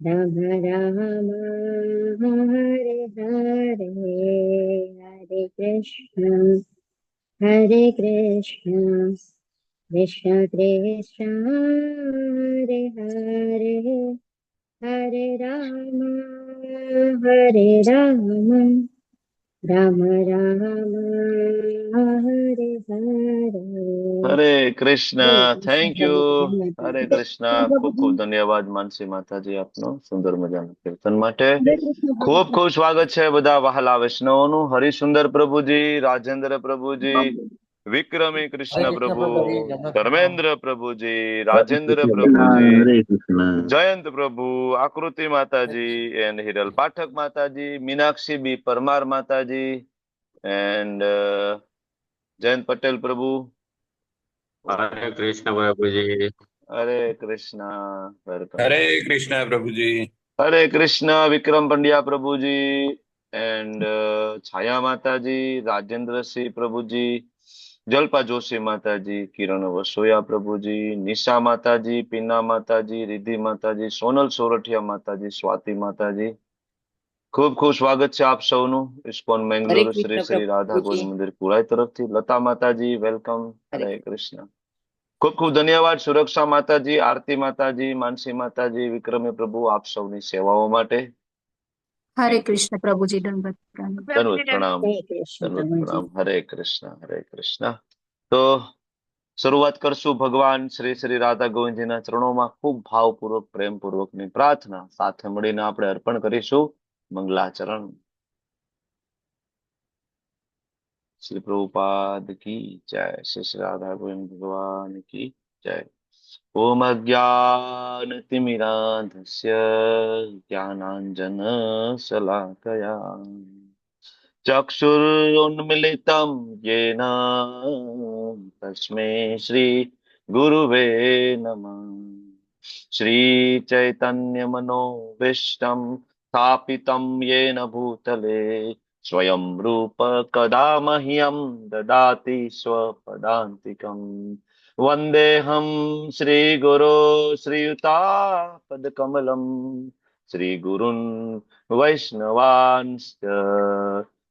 Ram Ram Hare Hare, Hare Krishna Krishna Krishna Hare Hare, Hare Ram Ram Ram Hare Hare. Hare Krishna. Hare thank Krishna you. પ્રભુજી. હરે કૃષ્ણ. ખૂબ ખૂબ ધન્યવાદ માનસી માતાજી આપનો સુંદર મજાના કીર્તન માટે. હરે કૃષ્ણ ખૂબ પ્રભુજી. ખૂબ સ્વાગત છે બધા વહાલા વૈષ્ણવોનું. હરિસુંદર પ્રભુજી, રાજેન્દ્ર પ્રભુજી, વિક્રમી કૃષ્ણ પ્રભુ, ધર્મેન્દ્ર પ્રભુજી, રાજેન્દ્ર પ્રભુજી, હરે કૃષ્ણ. જયંત પ્રભુ, આકૃતિ માતાજી, એન્ડ હિરલ પાઠક માતાજી, મીનાક્ષી બી પરમાર માતાજી, એન્ડ જયંત પટેલ પ્રભુ. હરે કૃષ્ણ પ્રભુજી. હરે કૃષ્ણ. વેલકમ. હરે કૃષ્ણ પ્રભુજી. હરે કૃષ્ણ વિક્રમ પંડ્યા પ્રભુજી, એન્ડ છાયા માતાજી, રાજેન્દ્રસિંહ પ્રભુજી, જલ્પા જોશી માતાજી, કિરણ વસોયા પ્રભુજી, નિશા માતાજી, પીના માતાજી, રિધિ માતાજી, સોનલ સોરઠિયા માતાજી, સ્વાતિ માતાજી. ખૂબ ખૂબ સ્વાગત છે આપ સૌનું ઇસ્કોન મેંગલુરુ શ્રી શ્રી રાધા ગોવિંદ મંદિર પુરાય તરફથી. લતા માતાજી વેલકમ. હરે કૃષ્ણ. ખૂબ ખૂબ ધન્યવાદ સુરક્ષા માતાજી, આરતી માતાજી, માનસી માતાજી, વિક્રમી પ્રભુ આપ સૌની સેવાઓ માટે. હરે કૃષ્ણ પ્રભુજી. દંડવત પ્રણામ. દંડવત પ્રણામ. હરે કૃષ્ણ દંડવત પ્રભુજી. પ્રણામ. હરે કૃષ્ણ. હરે કૃષ્ણ. તો શરૂઆત કરશું ભગવાન શ્રી શ્રી રાધા ગોવિંદજીના ચરણોમાં ખૂબ ભાવપૂર્વક પ્રેમપૂર્વકની પ્રાર્થના સાથે મળીને આપણે અર્પણ કરીશું મંગલાચરણ. શ્રી પ્રભુપાદ કી જય. શ્રી શ્રી રાધા ગોવિંદ ભગવાન કી જય. ઓમ અજ્ઞાનતિમિરાન્ધસ્ય જ્ઞાનાંજન શલાકયા ચક્ષુરુન્મિલિतं येन તસ્मै શ્રી ગુરુવે નમઃ. શ્રી ચૈતન્ય મનોભીષ્ટં સ્થાપિतं येन भूतले स्वयं रूप कदा मह्यं ददाति स्वपदान्तिकम्. वन्देऽहं श्रीगुरो श्रीयुतापदकमलं श्रीगुरुन् वैष्णवांश्च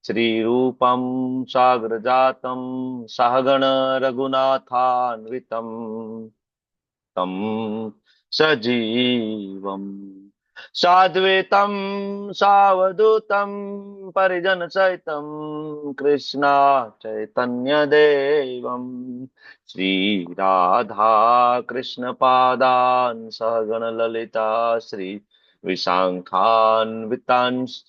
श्रीरूपं साग्रजातं सहगण रघुनाथान्वितं तं सजीवम् साद्वैतं सावधूतं परिजनसहितं कृष्णा चैतन्यदेवं श्रीराधा कृष्णपादान् सहगण ललिता श्री विशाखान्वितांश्च.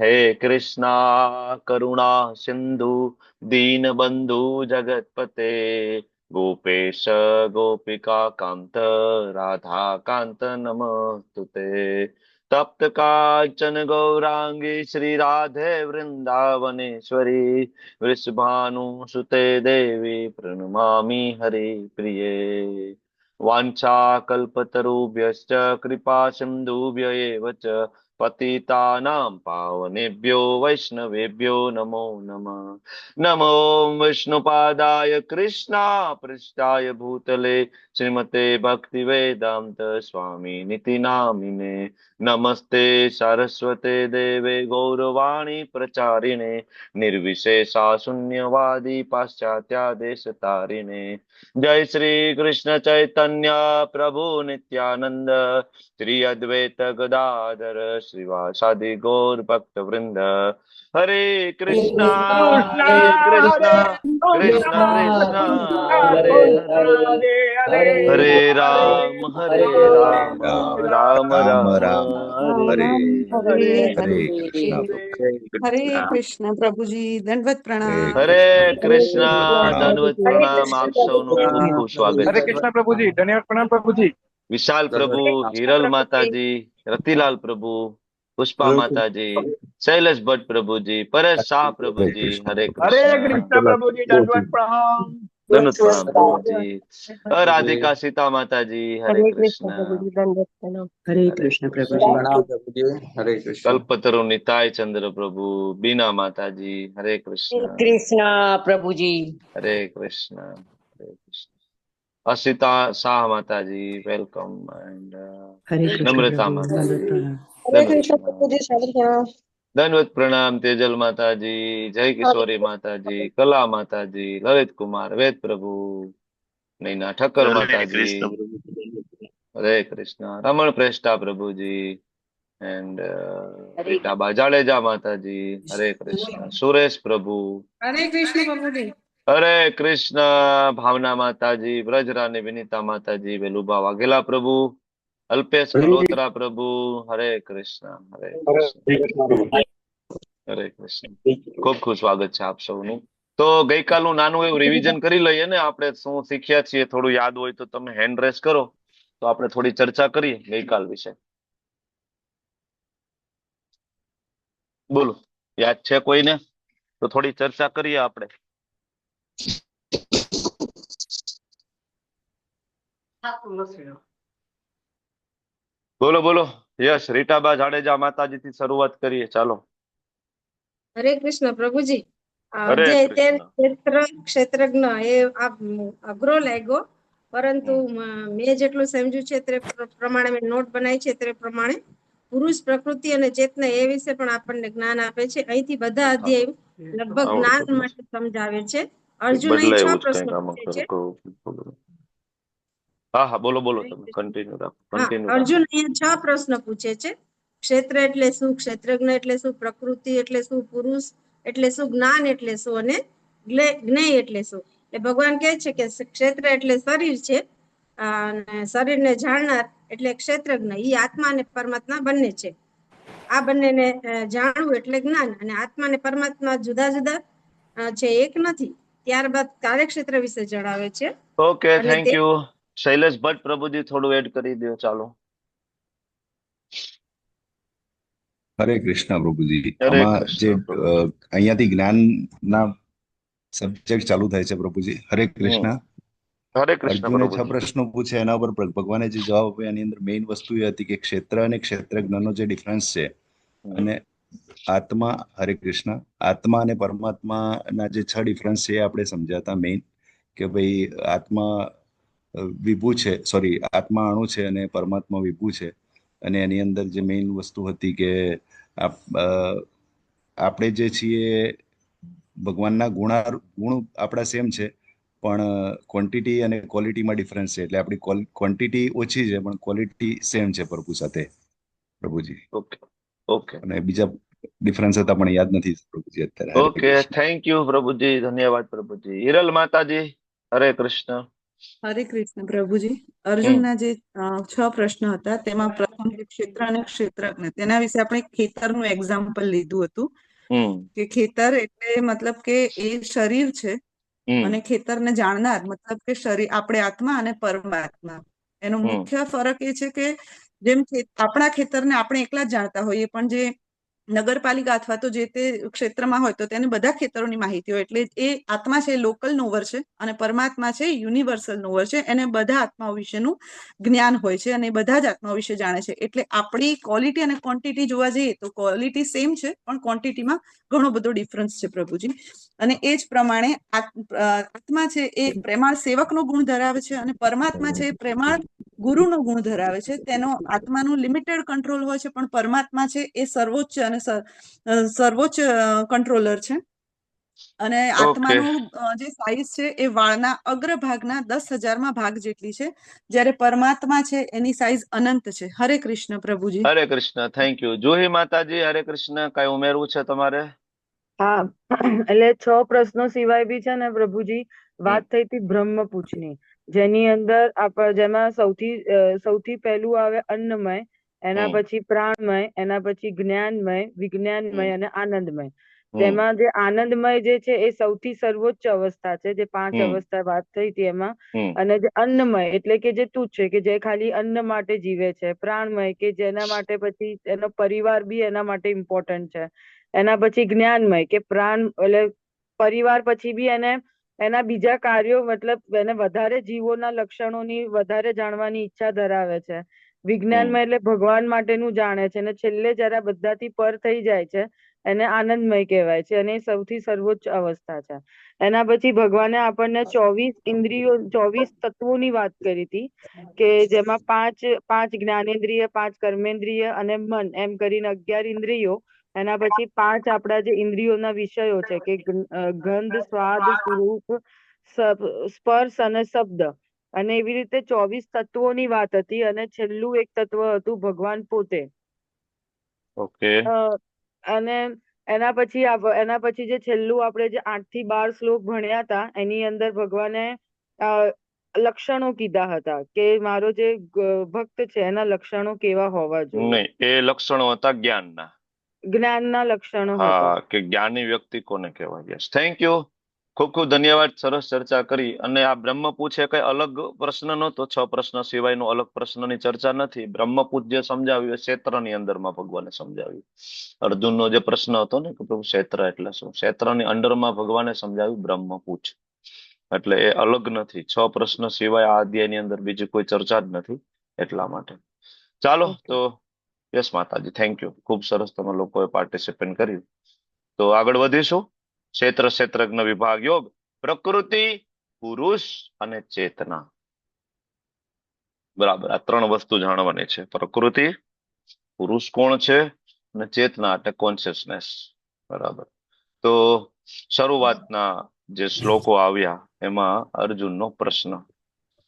हे कृष्णा करुणा सिंधु दीनबंधु जगत्पते गोपेश गोपिका कांत राधा कांत नमस्तुते. तप्त कांचन गौरांगी श्री राधे वृंदावनेश्वरी वृषभानुसुते देवी प्रणमामि हरि प्रिये. वाञ्छाकल्पतरुभ्यश्च कृपा सिन्धुभ्य एव च पतितानां पावनेभ्यो वैष्णवेभ्यो नमो नमः. नमो विष्णुपादाय कृष्णा पृष्ठाय भूतले श्रीमते भक्तिवेदांत स्वामी निति नामिने. नमस्ते सरस्वते देवे गौरवाणी प्रचारिणे निर्विशेषा शून्यवादी पाश्चात्या देश तारिणे. जय श्री कृष्ण चैतन्य प्रभु नित्यानंद श्री अद्वैत गदाधर श्रीवासादि गौर भक्त वृंद. हरे कृष्णा हरे कृष्णा कृष्ण कृष्ण हरे हरे हरे राम राम राम हरे હરે હરે હરે. કૃષ્ણ હરે કૃષ્ણ પ્રભુજી. દંડવત પ્રણામ. હરે કૃષ્ણ. દંડવત હરે પ્રણામ. કૃષ્ણ આપ સૌનું ખૂબ પ્રભુજી. ખૂબ સ્વાગત હરે છે. કૃષ્ણ પ્રભુજી. ધન્યવાદ પ્રણામ પ્રભુજી. વિશાલ પ્રભુ, હરે કૃષ્ણ હિરલ પ્રભુજી. માતાજી, રતિલાલ પ્રભુ, પુષ્પા માતાજી, શૈલેષ ભટ્ટ પ્રભુજી, પરેશ શાહ પ્રભુજી. હરે હરે કૃષ્ણ. કૃષ્ણ પ્રભુજી. દંડવત પ્રણામ. દંડવત પ્રણામ પ્રભુજી. રાધિકા સીતા માતાજી. હરે હરે કૃષ્ણ કૃષ્ણ. પ્રભુજી. દંડવત પ્રણામ. હરે હરે કૃષ્ણ કૃષ્ણ. પ્રભુજી. હરે કૃષ્ણ. કલ્પતરુ નિતાય ચંદ્ર પ્રભુ, બીના માતાજી. હરે કૃષ્ણ. કૃષ્ણ પ્રભુજી. હરે કૃષ્ણ. હરે કૃષ્ણ. અસિતા શાહ માતાજી, વેલકમ. એન્ડ હરે કૃષ્ણ નમ્રતા પ્રભુ, માતાજી, દંડવત પ્રણામ. દંડવત પ્રણામ. દંડવત પ્રણામ તેજલ માતાજી, જય કિશોરી માતાજી, કલા માતાજી, લલિત કુમાર, વેદ પ્રભુ, નૈના ઠક્કર હરે માતાજી, કૃષ્ણ પ્રભુજી. હરે કૃષ્ણ, રમણ પ્રેષ્ઠા પ્રભુજી, એન્ડ રીટાબા જાડેજા માતાજી, હરે કૃષ્ણ, સુરેશ પ્રભુ, હરે કૃષ્ણ પ્રભુજી. હરે કૃષ્ણ, ભાવના માતાજી, બ્રજરાની વિનીતા માતાજી, વેલુબા વાઘેલા પ્રભુ, અલ્પેશ ગલોત્રા પ્રભુ, હરે કૃષ્ણ, હરે કૃષ્ણ, હરે કૃષ્ણ. ખૂબ ખૂબ સ્વાગત છે આપ સૌનું. તો ગઈકાલનું નાનું એવું રિવિઝન કરી લઈએ ને, આપણે શું શીખ્યા છીએ. થોડું યાદ હોય તો તમે હેન્ડ રેસ કરો, તો આપણે થોડી ચર્ચા કરીએ ગઈકાલ વિશે. બોલો, યાદ છે કોઈને? તો થોડી ચર્ચા કરીએ આપણે. બોલો બોલો. યસ, રીટાબા જાડેજા માતાજી થી શરૂઆત કરીએ, ચાલો. હરે કૃષ્ણ પ્રભુજી. હરે અધ્યાય 13 કૃષ્ણ. ક્ષેત્રજ્ઞ એ અઘરો લાગ્યો, પરંતુ મેં જેટલું સમજ્યું છે તે પ્રમાણે મેં નોટ બનાવી છે તે પ્રમાણે પુરુષ, પ્રકૃતિ અને ચેતના એ વિશે પણ આપણને જ્ઞાન આપે છે. અહીંથી બધા અધ્યાય લગભગ જ્ઞાન માટે સમજાવે છે. અર્જુન અહીં 6 બદલાય એવું જ પ્રશ્નો કંઈક આમાં પૂછે છે. હા હા, બોલો બોલો, તમે કન્ટિન્યુ રાખો, હા, કન્ટિન્યુ રાખો. અર્જુન અહીંયા 6 પ્રશ્ન પૂછે છે. ક્ષેત્ર એટલે શું, ક્ષેત્રજ્ઞ એટલે શું, પ્રકૃતિ એટલે શું, પુરુષ એટલે શું, જ્ઞાન એટલે શું અને જ્ઞેય એટલે શું. એટલે ભગવાન કહે છે કે ક્ષેત્ર એટલે શરીર છે, અને શરીરને જાણનાર એટલે ક્ષેત્રજ્ઞ. ઈ આત્મા અને પરમાત્મા બંને છે. આ બંનેને જાણવું એટલે જ્ઞાન. અને આત્મા અને પરમાત્મા જુદા જુદા છે, એક નથી. ત્યારબાદ કાર્યક્ષેત્ર વિશે જણાવે છે. ઓકે, અને થેન્ક યુ. શૈલેષ ભટ્ટ પ્રભુજી, થોડું એડ કરી દો, ચાલો. હરે કૃષ્ણ પ્રભુજી. હરે આમાં જે કૃષ્ણ પ્રભુજી. અહીંયાથી જ્ઞાનના સબ્જેક્ટ ચાલુ થાય છે પ્રભુજી. હરે કૃષ્ણ. હરે કૃષ્ણ અર્જુને 6 પ્રભુજી. પ્રશ્નો પૂછ્યા, એના ઉપર ભગવાને જે જવાબ આપ્યા એની અંદર મેઇન વસ્તુ એ હતી કે ક્ષેત્ર અને ક્ષેત્રજ્ઞનો જે ડિફરન્સ છે, અને આત્મા, હરે કૃષ્ણ, આત્મા અને પરમાત્માના જે 6 ડિફરન્સ છે એ આપણે સમજ્યા હતા. મેઇન કે ભાઈ આત્મા વિભુ છે, સોરી, આત્મા અણુ છે અને પરમાત્મા વિભુ છે. અને એની અંદર જે મેઇન વસ્તુ હતી કે આપણે જે છીએ ભગવાનના ગુણ આપણા સેમ છે, પણ ક્વોન્ટિટી અને ક્વોલિટીમાં ડિફરન્સ છે. એટલે આપણી ક્વોન્ટિટી ઓછી છે પણ ક્વોલિટી સેમ છે પ્રભુ સાથે, પ્રભુજી. ઓકે ઓકે અને બીજા ડિફરન્સ હતા પણ યાદ નથી પ્રભુજી અત્યારે. હરે ઓકે, કૃષ્ણ. થેન્ક યુ પ્રભુજી, ધન્યવાદ પ્રભુજી. હિરલ માતાજી, હરે કૃષ્ણ. હરે કૃષ્ણ પ્રભુજી. અર્જુનના જે 6 પ્રશ્ન હતા તેમાં પ્રથમ જે ક્ષેત્ર અને ક્ષેત્રજ્ઞ, તેના વિશે આપણે ખેતરનું એક્ઝામ્પલ લીધું હતું હમ કે ખેતર એટલે મતલબ કે એ શરીર છે, અને ખેતરને જાણનાર મતલબ કે શરીર આપણે આત્મા અને પરમાત્મા. એનો મુખ્ય ફરક એ છે કે જેમ આપણા ખેતરને આપણે એકલા જ જાણતા હોઈએ, પણ જે નગરપાલિકા અથવા તો જે તે ક્ષેત્રમાં હોય તો તેને બધા ખેતરોની માહિતી હોય. એટલે એ આત્મા છે લોકલ નોવર છે, અને પરમાત્મા છે યુનિવર્સલ નોવર છે. એને બધા આત્માઓ વિશેનું જ્ઞાન હોય છે અને બધા જ આત્માઓ વિશે જાણે છે. એટલે આપણી ક્વોલિટી અને ક્વોન્ટિટી જોવા જઈએ તો ક્વોલિટી સેમ છે, પણ ક્વોન્ટિટીમાં ઘણો બધો ડિફરન્સ છે પ્રભુજી. અને એ જ પ્રમાણે આત્મા છે એ પ્રેમાળ સેવકનો ગુણ ધરાવે છે, અને પરમાત્મા છે એ પ્રેમાળ ગુરુનો ગુણ ધરાવે છે. તેનો આત્માનું લિમિટેડ કંટ્રોલ હોય છે, પણ પરમાત્મા છે એ સર્વોચ્ચ અને સર્વોચ્ચ કંટ્રોલર છે. અને આત્માનું જે સાઈઝ છે એ વાળના અગ્રભાગના 10,000માં ભાગ જેટલી છે, જ્યારે પરમાત્મા છે એની સાઈઝ અનંત છે. હરે કૃષ્ણ પ્રભુજી. હરે કૃષ્ણ, થેન્ક યુ. જુહી માતાજી, હરે કૃષ્ણ. કઈ ઉમેરવું છે તમારે? હા, એટલે 6 પ્રશ્નો સિવાય બી છે ને પ્રભુજી, વાત થઈ હતી બ્રહ્મપૂછની, જેની અંદર જેમાં સૌથી પહેલું આવે અન્નમય, એના પછી પ્રાણમય, એના પછી જ્ઞાનમય, વિજ્ઞાનમય અને આનંદમય. તેમાં જે આનંદમય જે છે એ સૌથી સર્વોચ્ચ અવસ્થા છે, જે 5 અવસ્થા વાત થઈ હતી એમાં. અને જે અન્નમય એટલે કે જે તુચ્છ છે, કે જે ખાલી અન્ન માટે જીવે છે. પ્રાણમય કે જેના માટે પછી એનો પરિવાર બી એના માટે ઇમ્પોર્ટન્ટ છે. એના પછી જ્ઞાનમય કે પ્રાણ એટલે પરિવાર પછી બી એને એના બીજા કાર્યો, મતલબ એને વધારે જીવોના લક્ષણોની વધારે જાણવાની ઈચ્છા ધરાવે છે. વિજ્ઞાનમાં એટલે ભગવાન માટેનું જાણે છે. અને છેલ્લે જરા બધાથી પર થઈ જાય છે એને આનંદમય કહેવાય છે અને એ સૌથી સર્વોચ્ચ અવસ્થા છે. એના પછી ભગવાને આપણને 24 તત્વોની વાત કરી હતી કે જેમાં પાંચ જ્ઞાનેન્દ્રિય, 5 કર્મેન્દ્રિય અને મન એમ કરીને 11 ઇન્દ્રિયો. એના પછી 5 આપણા જે ઇન્દ્રિયોના વિષયો છે કે ગંધ, સ્વાદ, રૂપ, સ્પર્શ અને શબ્દ. અને એવી રીતે 24 તત્વોની વાત હતી અને છેલ્લું એક તત્વ હતું ભગવાન પોતે. ઓકે. અને એના પછી જે છેલ્લું આપણે જે 8 થી 12 શ્લોક ભણ્યા હતા એની અંદર ભગવાને લક્ષણો કીધા હતા કે મારો જે ભક્ત છે એના લક્ષણો કેવા હોવા જોઈએ. નહીં, એ લક્ષણો હતા જ્ઞાનના. જ્ઞાનના લક્ષણો હતા. હા, કે જ્ઞાની વ્યક્તિ કોને કહેવાય. Yes, thank you. ખૂબ ખૂબ ધન્યવાદ. સરસ ચર્ચા કરી. અને આ બ્રહ્મપૂછ એ કઈ અલગ પ્રશ્ન નહોતો. 6 પ્રશ્ન સિવાયનો અલગ પ્રશ્નની ચર્ચા નથી. બ્રહ્મપૂછ જે સમજાવ્યું એ ક્ષેત્રની અંદરમાં ભગવાને સમજાવ્યું. અર્જુનનો જે પ્રશ્ન હતો ને કે પ્રભુ ક્ષેત્ર એટલે શું, ક્ષેત્રની અંદરમાં ભગવાને સમજાવ્યું બ્રહ્મપૂછ. એટલે એ અલગ નથી. 6 પ્રશ્ન સિવાય આ અધ્યાયની અંદર બીજી કોઈ ચર્ચા જ નથી. એટલા માટે ચાલો તો યસ માતાજી, થેન્ક યુ. ખૂબ સરસ તમે લોકોએ પાર્ટિસિપેટ કર્યું. તો આગળ વધીશું. ક્ષેત્રજ્ઞ વિભાગ યોગ, પ્રકૃતિ, પુરુષ અને ચેતના. બરાબર, આ 3 વસ્તુ જાણવાની છે. પ્રકૃતિ, પુરુષ કોણ છે અને ચેતના એટલે કોન્શિયસનેસ. બરાબર. તો શરૂઆતના જે શ્લોકો આવ્યા એમાં અર્જુનનો પ્રશ્ન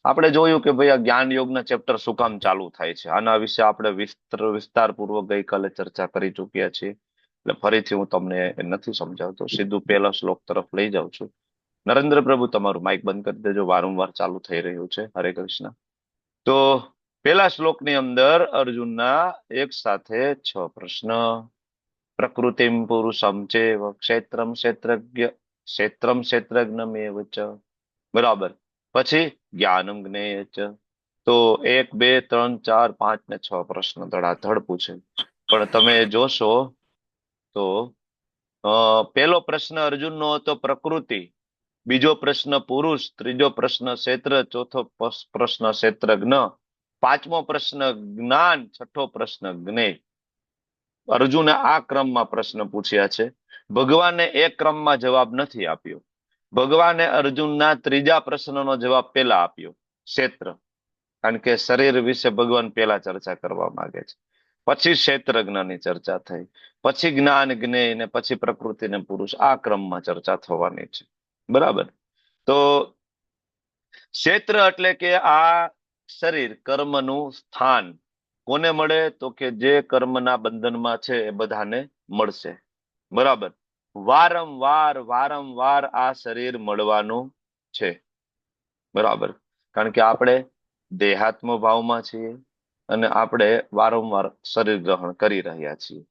આપણે જોયું કે ભાઈ આ જ્ઞાન યોગના ચેપ્ટર શું કામ ચાલુ થાય છે. આના વિશે આપણે વિસ્તારપૂર્વક ગઈકાલે ચર્ચા કરી ચૂક્યા છીએ. એટલે ફરીથી હું તમને નથી સમજાવતો, સીધું પહેલા શ્લોક તરફ લઈ જાઉં છું. નરેન્દ્ર પ્રભુ તમારું માઇક બંધ કરી દેજો, વારંવાર ચાલુ થઈ રહ્યું છે. હરે કૃષ્ણ. તો પહેલા શ્લોકની અંદર અર્જુનના એક સાથે 6 પ્રશ્ન. પ્રકૃતિમ પુરુષમ ચેવ ક્ષેત્રમ ક્ષેત્રજ્ઞમેવ ચ. બરાબર. પછી જ્ઞાનમ જ્ઞેય ચ. તો 1, 2, 3, 4, 5 ને 6 પ્રશ્ન ધડાધડ પૂછે. પણ તમે જોશો તો પહેલો પ્રશ્ન અર્જુનનો હતો પ્રકૃતિ, બીજો પ્રશ્ન પુરુષ, ત્રીજો પ્રશ્ન ક્ષેત્ર, ચોથો પ્રશ્ન ક્ષેત્રજ્ઞ, 5મો પ્રશ્ન જ્ઞાન, 6થો પ્રશ્ન જ્ઞેય. અર્જુને આ ક્રમમાં પ્રશ્ન પૂછ્યા છે. ભગવાને એ ક્રમમાં જવાબ નથી આપ્યો. ભગવાને અર્જુનના ત્રીજા પ્રશ્નનો જવાબ પહેલા આપ્યો, ક્ષેત્ર. કારણ કે શરીર વિશે ભગવાન પહેલા ચર્ચા કરવા માંગે છે. પછી ક્ષેત્રજ્ઞની ચર્ચા થઈ, પછી જ્ઞાન જ્ઞેય ને પછી પ્રકૃતિ ને પુરુષ. આ ક્રમમાં ચર્ચા થવાની છે. બરાબર. તો ક્ષેત્ર એટલે કે આ શરીર, કર્મનું સ્થાન કોને મળે તો કે જે કર્મના બંધનમાં છે એ બધાને મળશે. બરાબર. વારંવાર આ શરીર મળવાનું છે. બરાબર. કારણ કે આપણે દેહાત્મ ભાવમાં છીએ અને આપણે વારંવાર શરીર ગ્રહણ કરી રહ્યા છીએ.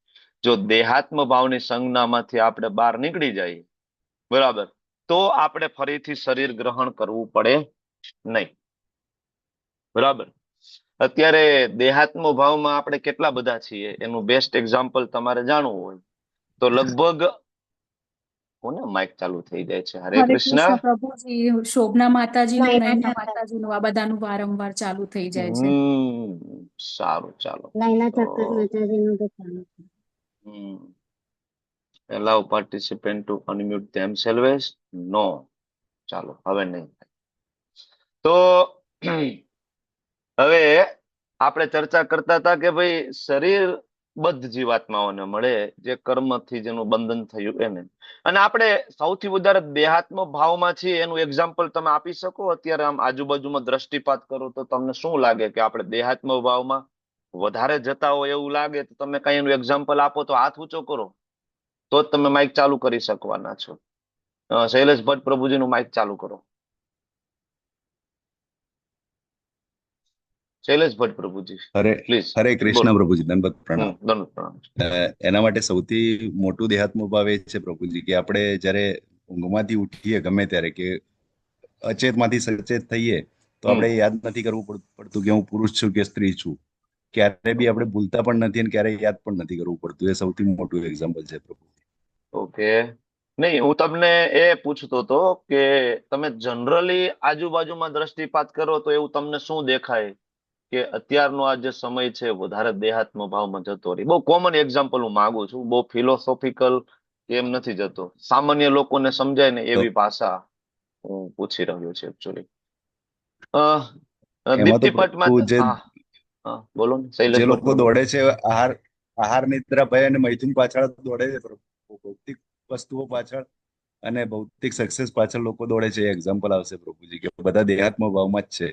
જો દેહાત્મ ભાવની સંજ્ઞામાંથી આપણે બહાર નીકળી જઈએ, બરાબર, તો આપણે ફરીથી શરીર ગ્રહણ કરવું પડે નહીં. બરાબર. અત્યારે દેહાત્મ ભાવમાં આપણે કેટલા બધા છીએ એનું બેસ્ટ એક્ઝામ્પલ તમારે જાણવું હોય તો લગભગ કોને માઇક ચાલુ થઈ જાય છે. હરે કૃષ્ણ પ્રભુજી, શોભના માતાજીનું, નયના માતાજીનું, આ બધાનું વારંવાર ચાલુ થઈ જાય છે. સારું, ચાલો. allow participant to unmute themselves. No. ચાલો, હવે નહીં. તો હવે આપણે ચર્ચા કરતા હતા કે ભાઈ શરીર બદ્ધ જીવાત્માઓને મળે જે કર્મથી જેનું બંધન થયું એને. અને આપણે સૌથી વધારે દેહાત્મ ભાવમાં છીએ એનું એક્ઝામ્પલ તમે આપી શકો? અત્યારે આમ આજુબાજુમાં દ્રષ્ટિપાત કરો તો તમને શું લાગે કે આપણે દેહાત્મ ભાવમાં વધારે જતા હોય એવું લાગે તો તમે કઈ એનું એક્ઝામ્પલ આપો તો હાથ ઊંચો કરો, તો જ તમે માઇક ચાલુ કરી શકવાના છો. શૈલેષ ભટ્ટ પ્રભુજીનું માઇક ચાલુ કરો. શૈલેષ ભટ્ટ પ્રભુજી, પ્લીઝ. હરે કૃષ્ણ પ્રભુજી, દંડવત પ્રણામ. દંડવત પ્રણામ. એના માટે સૌથી મોટું દેહાત્મ ભાવ એ છે પ્રભુજી કે આપણે જયારે ઊંઘમાંથી ઉઠીએ ગમે ત્યારે કે અચેતમાંથી સચેત થઈએ તો આપણે યાદ નથી કરવું પડતું કે હું પુરુષ છું કે સ્ત્રી છું. ક્યારે બી આપણે ભૂલતા પણ નથી અને ક્યારે યાદ પણ નથી કરવું પડતું. એ સૌથી મોટું એક્ઝામ્પલ છે પ્રભુજી. ઓકે. નહીં, હું તમને એ પૂછતો હતો કે તમે જનરલી આજુબાજુમાં દ્રષ્ટિપાત કરો તો એવું તમને શું દેખાય કે અત્યારનો આ જે સમય છે વધારે દેહાત્મ ભાવમાં જતો રહે. બહુ કોમન એક્ઝામ્પલ હું માંગુ છું, બહુ ફિલોસોફિકલ એમ નથી જતો, સામાન્ય લોકોને સમજાય ને એવી ભાષા હું પૂછી રહ્યો છું એકચ્યુઅલી. એમાં તો દીપ્તિ પ્રભુ પટમાં જે હા હા બોલો ને જે શૈલેષ લોકો ભટ્ટ. દોડે છે આહાર નિદ્રા ભય અને મૈથુન પાછળ દોડે છે પ્રભુ, ભૌતિક વસ્તુઓ પાછળ અને ભૌતિક સક્સેસ પાછળ લોકો દોડે છે. એક્ઝામ્પલ આવશે પ્રભુજી કે બધા દેહાત્મ ભાવમાં જ છે,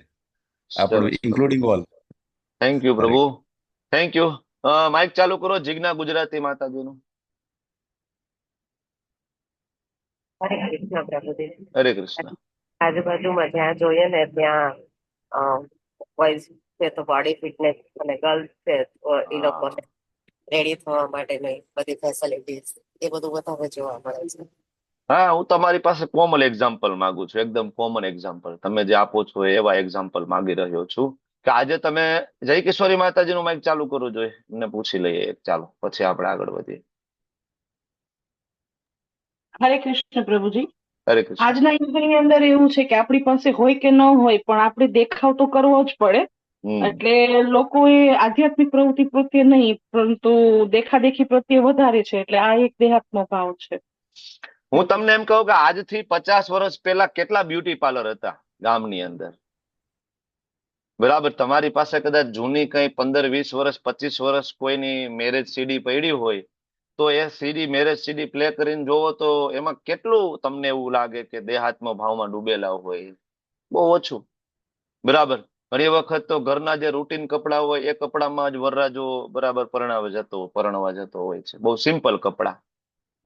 આપણું સરસ ઇન્ક્લુડિંગ ઓલ. થેન્ક યુ હરે પ્રભુ, થેન્ક યુ. માઇક ચાલુ કરો જીજ્ઞા ગુજરાતી માતાજીનું. હરે કૃષ્ણ પ્રભુજી. હરે કૃષ્ણ. આજુબાજુમાં જ્યાં જોઈએ ને ત્યાં બોયઝ છે તો બોડી ફિટનેસ અને ગર્લ્સ છે તો એ લોકો રેડી થવા માટેની બધી ફેસિલિટીઝ એ બધું વધારે જોવા મળે છે. હા, હું તમારી પાસે કોમન એક્ઝામ્પલ માંગુ છું, એકદમ કોમન એક્ઝામ્પલ તમે જે આપો છો એવા એક્ઝામ્પલ માંગી રહ્યો છું કે આજે તમે જય કિશોરી માતાજીનું માઇક ચાલુ કરવું જોઈએ, એમને પૂછી લઈએ ચાલો, પછી આપણે આગળ વધીએ. હરે કૃષ્ણ પ્રભુજી. હરે કૃષ્ણ. આજના યુગની અંદર એવું છે કે આપણી પાસે હોય કે ન હોય પણ આપણે દેખાવ તો કરવો જ પડે. એટલે લોકો એ આધ્યાત્મિક પ્રવૃત્તિ પ્રત્યે નહીં પરંતુ દેખાદેખી પ્રત્યે વધારે છે, એટલે આ એક દેહાત્મ ભાવ છે. હું તમને એમ કહું કે આજથી 50 વર્ષ પહેલા કેટલા બ્યુટી પાર્લર હતા ગામની અંદર, બરાબર? તમારી પાસે કદાચ જૂની કઈ 15, 20 વર્ષ 25 વર્ષ કોઈની મેરેજ સીડી પડી હોય તો એ સીડી મેરેજ સીડી પ્લે કરીને જોવો તો એમાં કેટલું તમને એવું લાગે કે દેહાત્મ ભાવમાં ડૂબેલા હોય, બહુ ઓછું, બરાબર? ઘણી વખત તો ઘરના જે રૂટીન કપડા હોય એ કપડામાં જ વરરાજો બરાબર પરણવા જતો હોય છે, બહુ સિમ્પલ કપડા,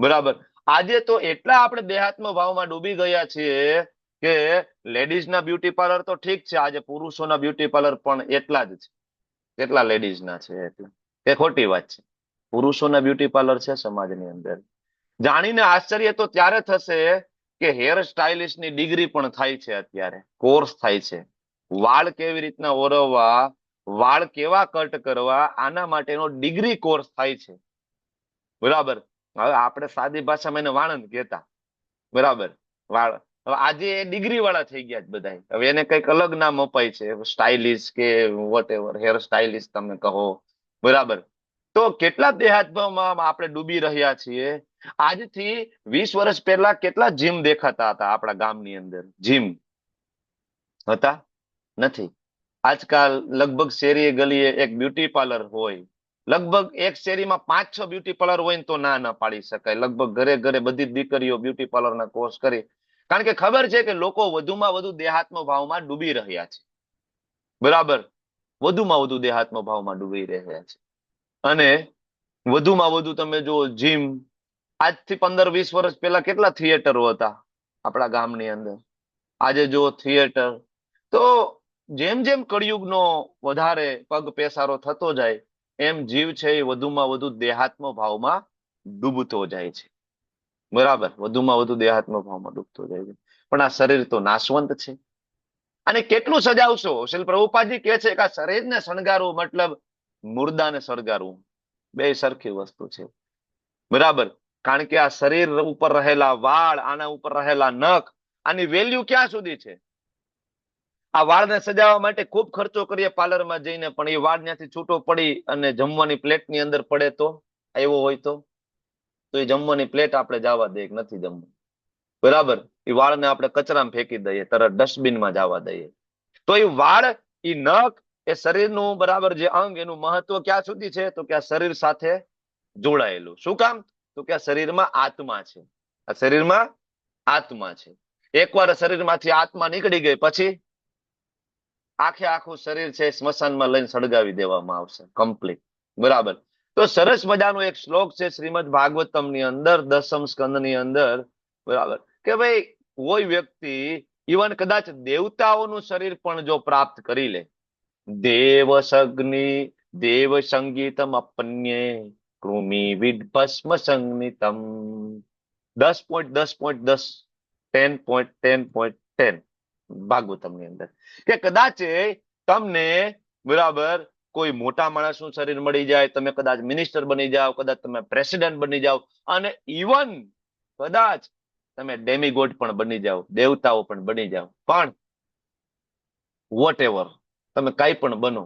બરાબર? આજે તો એટલા આપણે દેહાત્મ ભાવમાં ડૂબી ગયા છીએ કે લેડીઝના બ્યુટી પાર્લર તો ઠીક છે, આજે પુરુષોના બ્યુટી પાર્લર પણ એટલા જ છે જેટલા લેડીઝના છે. એટલે એ ખોટી વાત છે. પુરુષોના બ્યુટી પાર્લર છે સમાજની અંદર. જાણીને આશ્ચર્ય તો ત્યારે થશે કે હેર સ્ટાઇલિસ્ટની ડિગ્રી પણ થાય છે, અત્યારે કોર્સ થાય છે. વાળ કેવી રીતના ઓરવવા, વાળ કેવા કટ કરવા, આના માટેનો ડિગ્રી કોર્સ થાય છે, બરાબર? હવે આપણે સાદી ભાષામાં એને વાળંદ કહેતા, બરાબર? વાળ. હવે આજે એ ડિગ્રી વાળા થઈ ગયા છે બધા. હવે એને કઈક અલગ નામ અપાય છે, સ્ટાઇલિસ્ટ કે વોટ એવર, હેર સ્ટાઇલિસ્ટ તમે કહો, બરાબર? તો કેટલા દેહાત્મમાં આપણે ડૂબી રહ્યા છીએ. આજથી 20 વર્ષ પહેલા કેટલા જીમ દેખાતા હતા આપણા ગામની અંદર? જીમ હતા? નથી. આજકાલ લગભગ શેરીએ ગલીએ એક બ્યુટી પાર્લર હોય, લગભગ એક શેરીમાં 5-6 બ્યુટી પાર્લર હોય તો ના પાડી શકાય. લગભગ ઘરે ઘરે બધી દીકરીઓ બ્યુટી પાર્લરના કોર્સ કરી, કારણ કે ખબર છે કે લોકો વધુમાં વધુ દેહાત્મ ભાવમાં ડૂબી રહ્યા છે, બરાબર? વધુમાં વધુ દેહાત્મ ભાવમાં ડૂબી રહ્યા છે. અને વધુમાં વધુ તમે જુઓ જીમ. આજથી 15-20 વર્ષ પહેલા કેટલા થિયેટરો હતા આપણા ગામની અંદર? આજે જો થિયેટર. તો જેમ જેમ કળિયુગનો વધારે પગ પેસારો થતો જાય એમ જીવ છે એ વધુમાં વધુ દેહાત્મ ભાવમાં ડૂબતો જાય છે, બરાબર? વધુમાં વધુ દેહાત્મ ભાવમાં ડૂબતો જાય છે. પણ આ શરીર તો નાશવંત છે, અને કેટલું સજાવશો? શ્રીલ પ્રભુપાદજી કહે છે કે આ શરીરને શણગારવું મતલબ મુર્દાને સળગારવું, બે સરખી વસ્તુ છે, બરાબર? કારણ કે આ શરીર ઉપર રહેલા વાળ, આના ઉપર રહેલા નખ, આની વેલ્યુ ક્યાં સુધી છે? આ વાળને સજાવવા માટે ખૂબ ખર્ચો કરીએ પાર્લરમાં જઈને, પણ એ વાળ ત્યાંથી છૂટો પડી અને જમવાની પ્લેટની અંદર પડે તો આવ્યો હોય તો એ જમવાની પ્લેટ આપણે જવા દઈએ, નથી જમવું, બરાબર? એ વાળને આપણે કચરામાં ફેંકી દઈએ, તરત ડસ્ટબિનમાં જવા દઈએ. તો એ વાળ, એ નખ, એ શરીરનું બરાબર જે અંગ, એનું મહત્વ ક્યાં સુધી છે? તો કે આ શરીર સાથે જોડાયેલું. શું કામ? તો કે આ શરીરમાં આત્મા છે, આ શરીરમાં આત્મા છે. એકવાર શરીરમાંથી આત્મા નીકળી ગઈ પછી આખે આખું શરીર છે સ્મશાનમાં લઈને સળગાવી દેવામાં આવશે કમ્પ્લીટ, બરાબર? તો સરસ મજાનો એક શ્લોક છે શ્રીમદ ભાગવતમની અંદર 10મ સ્કંદની અંદર, બરાબર? કે ભાઈ કોઈ વ્યક્તિ ઇવન કદાચ દેવતાઓનું શરીર પણ જો પ્રાપ્ત કરી લે, દેવ સંગીતમ અપન્યે કૃમિ વિદ્ભસ્મ સંગીતમ, 10.10.10 10.10.10 ભાગવતમની અંદર, કે કદાચ તમને, બરાબર, કોઈ મોટા માણસનું શરીર મળી જાય, તમે કદાચ મિનિસ્ટર બની જાઓ, કદાચ તમે પ્રેસિડેન્ટ બની જાઓ, અને ઇવન કદાચ તમે ડેમિગોડ પણ બની જાઓ, દેવતાઓ પણ બની જાઓ, પણ વોટ એવર તમે કઈ પણ બનો,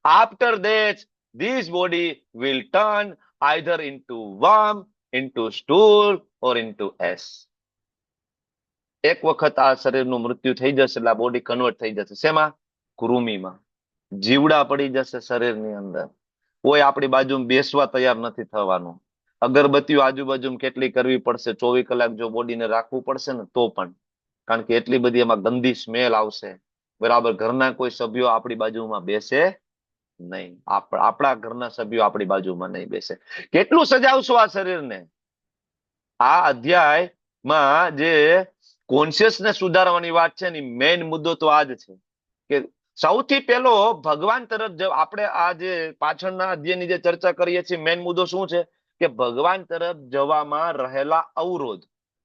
After that, this body will turn either into worm, into stool, or into ash. એક વખત આ શરીરનું મૃત્યુ થઈ જશે એટલે આ બોડી કન્વર્ટ થઈ જશે શેમાં? કૃમિમાં. જીવડા પડી જશે શરીરની અંદર. કોઈ આપણી બાજુમાં બેસવા તૈયાર નથી થવાનું. અગરબત્તીઓ આજુબાજુ કેટલી કરવી પડશે, 24 કલાક જો બોડીને રાખવું પડશે ને તો પણ, કારણ કે એટલી બધી એમાં ગંદી સ્મેલ આવશે. બરાબર, ઘરના કોઈ સભ્યો આપણી બાજુમાં બેસે નહીં. આપણા ઘરના સભ્યો આપણી બાજુમાં નહીં બેસે. કેટલું સજાવશું આ શરીરને? આ અધ્યાયમાં જે કોન્શિયસનેસ સુધારવાની વાત છે ને, મેઇન મુદ્દો તો આ જ છે કે સૌથી પહેલો ભગવાન તરફ આપણે આ જે પાછળના અધ્યાયની જે ચર્ચા કરીએ છીએ, મેઇન મુદ્દો શું છે કે ભગવાન તરફ જવામાં રહેલા અવરોધ,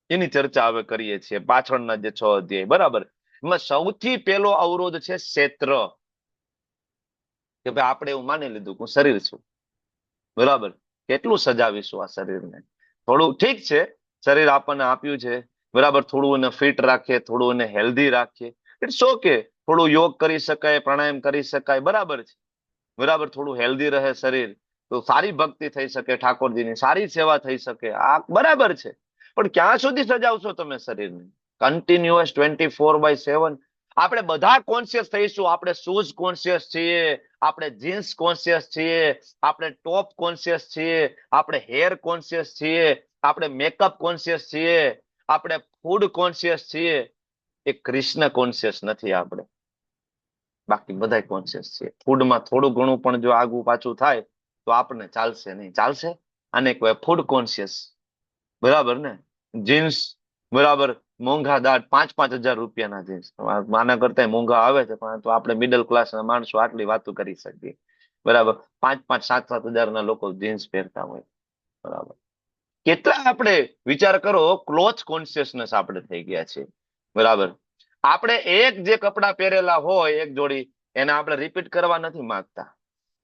એની ચર્ચા હવે કરીએ છીએ પાછળના જે 6 અધ્યાય. બરાબર, એમાં સૌથી પહેલો અવરોધ છે ક્ષેત્ર. કે ભાઈ આપણે એવું માની લીધું કે હું શરીર છું. બરાબર, કેટલું સજાવીશું આ શરીરને? થોડું ઠીક છે, શરીર આપણને આપ્યું છે, બરાબર, થોડું એને ફિટ રાખીએ, થોડું એને હેલ્ધી રાખીએ, ઇટ્સ ઓકે. થોડું યોગ કરી શકાય, પ્રાણાયામ કરી શકાય, બરાબર છે. બરાબર, થોડું હેલ્ધી રહે શરીર તો સારી ભક્તિ થઈ શકે, ઠાકોરજીની સારી સેવા થઈ શકે, આ બરાબર છે. પણ ક્યાં સુધી સજાવશો તમે શરીરને? કન્ટિન્યુઅસ 24/7. આપણે બધા કોન્શિયસ થઈશું. આપણે શૂઝ કોન્શિયસ છીએ, આપણે જીન્સ કોન્શિયસ છીએ, આપણે ટોપ કોન્શિયસ છીએ, આપણે હેર કોન્શિયસ છીએ, આપણે મેકઅપ કોન્શિયસ છીએ, આપણે ફૂડ કોન્શિયસ છીએ. એ કૃષ્ણ કોન્શિયસ નથી આપણે. બાકી બધા કોન્શિયસ છીએ. ફૂડમાં થોડું ઘણું પણ જો આગું પાછું થાય તો આપણને ચાલશે નહીં. ચાલશે? આને કહેવાય ફૂડ કોન્શિયસ. બરાબર ને? જીન્સ બરાબર મોંઘા દાટ 5-5 હજાર રૂપિયાના જીન્સ, આના કરતા મોંઘા આવે છે, પરંતુ આપણે મિડલ ક્લાસના માણસો આટલી વાતો કરી શકીએ. બરાબર, 5-7 હજારના લોકો જીન્સ પહેરતા હોય. બરાબર, કેટલા આપણે વિચાર કરો, ક્લોથ કોન્શિયસનેસ આપણે થઈ ગયા છે. બરાબર, આપણે એક જે કપડા પહેરેલા હોય એક જોડી, એને આપણે રિપીટ કરવા નથી માંગતા.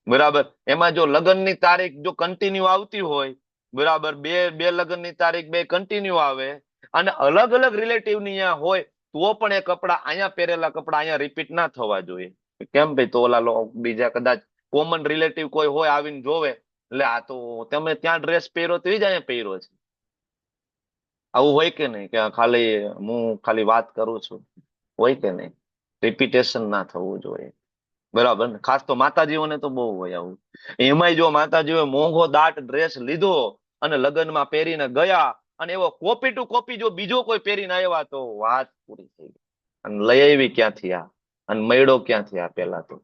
બરાબર, એમાં જો લગ્નની તારીખ જો કન્ટિન્યુ આવતી હોય, બરાબર, બે લગ્નની તારીખ બે કન્ટિન્યુ આવે અને અલગ અલગ રિલેટિવની અહીંયા હોય તો પણ એ કપડા અહીંયા પહેરેલા કપડા અહીંયા રિપીટ ના થવા જોઈએ. કેમ ભાઈ? તો ઓલા બીજા કદાચ કોમન રિલેટિવ કોઈ હોય આવીને જોવે, એટલે આ તો તમે ત્યાં ડ્રેસ પહેર્યો તો એ જ અહીંયા પહેર્યો છે. આવું હોય કે નહીં? કે હું ખાલી વાત કરું છું, હોય કે નહીં? રિપીટેશન ના થવું જોઈએ. બરાબર ને? ખાસ તો માતાજીઓને તો બહુ હોય આવું. એમાંય જો માતાજીઓએ મોંઘો દાટ ડ્રેસ લીધો અને લગ્નમાં પહેરીને ગયા અને એવો કોપી ટુ કોપી જો બીજો કોઈ પહેરીને આવ્યા તો વાત પૂરી થઈ ગઈ. અને લઈ આવી ક્યાંથી આ? અને મળ્યો ક્યાંથી આ? પેલા તો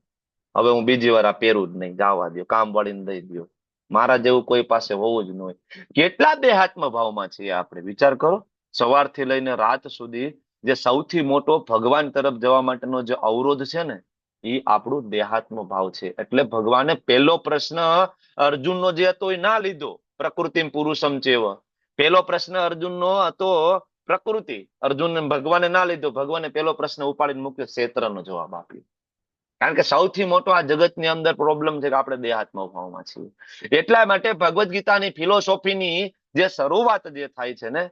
હવે હું બીજી વાર આ પહેરું જ નહીં, જવા દો, કામ વાળીને દઈ દો. મારા જેવું કોઈ પાસે હોવું જ ન હોય. કેટલા દેહાત્મ ભાવમાં છીએ આપણે? વિચાર કરો. સવારથી લઈને રાત સુધી જે સૌથી મોટો ભગવાન તરફ જવા માટેનો જે અવરોધ છે ને, એ આપણું દેહાત્મ ભાવ છે. એટલે ભગવાને પહેલો પ્રશ્ન અર્જુનનો જે હતો એ ના લીધો, પ્રકૃતિ પુરુષમ ચેવ. પહેલો પ્રશ્ન અર્જુનનો હતો પ્રકૃતિ, ભગવાને ના લીધો. ભગવાને પહેલો પ્રશ્ન ઉપાડીને મૂક્યો, ક્ષેત્રનો જવાબ આપ્યો. કારણ કે સૌથી મોટો આ જગતની અંદર પ્રોબ્લેમ છે કે આપણે દેહાત્મ ભાવમાં છીએ. એટલા માટે ભગવદ્ ગીતાની ફિલોસોફીની જે શરૂઆત જે થાય છે ને,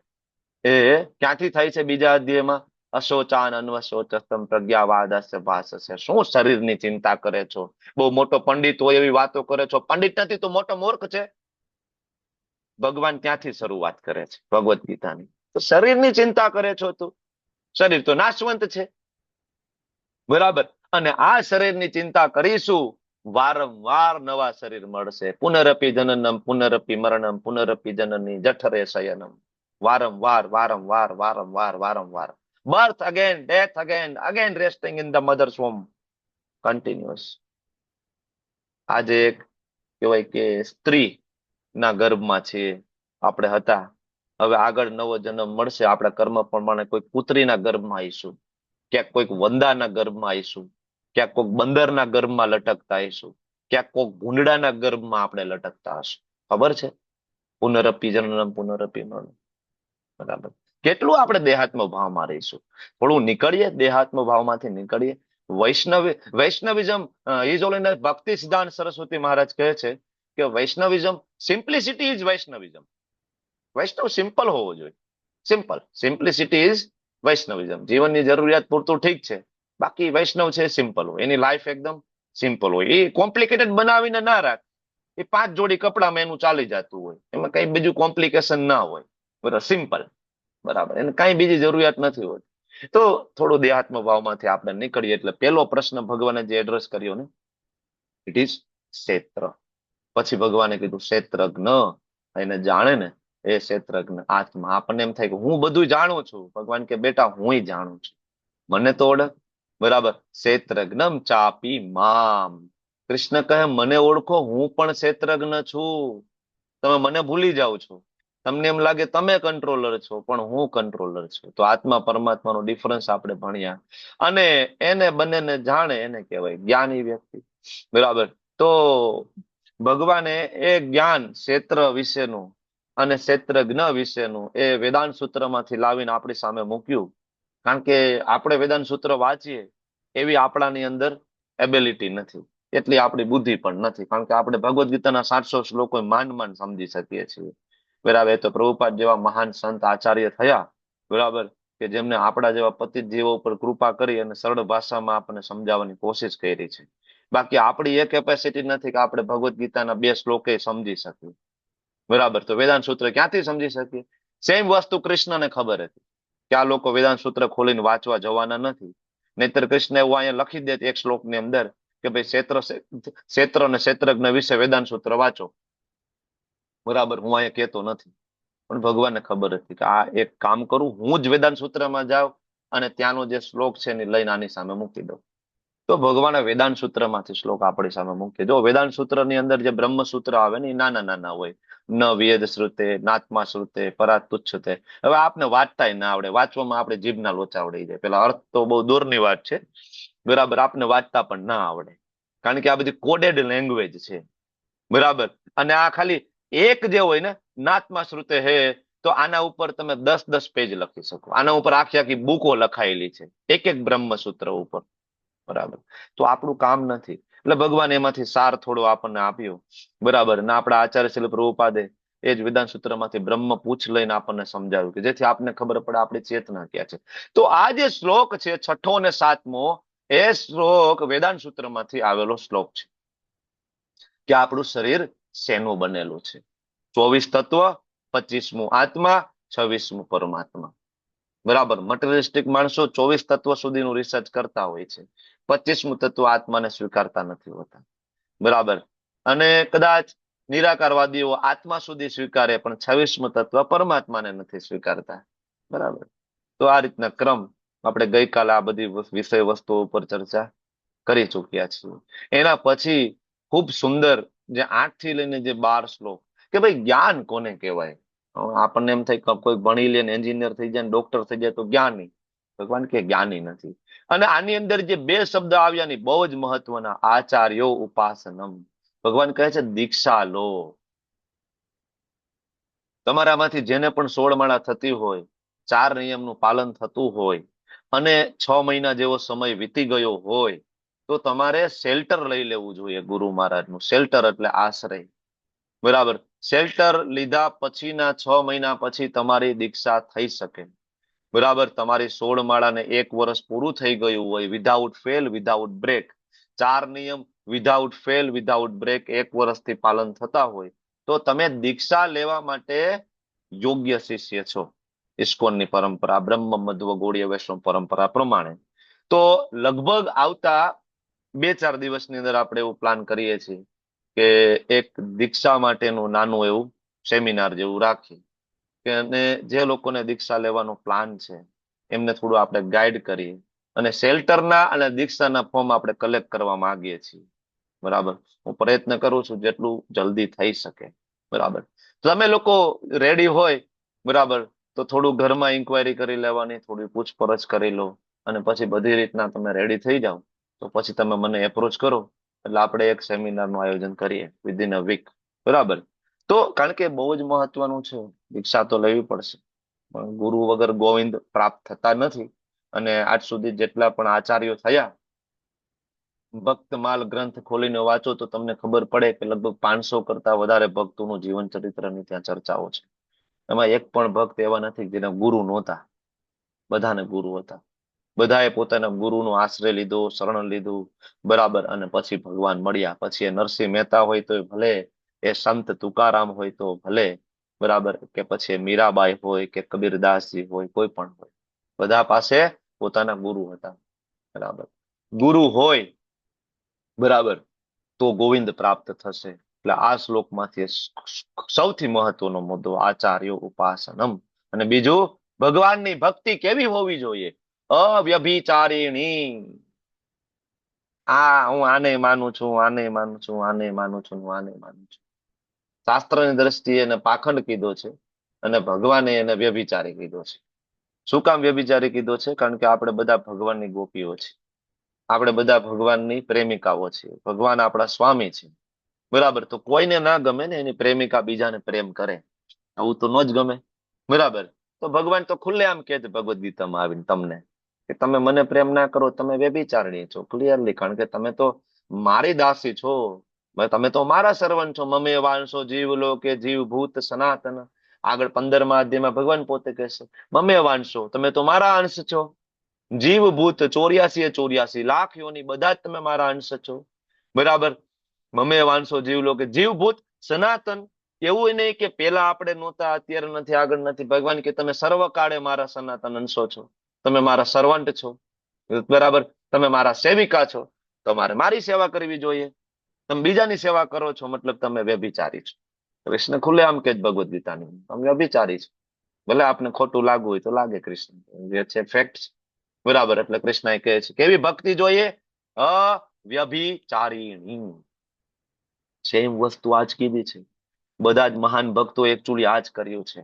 એ ક્યાંથી થાય છે? બીજા અધ્યાયમાં, અશોચાન અન્વશોચસ્તમ પ્રજ્ઞાવાદસ્ય ભાષસ્ય. શું શરીરની ચિંતા કરે છો? બહુ મોટો પંડિત હોય એવી વાતો કરે છો. પંડિત નથી તો મોટો મૂર્ખ છે. ભગવાન ત્યાંથી શરૂઆત કરે છે ભગવદ્ ગીતાની. તો શરીરની ચિંતા કરે છો તું? શરીર તો નાશવંત છે. બરાબર, અને આ શરીરની ચિંતા કરીશું, વારંવાર નવા શરીર મળશે. પુનરપી જનનમ પુનરપી મરણમ પુનરપી જનની જઠરે શયનમ. વારંવાર વારંવાર વારંવાર વારંવાર. Birth again, death again, again resting in the mother's home, continuous. આજે એક કહેવાય કે સ્ત્રી ના ગર્ભમાં છીએ આપણે હતા. હવે આગળ નવો જન્મ મળશે. આપણા કર્મ પ્રમાણે કોઈ પુત્રીના ગર્ભમાં આવીશું, ક્યાંક કોઈક વંદાના ગર્ભમાં આવીશું, ક્યાંક કોઈક બંદરના ગર્ભમાં લટકતા આવીશું, ક્યાંક કોઈક ભૂંડડાના ગર્ભમાં આપણે લટકતા હશું. ખબર છે? પુનરપી જનનમ પુનરપી મરણમ. બરાબર, કેટલું આપણે દેહાત્મ ભાવમાં રહીશું? થોડું નીકળીએ દેહાત્મ ભાવમાંથી, નીકળીએ. વૈષ્ણવિઝમ ઇઝ ઓલ ઇન ભક્તિ સિદ્ધાંત સરસ્વતી મહારાજ કહે છે કે Vaishnavism, simplicity is Vaishnavism. Vaishnav simple હોવો જોઈએ. Simple, simplicity is Vaishnavism. જીવનની જરૂરિયાત પૂરતું ઠીક છે, બાકી વૈષ્ણવ છે સિમ્પલ હોય. એની લાઈફ એકદમ સિમ્પલ હોય. એ કોમ્પ્લિકેટેડ બનાવીને ના રાખ. એ 5 જોડી કપડામાં એનું ચાલી જતું હોય, એમાં કઈ બીજું કોમ્પ્લિકેશન ના હોય. બરાબર, સિમ્પલ. બરાબર, એને કઈ બીજી જરૂરિયાત નથી હોતી. તો થોડું દેહાત્મ ભાવમાંથી આપણે નીકળીએ એટલે પેલો પ્રશ્ન ભગવાને જે એડ્રેસ કર્યો ને, ઇટ ઇઝ ક્ષેત્ર. પછી ભગવાને કીધું ક્ષેત્રજ્ઞ, એને જાણે ને એ ક્ષેત્રજ્ઞ આત્મા. આપણને એમ થાય કે હું બધું જાણું છું. ભગવાન કે બેટા હું જાણું છું, મને તો ઓળખ. બરાબર, ક્ષેત્રજ્ઞમ ચાપી મામ. કૃષ્ણ કહે મને ઓળખો, હું પણ ક્ષેત્રજ્ઞ છું. તમે મને ભૂલી જાઓ છો. તમને એમ લાગે તમે કંટ્રોલર છો, પણ હું કંટ્રોલર છું. તો આત્મા પરમાત્માનો ડિફરન્સ આપણે ભણ્યા, અને એને બંનેને જાણે એને કહેવાય જ્ઞાની વ્યક્તિ. બરાબર, તો ભગવાને એ જ્ઞાન ક્ષેત્ર વિશેનું અને ક્ષેત્રજ્ઞ વિશેનું એ વેદાંત સૂત્રમાંથી લાવીને આપણી સામે મૂક્યું. કારણ કે આપણે વેદાંત સૂત્ર વાંચીએ એવી આપણાની અંદર એબિલિટી નથી, એટલી આપણી બુદ્ધિ પણ નથી. કારણ કે આપણે ભગવદ્ ગીતાના 700 શ્લોકો માંડ સમજી શકીએ છીએ. બરાબર, એ તો પ્રભુપાદ જેવા મહાન સંત આચાર્ય થયા, બરાબર, કે જેમને આપણા જેવા પતિત જીવો ઉપર કૃપા કરી અને સરળ ભાષામાં આપણને સમજાવવાની કોશિશ કરી છે. બાકી આપણી એ કેપેસિટી નથી કે આપણે ભગવદ્ ગીતાના 2 શ્લોકે સમજી શકીએ. બરાબર, તો વેદાંત સૂત્ર ક્યાંથી સમજી શકીએ? સેમ વસ્તુ કૃષ્ણને ખબર હતી કે આ લોકો વેદાંત સૂત્ર ખોલીને વાંચવા જવાના નથી. નહીતર કૃષ્ણ એવું અહીંયા લખી દે 1 શ્લોકની અંદર કે ભાઈ ક્ષેત્ર અને ક્ષેત્રજ્ઞ વિશે વેદાંત સૂત્ર વાંચો. બરાબર, હું અહીંયા કહેતો નથી, પણ ભગવાનને ખબર હતી કે આ એક કામ કરું, હું જ વેદાંત સૂત્રમાં જાઉં અને ત્યાંનો જે શ્લોક છે એને લઈને આની સામે મૂકી દઉં. તો ભગવાને વેદાંત સૂત્રમાંથી શ્લોક આપણી સામે મૂકી. જો વેદાંત સૂત્રની અંદર જે બ્રહ્મ સૂત્ર આવે ને એ નાના હોય. ન વેદ શ્રુતે, નાત્મા શ્રુતે, પરાત તુચ્છતે. હવે આપને વાંચતા ના આવડે, વાંચવામાં આપણે જીભના લોચા આવડી જાય. પેલા અર્થ તો બહુ દૂરની વાત છે. બરાબર, આપને વાંચતા પણ ના આવડે, કારણ કે આ બધી કોડેડ લેંગ્વેજ છે. બરાબર, અને આ ખાલી એક જે હોય ને નાત્મા શ્રુતે હે, તો આના ઉપર તમે 10 પેજ લખી શકો. આના ઉપર આખી બુકો લખાયેલી છે, એક બ્રહ્મ સૂત્ર ઉપર. બરાબર, તો આપણું કામ નથી. એટલે ભગવાન એમાંથી સાર થોડો આપણને આપ્યો. બરાબર, ને આપણા આચાર્ય શ્રીલ પ્રભુપાદે એ જ વેદાંત સૂત્રમાંથી બ્રહ્મ પૂછ લઈને આપણને સમજાવ્યું કે જેથી આપને ખબર પડે આપણી ચેતના ક્યાં છે. તો આ જે શ્લોક છે 6ઠો અને 7મો, એ શ્લોક વેદાંત સૂત્રમાંથી આવેલો શ્લોક છે કે આપણું શરીર શેનું બનેલું છે. 24 તત્વ, 25મું આત્મા, 26મું પરમાત્મા. બરાબર, મટીરિયલિસ્ટિક માણસો 24 તત્વ સુધીનું રિસર્ચ કરતા હોય છે, 25મું તત્વ આત્માને સ્વીકારતા નથી હોતા. બરાબર, અને કદાચ નિરાકારવાદીઓ આત્મા સુધી સ્વીકારે પણ 26મું તત્વ પરમાત્માને નથી સ્વીકારતા. બરાબર, તો આ રીતના ક્રમ આપણે ગઈકાલે આ બધી વિષય વસ્તુઓ ઉપર ચર્ચા કરી ચૂક્યા છીએ. એના પછી ખૂબ સુંદર જે 8 થી લઈને જે 12 શ્લોક, કે ભાઈ જ્ઞાન કોને કહેવાય? આપણને એમ થાય કે કોઈ ભણી લે ને એન્જિનિયર થઈ જાય ને ડોક્ટર થઈ જાય તો જ્ઞાની. ભગવાન કે જ્ઞાની નથી. અને આની અંદર જે 2 શબ્દ આવ્યા ની બહુ જ મહત્વના, આચાર્યો ઉપાસનમ. ભગવાન કહે છે દીક્ષા લો. તમારામાંથી જેને પણ 16 માળા થતી હોય, 4 નિયમનું પાલન થતું હોય અને 6 મહિના જેવો સમય વીતી ગયો હોય, તો તમારે શેલ્ટર લઈ લેવું જોઈએ. ગુરુ મહારાજનું શેલ્ટર એટલે આશ્રય. બરાબર, શેલ્ટર લીધા પછીના 6 મહિના પછી તમારી દીક્ષા થઈ શકે. બરાબર, તમારી 16 માળાને 1 વર્ષ પૂરું થઈ ગયું હોય, વિધાઉટ ફેલ, વિધાઉટ બ્રેક, 4 નિયમ વિધાઉટ ફેલ, વિધાઉટ બ્રેક 1 વર્ષથી પાલન થતા હોય, તો તમે દીક્ષા લેવા માટે યોગ્ય શિષ્ય છો ઇસ્કોનની પરંપરા, બ્રહ્મ મધ્વ ગૌડીય વૈષ્ણવ પરંપરા પ્રમાણે. તો લગભગ આવતા 2-4 દિવસની અંદર આપણે એવું પ્લાન કરીએ છીએ કે એક દીક્ષા માટેનું નાનું એવું સેમિનાર જેવું રાખીએ, કે અને જે લોકોને દીક્ષા લેવાનો પ્લાન છે એમને થોડું આપણે ગાઈડ કરીએ, અને શેલ્ટરના અને દીક્ષાના ફોર્મ આપણે કલેક્ટ કરવા માંગીએ છીએ. બરાબર, હું પ્રયત્ન કરું છું જેટલું જલ્દી થઈ શકે. બરાબર, તમે લોકો રેડી હોય, બરાબર, તો થોડું ઘરમાં ઇન્ક્વાયરી કરી લેવાની, થોડી પૂછપરછ કરી લો, અને પછી બધી રીતના તમે રેડી થઈ જાઓ તો પછી તમે મને એપ્રોચ કરો, એટલે આપણે એક સેમિનારનું આયોજન કરીએ વિધિન અ વીક. બરાબર, તો કારણ કે બહુ જ મહત્વનું છે, દીક્ષા તો લેવી પડશે. પણ ગુરુ વગર ગોવિંદ પ્રાપ્ત થતા નથી. અને આજ સુધી જેટલા પણ આચાર્યો થયા, ભક્તમાલ ગ્રંથ ખોલીને વાંચો તો તમને ખબર પડે કે લગભગ 500 કરતા વધારે ભક્તોનું જીવન ચરિત્રની ત્યાં ચર્ચાઓ છે. એમાં એક પણ ભક્ત એવા નથી જેના ગુરુ નહોતા, બધાને ગુરુ હતા. બધાએ પોતાના ગુરુનો આશ્રય લીધો, શરણ લીધું, બરાબર. અને પછી ભગવાન મળ્યા. પછી એ નરસિંહ મહેતા હોય તો ભલે, એ સંત તુકારામ હોય તો ભલે, બરાબર, કે પછી એ મીરાબાઈ હોય કે કબીરદાસજી હોય, કોઈ પણ હોય, બધા પાસે પોતાના ગુરુ હતા, બરાબર. ગુરુ હોય, બરાબર, તો ગોવિંદ પ્રાપ્ત થશે. એટલે આ શ્લોકમાંથી સૌથી મહત્વનો મુદ્દો આચાર્યો ઉપાસનમ. અને બીજું, ભગવાનની ભક્તિ કેવી હોવી જોઈએ? અવ્યભિચારિણી. હું આને માનું છું, આને માનું છું, આને માનું છું, આને માનું છું. શાસ્ત્રની દ્રષ્ટિએ એને પાખંડ કીધો છે, અને ભગવાને એને વ્યભિચારી કીધો છે. શું કામ વ્યભિચારી કીધો છે? કારણ કે આપણે બધા ભગવાનની ગોપીઓ છે, આપણે બધા ભગવાનની પ્રેમિકાઓ છીએ, ભગવાન આપણા સ્વામી છે, બરાબર. તો કોઈને ના ગમે ને એની પ્રેમિકા બીજાને પ્રેમ કરે, આવું તો ન જ ગમે, બરાબર. તો ભગવાન તો ખુલ્લે આમ કહે છે ભગવદ્ ગીતામાં આવીને તમને, કે તમે મને પ્રેમ ના કરો, તમે વ્યભિચારણી છો, ક્લિયરલી. કારણ કે તમે તો મારી દાસી છો, તમે તો મારા સર્વન્ટ છો. મમે વાંશો જીવ લો કે જીવ ભૂત સનાતન. આગળ 15મા અધ્યાયમાં ભગવાન પોતે કહેશે, મમે વાંશો, તમે તો મારા અંશ છો. જીવ ભૂત 84 લાખ યોની, બધા જ તમે મારા અંશ છો, બરાબર. મમે વાંશો જીવ લો કે જીવ ભૂત સનાતન. એવું નહીં કે પેલા આપણે નહોતા, અત્યારે નથી, આગળ નથી. ભગવાન કે તમે સર્વકાળે મારા સનાતન અંશો છો, તમે મારા સર્વન્ટ છો, બરાબર. તમે મારા સેવિકા છો, તમારે મારી સેવા કરવી જોઈએ. તમે બીજાની સેવા કરો છો, મતલબ તમે વ્યભિચારી છો. કૃષ્ણ ખુલ્લે આમ કે ભગવદ્ ગીતાની, તમે વ્યભિચારી છો. ભલે આપને ખોટું લાગવું હોય તો લાગે, કૃષ્ણ જે છે ફેક્ટ, બરાબર. એટલે કૃષ્ણ કહે છે કેવી ભક્તિ જોઈએ? અવ્યભિચારિણી. સેમ વસ્તુ આજ કીધી છે. બધા જ મહાન ભક્તો એકચુઅલી આજ કર્યું છે,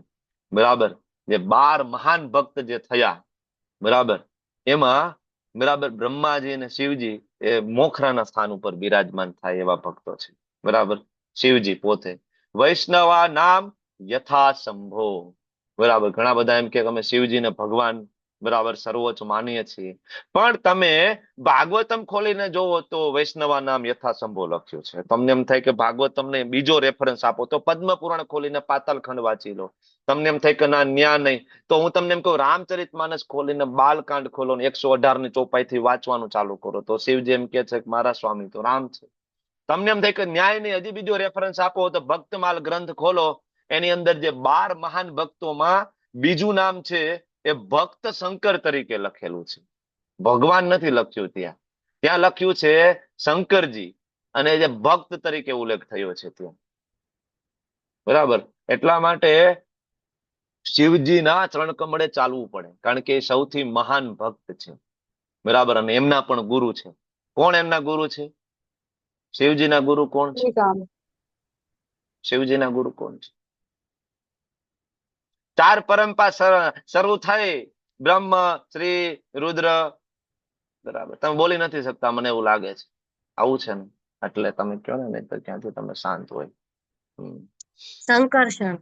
બરાબર. જે 12 મહાન ભક્ત જે થયા, બરાબર, એમાં, બરાબર, બ્રહ્માજી અને શિવજી એ મોખરાના સ્થાન ઉપર બિરાજમાન થાય એવા ભક્તો છે, બરાબર. શિવજી પોતે વૈષ્ણવા નામ યથા સંભો, બરાબર. ઘણા બધા એમ કે અમે શિવજીને ભગવાન, બરાબર, સર્વોચ્ચ માનીએ છીએ. પણ તમે ભાગવતમ ખોલીને જોવો તો વૈષ્ણવા નામ યથાસંભો લખ્યું છે. તમને એમ થાય કે ભાગવતમને બીજો રેફરન્સ આપો તો પદ્મ પુરાણ ખોલીને પાતાલખંડ વાંચી લો. તમને એમ થાય કે ના, ન્યા નહીં, તો હું તમને એમ કહું, રામચરિતમાનસ ખોલીને બાલકાંડ ખોલો ને 118ની ચોપાઈથી વાંચવાનું ચાલુ કરો, તો શિવજી એમ કે છે કે મારા સ્વામી તો રામ છે. તમને એમ થાય કે ન્યાય નહીં, હજી બીજો રેફરન્સ આપો, તો ભક્તમાલ ગ્રંથ ખોલો, એની અંદર જે 12 મહાન ભક્તોમાં બીજું નામ છે એ ભક્ત શંકર તરીકે લખેલું છે. ભગવાન નથી લખ્યું, ત્યાં લખ્યું છે શંકરજી, અને જે ભક્ત તરીકે ઉલ્લેખ થયો છે ત્યાં, બરાબર. એટલા માટે શિવજીના ચરણ કમળે ચાલવું પડે, કારણ કે એ સૌથી મહાન ભક્ત છે, બરાબર. અને એમના પણ ગુરુ છે. કોણ એમના ગુરુ છે? શિવજીના ગુરુ કોણ છે? શિવજીના ગુરુ કોણ છે? 4 પરંપરા શરૂ થઈ, બ્રહ્મ, શ્રી, રુદ્ર, બરાબર. તમે બોલી નથી શકતા, મને એવું લાગે છે. આવું છે ને, એટલે તમે કહો ને, નહીં તો ક્યાંથી તમે શાંત હોય. સંકર્ષણ.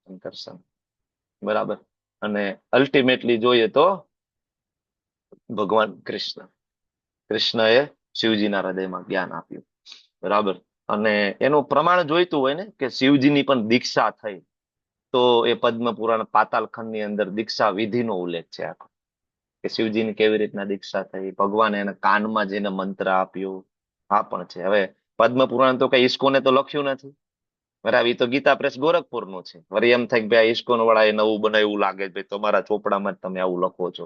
સંકર્ષણ, બરાબર. અને અલ્ટિમેટલી જોઈએ તો ભગવાન કૃષ્ણએ શિવજીના હૃદયમાં જ્ઞાન આપ્યું, બરાબર. અને એનું પ્રમાણ જોઈતું હોય ને, કે શિવજીની પણ દીક્ષા થઈ, તો એ પદ્મ પુરાણ પાતાલખંડની અંદર દીક્ષા વિધિનો ઉલ્લેખ છે આખો, કે શિવજીની કેવી રીતના દીક્ષા થઈ, ભગવાને એને કાનમાં જઈને મંત્ર આપ્યો, આ પણ છે. હવે પદ્મ પુરાણ તો કઈ ઈસ્કોને તો લખ્યું નથી, બરાબર. એ તો ગીતા પ્રેસ ગોરખપુરનું છે. વળી એમ થાય કે ભાઈ ઈસ્કોન વાળા એ નવું બનાવ્યું લાગે, ભાઈ તમારા ચોપડામાં જ તમે આવું લખો છો.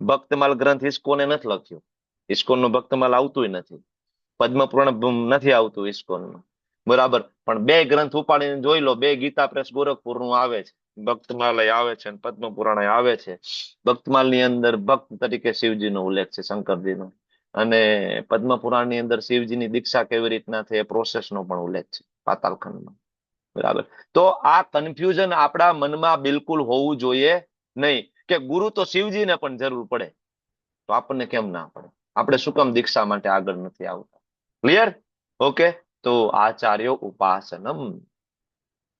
ભક્તમાલ ગ્રંથ ઈસ્કોને નથી લખ્યો, ઈસ્કોનનું ભક્તમાલ આવતું નથી, પદ્મ પુરાણ નથી આવતું ઈસ્કોનનું, બરાબર. પણ 2 ગ્રંથ ઉપાડીને જોઈ લો, 2 ગીતા પ્રેસ ગોરખપુરનું આવે છે, ભક્તમાલય આવે છે અને પદ્મ પુરાણ આવે છે. ભક્તમાલની અંદર ભક્ત તરીકે શિવજીનો ઉલ્લેખ છે, શંકરજીનો, અને પદ્મ પુરાણની અંદર શિવજીની દીક્ષા કેવી રીતના થઈ એ પ્રોસેસનો પણ ઉલ્લેખ છે પાતાલખંડમાં, બરાબર. તો આ કન્ફ્યુઝન આપણા મનમાં બિલકુલ હોવું જોઈએ નહીં, કે ગુરુ તો શિવજીને પણ જરૂર પડે, તો આપણને કેમ ના પડે? આપણે શું કામ દીક્ષા માટે આગળ નથી આવતા? ક્લિયર? ઓકે. તો આચાર્યો ઉપાસનમ.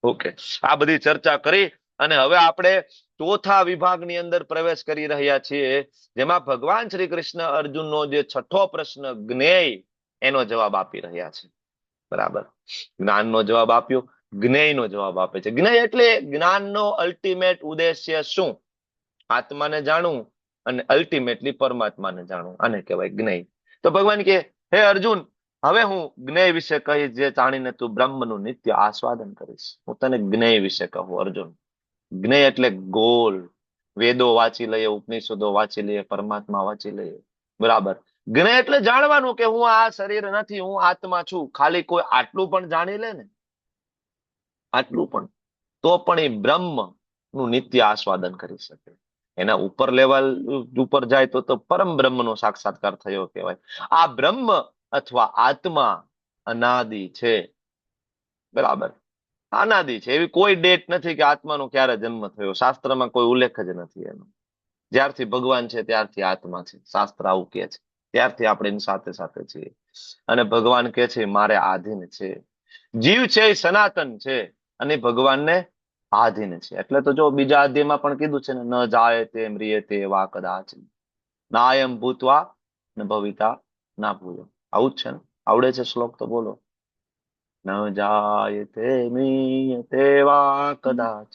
ઓકે, આ બધી ચર્ચા કરી અને હવે આપણે ચોથા વિભાગની અંદર પ્રવેશ કરી રહ્યા છીએ, જેમાં ભગવાન શ્રી કૃષ્ણ અર્જુનનો જે 6થો પ્રશ્ન જ્ઞેય, એનો જવાબ આપી રહ્યા છે, બરાબર. જ્ઞાનનો જવાબ આપ્યો, જ્ઞેયનો જવાબ આપે છે. જ્ઞેય એટલે જ્ઞાનનો અલ્ટિમેટ ઉદ્દેશ્ય શું? આત્માને જાણવું, અને અલ્ટિમેટલી પરમાત્માને જાણવું, આને કહેવાય જ્ઞેય. તો ભગવાન કે હે અર્જુન, હવે હું જ્ઞેય વિશે કહીશ, જે જાણીને તું બ્રહ્મનું નિત્ય આસ્વાદન કરીશ. હું તને જ્ઞેય વિશે કહું અર્જુન. જ્ઞેય એટલે ગોલ. વેદો વાંચી લઈએ, ઉપનિષદો વાંચી લઈએ, પરમાત્મા વાંચી લઈએ, બરાબર. જ્ઞેય એટલે જાણવાનું કે હું આ શરીર નથી, હું આત્મા છું. ખાલી કોઈ આટલું પણ જાણી લે ને, આટલું પણ, તો પણ એ બ્રહ્મ નું નિત્ય આસ્વાદન કરી શકે. એના ઉપર લેવલ ઉપર જાય તો પરમ બ્રહ્મનો સાક્ષાત્કાર થયો કહેવાય. આ બ્રહ્મ અથવા આત્મા અનાદિ છે, બરાબર. અનાદિ છે. એવી કોઈ ડેટ નથી કે આત્માનો ક્યારે જન્મ થયો. શાસ્ત્રમાં કોઈ ઉલ્લેખ જ નથી એનો. જ્યારથી ભગવાન છે ત્યારથી આત્મા છે. શાસ્ત્ર આવું કે છે. ત્યારથી આપણે એની સાથે સાથે છીએ. અને ભગવાન કે છે મારે આધીન છે. જીવ છે એ સનાતન છે અને ભગવાનને આધીન છે. એટલે તો જો બીજા અધ્યાયમાં પણ કીધું છે ને, ન જાય તે મ્રિયતે વા કદાચ નાયમ ભૂતવા ન ભવિતા ના ભૂયો. આવું જ છે ને? આવડે છે શ્લોક તો બોલો. ન જાયતે મ્રિયતે વા કદાચ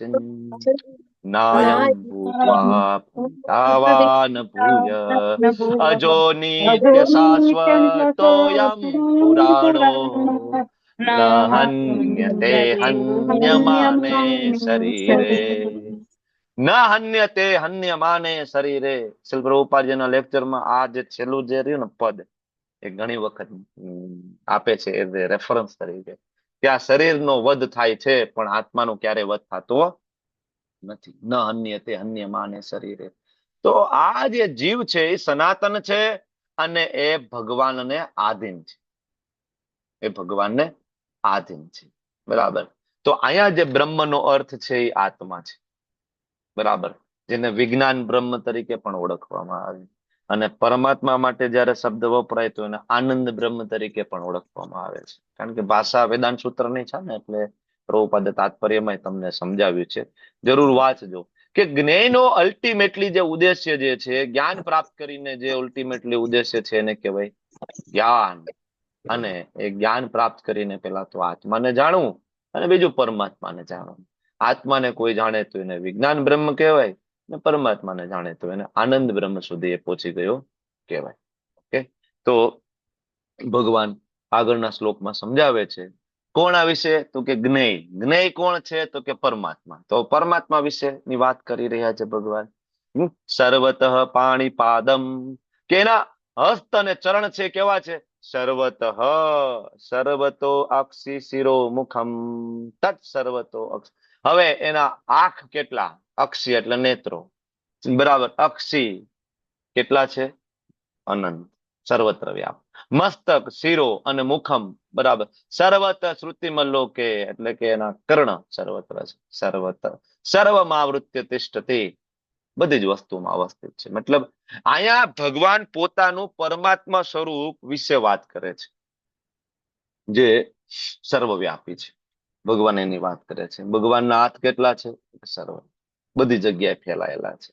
નાયમ ભૂત્વા ભવિતા વા ન ભૂય અજો નિત્ય શાશ્વતોયમ પુરાણો ન હન્યતે હન્યમાને શરીરે. ન હન્યતે હન્યમાને શરીરે. શ્રીલ પ્રભુપાદજીના લેક્ચરમાં આ જે છેલ્લું જે રહ્યું ને પદ, એ ઘણી વખત આપે છે એ રેફરન્સ તરીકે, કે આ શરીરનો વધ થાય છે પણ આત્માનો ક્યારેય વધ થતો નથી. ન હન્યતે હન્યમાને શરીરે. તો આ જે જીવ છે એ સનાતન છે અને એ ભગવાનને આધીન છે. એ ભગવાનને આધીન છે, બરાબર. તો અહીંયા જે બ્રહ્મનો અર્થ છે એ આત્મા છે, બરાબર. જેને વિજ્ઞાન બ્રહ્મ તરીકે પણ ઓળખવામાં આવે. અને પરમાત્મા માટે જયારે શબ્દ વપરાય તો એને આનંદ બ્રહ્મ તરીકે પણ ઓળખવામાં આવે છે. કારણ કે ભાષા વેદાંત સૂત્રની છે ને, એટલે પ્રભુપાદે તાત્પર્યમાં તમને સમજાવ્યું છે. જરૂર વાંચજો કે જ્ઞેયનો અલ્ટિમેટલી જે ઉદ્દેશ્ય જે છે, જ્ઞાન પ્રાપ્ત કરીને જે અલ્ટિમેટલી ઉદ્દેશ્ય છે એને કહેવાય જ્ઞાન. અને એ જ્ઞાન પ્રાપ્ત કરીને પેલા તો આત્માને જાણવું અને બીજું પરમાત્માને જાણવું. આત્માને કોઈ જાણે તો એને વિજ્ઞાન બ્રહ્મ કહેવાય, ને પરમાત્માને જાણે તો એને આનંદ બ્રહ્મ સુધી એ પહોંચી ગયો કહેવાય. ઓકે, તો ભગવાન આગળના શ્લોકમાં સમજાવે છે કોના વિશે, તો કે જ્ઞેય. જ્ઞેય કોણ છે, તો કે પરમાત્મા. તો પરમાત્મા વિશેની વાત કરી રહ્યા છે ભગવાન. સર્વતઃ પાણીપાદમ, કે એના હસ્ત અને ચરણ છે કેવા છે? સર્વતઃ, સર્વતો અક્ષી શિરો મુખમ તત્ સર્વતો અક્ષ. હવે એના આંખ કેટલા? અક્ષી એટલે નેત્રો, બરાબર. અક્ષી કેટલા છે? અનંત, સર્વત્ર વ્યાપ. મસ્તક, શિરો અને મુખમ, બરાબર. સર્વત્ર શ્રુતિમલ્લોકે, એટલે કે એના કર્ણ સર્વત્ર છે. સર્વત્ર સર્વમાવૃત્ય તિષ્ઠતિ, બધી જ વસ્તુમાં અવસ્થિત છે. મતલબ અહીંયા ભગવાન પોતાનું પરમાત્મા સ્વરૂપ વિશે વાત કરે છે, જે સર્વવ્યાપી છે. ભગવાન એની વાત કરે છે. ભગવાનના હાથ કેટલા છે? સર્વ, બધી જગ્યાએ ફેલાયેલા છે,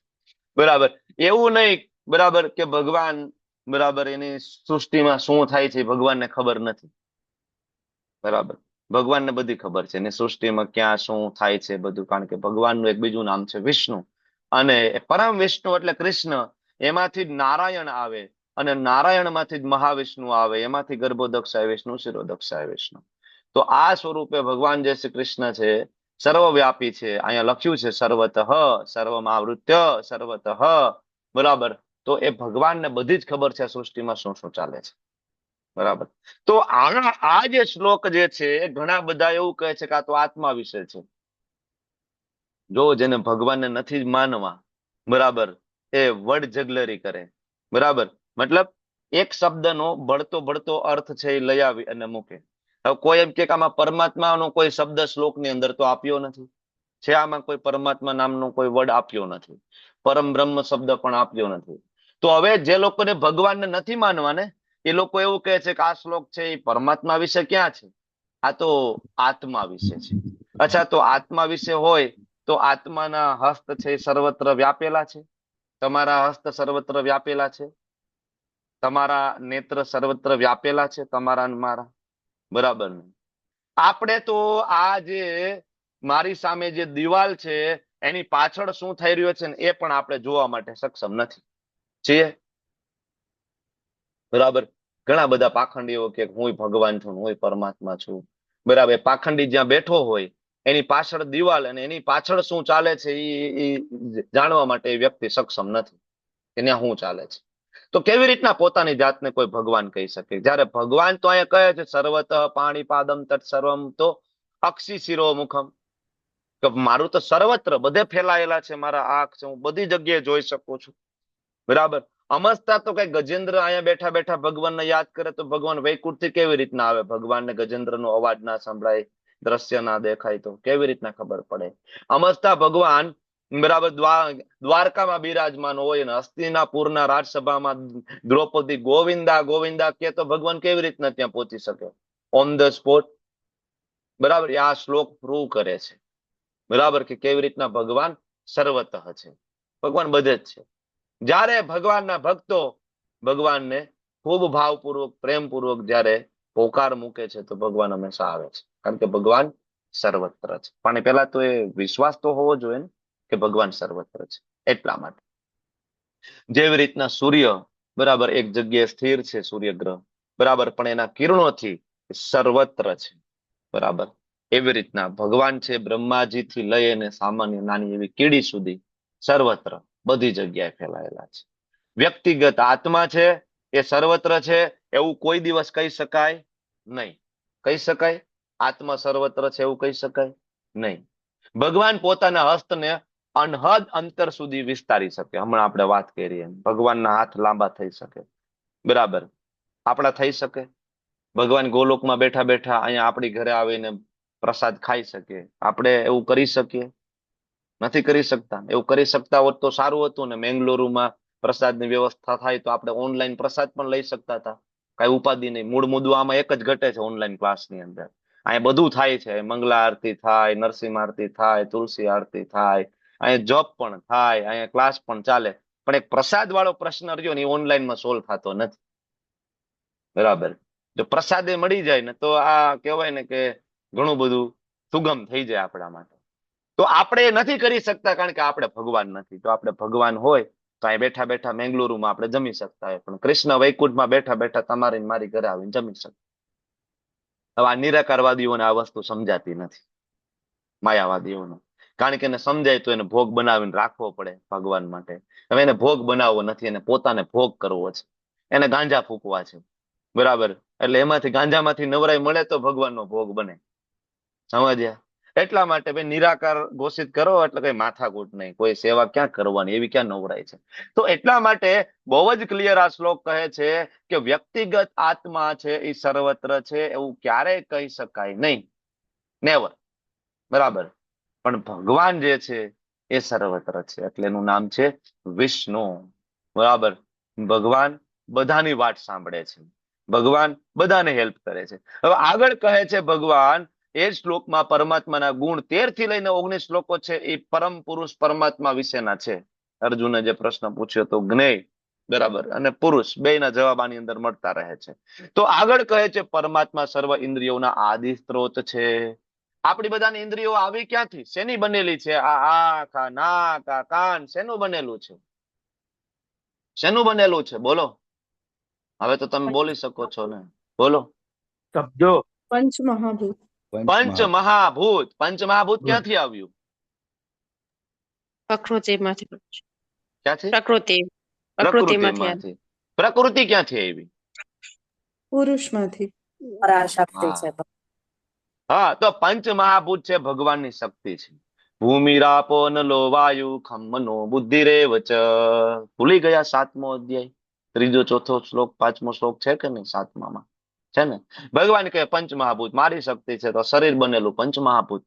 બરાબર. એવું નહીં, બરાબર, કે ભગવાન, બરાબર, એની સૃષ્ટિમાં શું થાય છે ભગવાનને ખબર નથી, બરાબર. ભગવાનને બધી ખબર છે એની સૃષ્ટિમાં ક્યાં શું થાય છે બધું. કારણ કે ભગવાનનું એક બીજું નામ છે વિષ્ણુ, અને પરમ વિષ્ણુ એટલે કૃષ્ણ. એમાંથી જ નારાયણ આવે અને નારાયણમાંથી જ મહાવિષ્ણુ આવે. એમાંથી ગર્ભોદક્ષાય વિષ્ણુ, શિરોદક્ષાય વિષ્ણુ. તો આ સ્વરૂપે ભગવાન જે શ્રી કૃષ્ણ છે સર્વવ્યાપી છે. અહીંયા લખ્યું છે સર્વતઃ, સર્વમાવૃત્ય, સર્વતઃ, બરાબર. તો એ ભગવાનને બધી જ ખબર છે સૃષ્ટિમાં શું શું ચાલે છે, બરાબર. તો આ જે શ્લોક જે છે ઘણા બધા એવું કહે છે કે આ તો આત્મા વિશે છે. જો જેને ભગવાનને નથી જ માનવા, બરાબર, એ વર્ડ જગલરી કરે, બરાબર. મતલબ એક શબ્દનો બળતો અર્થ છે એ લઈ આવી અને મૂકે. હવે કોઈ એમ કે આમાં પરમાત્માનો કોઈ શબ્દ શ્લોકની અંદર તો આપ્યો નથી, છે આમાં કોઈ પરમાત્મા નામનો કોઈ વર્ડ આપ્યો નથી, પરમ બ્રહ્મ શબ્દ પણ આપ્યો નથી. તો હવે જે લોકોને ભગવાનને નથી માનવા ને, એ લોકો એવું કહે છે કે આ શ્લોક છે એ પરમાત્મા વિશે ક્યાં છે? આ તો આત્મા વિશે છે. અચ્છા, તો આત્મા વિશે હોય તો આત્માના હસ્ત છે એ સર્વત્ર વ્યાપેલા છે. તમારા હસ્ત સર્વત્ર વ્યાપેલા છે, તમારા નેત્ર સર્વત્ર વ્યાપેલા છે, તમારા ને મારા, બરાબર ને? આપણે તો આ જે મારી સામે જે દિવાલ છે એની પાછળ શું થઈ રહ્યું છે ને એ પણ આપણે જોવા માટે સક્ષમ નથી. છીએ? બરાબર. ઘણા બધા પાખંડીઓ કે હું ભગવાન છું, હું પરમાત્મા છું. બરાબર. પાખંડી જ્યાં બેઠો હોય એની પાછળ દિવાલ અને એની પાછળ શું ચાલે છે એ જાણવા માટે એ વ્યક્તિ સક્ષમ નથી કે ત્યાં શું ચાલે છે. તો કેવી રીતના પોતાની જાતને કોઈ ભગવાન કહી શકે? જયારે ભગવાન તો અહીંયા કહે છે સર્વત પાણી પાદમ તટ સર્વમ તો અક્ષી શિરો મુખમ, કે મારું તો સર્વત્ર બધે ફેલાયેલા છે મારા આંખ છે, હું બધી જગ્યાએ જોઈ શકું છું. બરાબર. અમસ્તા તો કઈ ગજેન્દ્ર અહીંયા બેઠા બેઠા ભગવાનને યાદ કરે તો ભગવાન વૈકુંઠથી કેવી રીતના આવે? ભગવાનને ગજેન્દ્રનો અવાજ ના સંભળાય, દ્રશ્ય ના દેખાય તો કેવી રીતના ખબર પડે? અમસ્તા ભગવાન બરાબર દ્વારકામાં બિરાજમાન હોય ને હસ્તિનાપુરના રાજસભામાં દ્રૌપદી ગોવિંદા ગોવિંદા કે તો ભગવાન કેવી રીતના ત્યાં પહોંચી શકે ઓન ધ સ્પોટ? બરાબર. આ શ્લોક પ્રૂવ કરે છે બરાબર કે કેવી રીતના ભગવાન સર્વતઃ છે, ભગવાન બધે જ છે. જ્યારે ભગવાનના ભક્તો ભગવાનને ખૂબ ભાવપૂર્વક પ્રેમપૂર્વક જ્યારે પોકાર મૂકે છે તો ભગવાન હંમેશા આવે છે, કારણ કે ભગવાન સર્વત્ર છે. પણ પેલા તો એ વિશ્વાસ તો હોવો જોઈએ ને કે ભગવાન સર્વત્ર છે. એટલા માટે જેવી રીતના સૂર્ય બરાબર એક જગ્યાએ સ્થિર છે, સૂર્યગ્રહ બરાબર, પણ એના કિરણોથી સર્વત્ર છે બરાબર. એવી રીતના ભગવાન છે બ્રહ્માજીથી લઈ અને સામાન્ય નાની એવી કીડી સુધી સર્વત્ર બધી જગ્યાએ ફેલાયેલા છે. વ્યક્તિગત આત્મા છે એ સર્વત્ર છે એવું કોઈ દિવસ કહી શકાય નહીં. કહી શકાય આત્મા સર્વત્ર છે એવું કહી શકાય નહીં. ભગવાન પોતાના હસ્તને અનહદ અંતર સુધી વિસ્તારી શકે. હમણાં આપણે વાત કરીએ ભગવાનના હાથ લાંબા થઈ શકે બરાબર, આપણા થઈ શકે? ભગવાન ગોલોકમાં બેઠા બેઠા અહીંયા આપણી ઘરે આવીને પ્રસાદ ખાઈ શકે? આપણે એવું કરી શકીએ? નથી કરી શકતા. એવું કરી શકતા હોત તો સારું હતું ને. મેંગલુરુમાં પ્રસાદની વ્યવસ્થા થાય તો આપણે ઓનલાઈન પ્રસાદ પણ લઈ શકતા હતા. કઈ ઉપાધિ નહીં. મૂળ મુદ્દો આમાં એક જ ઘટે છે ઓનલાઈન ક્લાસની અંદર. અહીંયા બધું થાય છે. મંગલા આરતી થાય, નરસિંહ આરતી થાય, તુલસી આરતી થાય, અહીંયા જોબ પણ થાય, અહીંયા ક્લાસ પણ ચાલે. પણ એક પ્રસાદ વાળો પ્રશ્ન રહ્યો ને એ ઓનલાઈનમાં સોલ્વ થતો નથી બરાબર. જો પ્રસાદે મળી જાય ને તો આ કહેવાય ને કે ઘણું બધું સુગમ થઈ જાય આપણા માટે. તો આપણે નથી કરી શકતા કારણ કે આપણે ભગવાન નથી. તો આપણે ભગવાન હોય તો અહીં બેઠા બેઠા મેંગલુરુમાં આપણે જમી શકતા હોય, પણ કૃષ્ણ વૈકુંઠમાં બેઠા બેઠા તમારી મારી ઘરે આવીને જમી શકતા. હવે આ નિરાકારવાદીઓને આ વસ્તુ સમજાતી નથી, માયાવાદીઓને. કારણ કે એને સમજાય તો એને ભોગ બનાવીને રાખવો પડે ભગવાન માટે. હવે એને ભોગ બનાવવો નથી, એને પોતાને ભોગ કરવો છે, એને ગાંજા ફૂંકવા છે બરાબર. એટલે એમાંથી ગાંજામાંથી નવરાઈ મળે તો ભગવાનનો ભોગ બને. સમજ્યા? એટલા માટે ભાઈ નિરાકાર ઘોષિત કરો એટલે કઈ માથાકૂટ નહીં. કોઈ સેવા ક્યાં કરવાની, એવી ક્યાં નવરાય છે? તો એટલા માટે બહુ જ ક્લિયર આ શ્લોક કહે છે કે વ્યક્તિગત આત્મા છે એ સર્વત્ર છે એવું ક્યારેય કહી શકાય નહીં, નેવર બરાબર. પણ ભગવાન જે છે એ સર્વત્ર છે એટલે એનું નામ છે વિષ્ણુ બરાબર. ભગવાન બધાની વાત સાંભળે છે, ભગવાન બધાને હેલ્પ કરે છે. હવે આગળ કહે છે ભગવાન એ શ્લોકમાં પરમાત્માના ગુણ 13 થી લઈને 19 શ્લોકો છે એ પરમ પુરુષ પરમાત્મા વિશેના છે. અર્જુને જે પ્રશ્ન પૂછ્યો તો જ્ઞેય બરાબર અને પુરુષ બેયના જવાબ આની અંદર મળતા રહે છે. તો આગળ કહે છે પરમાત્મા સર્વ ઇન્દ્રિયોના આદિ સ્ત્રોત છે. આપણી બધાની ઇન્દ્રિયો આવી ક્યાંથી, શેની બનેલી છે? આ આંખ, આ નાક, આ કાન શેનું બનેલું છે? શેનું બનેલું છે? બોલો. હવે તો તમે બોલી શકો છો ને, બોલો. શબ્દો. પંચમહાભૂત. પંચમહાભૂત. પંચમહાભૂત ક્યાંથી આવ્યું? પ્રકૃતિમાંથી. ક્યાંથી? પ્રકૃતિમાંથી. પ્રકૃતિ ક્યાંથી આવી? પુરુષમાંથી. પરાશક્તિ છે. હા, તો પંચમહાભૂત છે ભગવાનની શક્તિ છે. ભૂમિરાપો નલો વાયુ ખમ મનો બુદ્ધિરેવ ચ. ભૂલી ગયા 7મો અધ્યાય, 3જો 4થો શ્લોક 5મો શ્લોક છે કે નહીં? 7મામાં છે ને. ભગવાન કહે પંચમહાભૂત મારી શક્તિ છે. તો શરીર બનેલું પંચમહાભૂત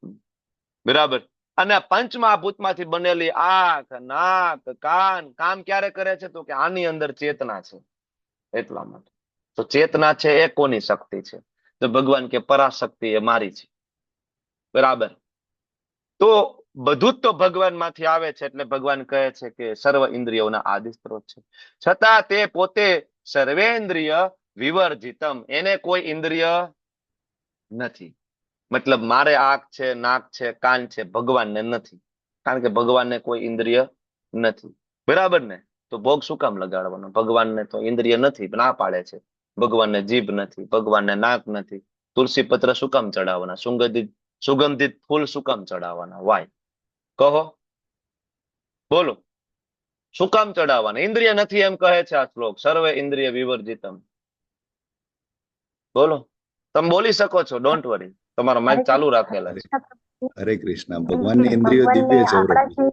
બરાબર. અને પંચમહાભૂતમાંથી બનેલી આંખ, નાક, કાન કામ ક્યારે કરે છે? તો કે આની અંદર ચેતના છે એટલા માટે. તો ચેતના છે એ કોની શક્તિ છે? તો ભગવાન કે પરાશક્તિ એ મારી છે બરાબર. તો બધું જ તો ભગવાન માંથી આવે છે એટલે ભગવાન કહે છે કે સર્વ ઇન્દ્રિયોના આદિ સ્ત્રોત છે. છતાં તે પોતે સર્વેન્દ્રિય વિવર્જિતમ, એને કોઈ ઇન્દ્રિય નથી. મતલબ મારે આંખ છે, નાક છે, કાન છે, ભગવાનને નથી, કારણ કે ભગવાનને કોઈ ઇન્દ્રિય નથી બરાબર ને. તો ભોગ શું કામ લગાડવાનો? ભગવાનને તો ઇન્દ્રિય નથી, ના પાડે છે. ભગવાનને જીભ નથી, ભગવાનને નાક નથી. તુલસી પત્ર શું કામ ચડાવવાના? સુગંધિત ફૂલ શું કામ ચડાવવાના? વાય? કહો, બોલો, શું કામ ચડાવવાના? ઇન્દ્રિય નથી એમ કહે છે આ શ્લોક. સર્વે ઇન્દ્રિય વિવર્જિતમ. બોલો, તમે બોલી શકો છો, ડોન્ટ વરી. તમારો માઇક ચાલુ રાખેલા છે. હરે કૃષ્ણ. ભગવાનની ઇન્દ્રિયો દિવ્ય છે પ્રભુ.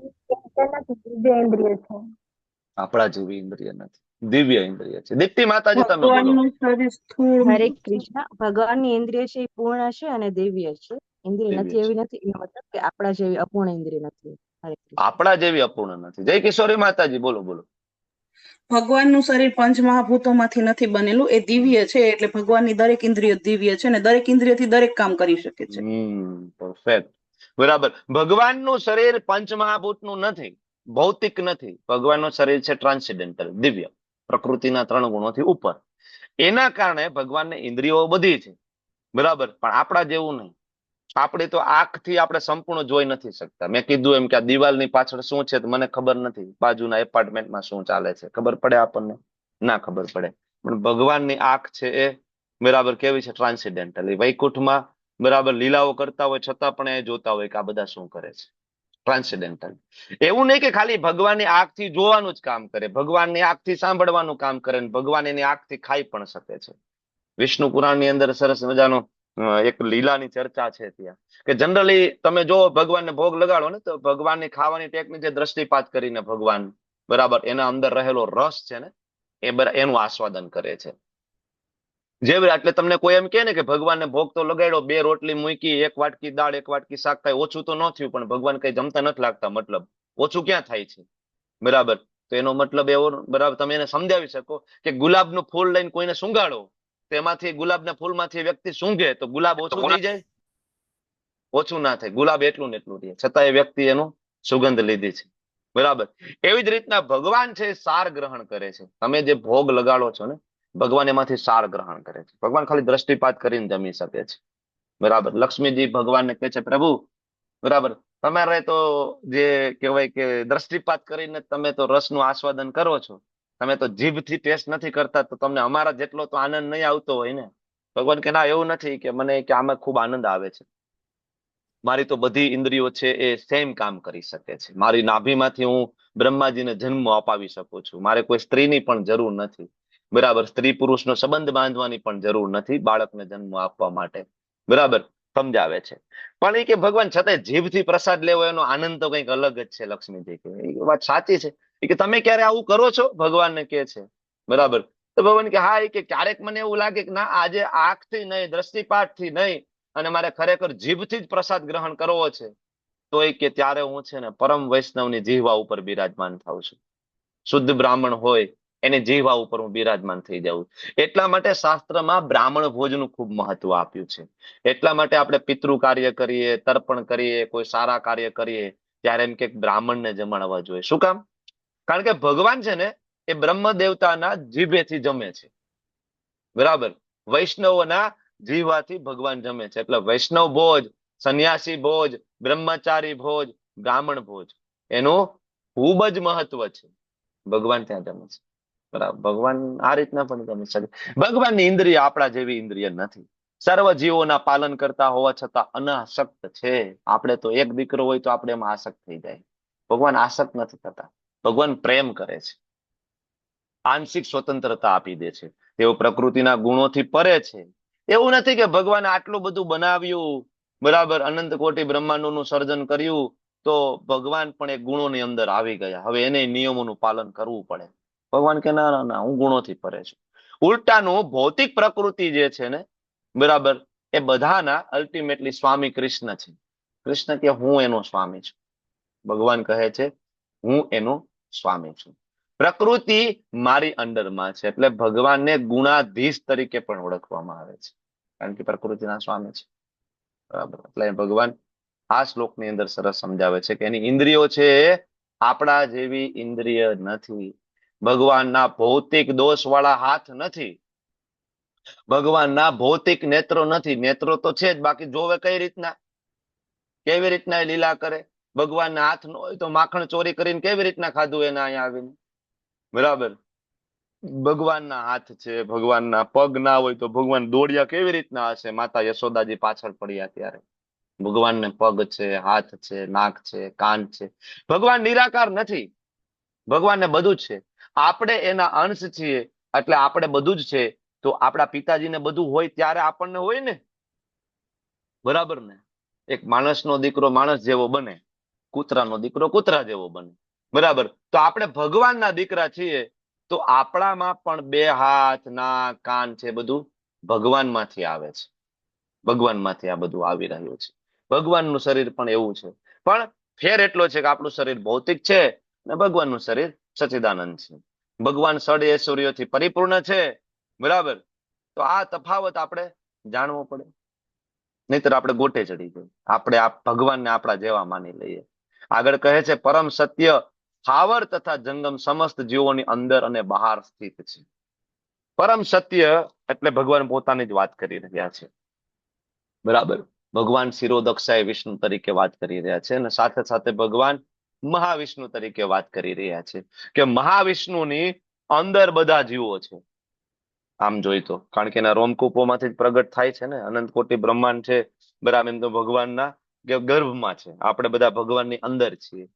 આપણા જેવી ઇન્દ્રિય નથી, દિવ્ય ઇન્દ્રિય છે. દીપ્તિ માતાજી તમે બોલો. ભગવાનનું શરીર સ્થૂળ હરે કૃષ્ણ. ભગવાનની ઇન્દ્રિય છે એ પૂર્ણ છે અને દિવ્ય છે. ઇન્દ્રિય નથી દિવ્ય એવી નથી, એનો મતલબ કે આપણા જેવી અપૂર્ણ ઇન્દ્રિય નથી. હરે કૃષ્ણ. આપણા જેવી અપૂર્ણ નથી. જય કિશોરી માતાજી બોલો, બોલો. ભગવાનનું શરીર પંચમહાભૂતોમાંથી નથી બનેલું, એ દિવ્ય છે. એટલે ભગવાનની દરેક ઇન્દ્રિય દિવ્ય છે અને દરેક ઇન્દ્રિયથી દરેક કામ કરી શકે છે. પરફેક્ટ, બરાબર. ભગવાનનું શરીર પંચમહાભૂતનું નથી, ભૌતિક નથી. ભગવાનનું શરીર છે ટ્રાન્સેન્ડેન્ટલ, દિવ્ય, પ્રકૃતિના 3 ગુણોથી ઉપર. એના કારણે ભગવાનને ઇન્દ્રિયો બધી છે, બરાબર. પણ આપણા જેવું નહીં. આપણે તો આંખથી આપણે સંપૂર્ણ જોઈ નથી શકતા. મેં કીધું એમ કે આ દિવાલની પાછળ શું છે મને ખબર નથી, બાજુના એપાર્ટમેન્ટમાં શું ચાલે છે ખબર પડે આપણને? ના ખબર પડે. પણ ભગવાનની આંખ છે એ, બરાબર, કેવી છે? ટ્રાન્સેન્ડેન્ટલ. વૈકુંઠમાં, બરાબર, લીલાઓ કરતા હોય છતાં પણ એ જોતા હોય કે આ બધા શું કરે છે. ટ્રાન્સેન્ડેન્ટલ. એવું નહીં કે ખાલી ભગવાનની આંખથી જોવાનું જ કામ કરે, ભગવાનની આંખથી સાંભળવાનું કામ કરે, ભગવાન એની આંખથી ખાઈ પણ શકે છે. વિષ્ણુ પુરાણની અંદર સરસ મજાનો એક લીલાની ચર્ચા છે ત્યાં, કે જનરલી તમે જો ભગવાનને ભોગ લગાડો ને, તો ભગવાનની ખાવાની ટેકની જે દ્રષ્ટિપાત કરીને ભગવાન, બરાબર, એના અંદર રહેલો રસ છે ને એનું આસ્વાદન કરે છે. જેવી એટલે તમને કોઈ એમ કહે ને કે ભગવાનને ભોગ તો લગાડ્યો, 2 રોટલી મૂકી, 1 વાટકી દાળ, 1 વાટકી શાક ખાય, ઓછું તો ન થયું, પણ ભગવાન કઈ જમતા નથી લાગતા. મતલબ ઓછું ક્યાં થાય છે, બરાબર? તો એનો મતલબ એવો, બરાબર, તમે એને સમજાવી શકો કે ગુલાબનું ફૂલ લઈને કોઈને સુંગાડો, તેમાંથી ગુલાબના ફૂલમાંથી વ્યક્તિ સૂંઘે તો ગુલાબ ઓછું થઈ જાય? ઓછું ના થાય. ગુલાબ એટલું ને એટલું રહે, છતાં એ વ્યક્તિ એનું સુગંધ લીધી છે, બરાબર. એવી જ રીતના ભગવાન છે સાર ગ્રહણ કરે છે. તમે જે ભોગ લગાડો છો ને, ભગવાન એમાંથી સાર ગ્રહણ કરે છે. ભગવાન ખાલી દ્રષ્ટિપાત કરીને જમી શકે છે, બરાબર. લક્ષ્મીજી ભગવાનને કહે છે, પ્રભુ, બરાબર, તમારે તો જે કહેવાય કે દ્રષ્ટિપાત કરીને તમે તો રસનું આસ્વાદન કરો છો, તમે તો જીભથી ટેસ્ટ નથી કરતા, તો તમને અમારા જેટલો તો આનંદ નહીં આવતો હોય ને? ભગવાન કે ના, એવું નથી, કે મને કે આમાં ખૂબ આનંદ આવે છે. મારી તો બધી ઇન્દ્રિયો છે એ સેમ કામ કરી શકે છે. મારી નાભીમાંથી હું બ્રહ્માજીને જન્મ અપાવી શકું છું. મારે કોઈ સ્ત્રીની પણ જરૂર નથી, બરાબર. સ્ત્રી પુરુષનો સંબંધ બાંધવાની પણ જરૂર નથી બાળકને જન્મ આપવા માટે, બરાબર. સમજાવે છે. પણ એ કે ભગવાન છતાંય જીભથી પ્રસાદ લેવો એનો આનંદ તો કંઈક અલગ જ છે. લક્ષ્મીજી કે એ વાત સાચી છે. એ કે તમે ક્યારે આવું કરો છો? ભગવાનને કે છે, બરાબર. તો ભગવાન કે હા, એ કે ક્યારેક મને એવું લાગે કે ના, આજે આંખથી નહીં, દ્રષ્ટિપાતથી નહીં, અને મારે ખરેખર જીભથી જ પ્રસાદ ગ્રહણ કરવો છે, તો એ કે ત્યારે હું છે ને પરમ વૈષ્ણવની જીહવા ઉપર બિરાજમાન થાઉં છું. શુદ્ધ બ્રાહ્મણ હોય એની જીહવા ઉપર હું બિરાજમાન થઈ જાઉં. એટલા માટે શાસ્ત્રમાં બ્રાહ્મણ ભોજનું ખૂબ મહત્વ આપ્યું છે. એટલા માટે આપણે પિતૃ કાર્ય કરીએ, તર્પણ કરીએ, કોઈ સારા કાર્ય કરીએ, ત્યારે એમ કે બ્રાહ્મણને જમાડવા જોઈએ. શું કામ? કારણ કે ભગવાન છે ને એ બ્રહ્મ દેવતાના જીભેથી જમે છે, બરાબર. વૈષ્ણવના જીહવાથી ભગવાન જમે છે. એટલે વૈષ્ણવ ભોજ, સંન્યાસી ભોજ, બ્રહ્મચારી ભોજ, બ્રાહ્મણ ભોજ, એનું ખૂબ જ મહત્વ છે. ભગવાન ત્યાં જમે છે, બરાબર. ભગવાન આ રીતના પણ જમી શકે. ભગવાનની ઇન્દ્રિય આપણા જેવી ઇન્દ્રિય નથી. સર્વ જીવોના પાલન કરતા હોવા છતાં અનાસક્ત છે. આપણે તો એક દીકરો હોય તો આપણે એમાં આસક્ત થઈ જાય. ભગવાન આસક્ત નથી થતા. ભગવાન પ્રેમ કરે છે, આંશિક સ્વતંત્રતા આપી દે છે. તેઓ પ્રકૃતિના ગુણોથી પરે છે. એવું નથી કે ભગવાને આટલું બધું બનાવ્યું, બરાબર, અનંત કોટી બ્રહ્માંડોનું સર્જન કર્યું, તો ભગવાન પણ એ ગુણોની અંદર આવી ગયા, હવે એને નિયમોનું પાલન કરવું પડે. ભગવાન કે ના ના ના, હું ગુણોથી પરે છું. ઉલટાનું ભૌતિક પ્રકૃતિ જે છે ને, બરાબર, એ બધાના અલ્ટિમેટલી સ્વામી કૃષ્ણ છે. કૃષ્ણ કે હું એનો સ્વામી છું. ભગવાન કહે છે હું એનો સ્વામી છું. પ્રકૃતિ મારી અંડરમાં છે. એટલે ભગવાનને ગુણાધીશ તરીકે પણ ઓળખવામાં આવે છે, કારણ કે પ્રકૃતિના સ્વામી છે, બરાબર. એટલે ભગવાન આ શ્લોકની અંદર સરસ સમજાવે છે કે એની ઇન્દ્રિયો છે આપણા જેવી ઇન્દ્રિય નથી. ભગવાનના ભૌતિક દોષ વાળા હાથ નથી, ભગવાનના ભૌતિક નેત્રો નથી. નેત્રો તો છે જ, બાકી જોવે કઈ રીતના, કેવી રીતના એ લીલા કરે? ભગવાનના હાથ ન હોય તો માખણ ચોરી કરીને કેવી રીતના ખાધું એને અહીંયા આવીને? બરાબર. ભગવાનના હાથ છે, ભગવાનના પગ ના હોય તો ભગવાન દોડ્યા કેવી રીતના હશે? માતા યશોદાજી પાછળ પડ્યા ત્યારે. ભગવાનને પગ છે, હાથ છે, નાક છે, કાન છે. ભગવાન નિરાકાર નથી, ભગવાનને બધું જ છે. આપણે એના અંશ છીએ, એટલે આપણે બધું જ છે. તો આપણા પિતાજીને બધું હોય ત્યારે આપણને હોય ને, બરાબર ને? એક માણસનો દીકરો માણસ જેવો બને, કૂતરાનો દીકરો કૂતરા જેવો બને, બરાબર? તો આપણે ભગવાનના દીકરા છીએ, તો આપણામાં પણ બે હાથ, નાક, કાન છે, બધું ભગવાનમાંથી આવે છે. ભગવાનમાંથી આ બધું આવી રહ્યું છે. ભગવાનનું શરીર પણ એવું છે, પણ ફેર એટલો છે કે આપણું શરીર ભૌતિક છે અને ભગવાનનું શરીર સચ્ચિદાનંદ છે. ભગવાન ષડ ઐશ્વર્યોથી પરિપૂર્ણ છે, બરાબર? તો આ તફાવત આપણે જાણવો પડે, નહીતર આપણે ગોટે ચડી જઈએ. આપણે આ ભગવાનને આપણા જેવા માની લઈએ. આગળ કહે છે, પરમ સત્ય સ્થાવર તથા જંગમ સમસ્ત જીવોની અંદર અને બહાર સ્થિત છે. પરમ સત્ય એટલે ભગવાન પોતાની જ વાત કરી રહ્યા છે, બરાબર? ભગવાન શિરોદક્ષાએ વિષ્ણુ તરીકે વાત કરી રહ્યા છે, અને સાથે સાથે ભગવાન મહાવિષ્ણુ તરીકે વાત કરી રહ્યા છે કે મહાવિષ્ણુની અંદર બધા જીવો છે. આમ જોઈ તો, કારણ કે એના રોમકૂપોમાંથી જ પ્રગટ થાય છે ને, અનંત કોટી બ્રહ્માંડ છે, બરાબર? એમ તો ભગવાનના ગર્ભમાં છે. આપણે બધા ભગવાનની અંદર છીએ,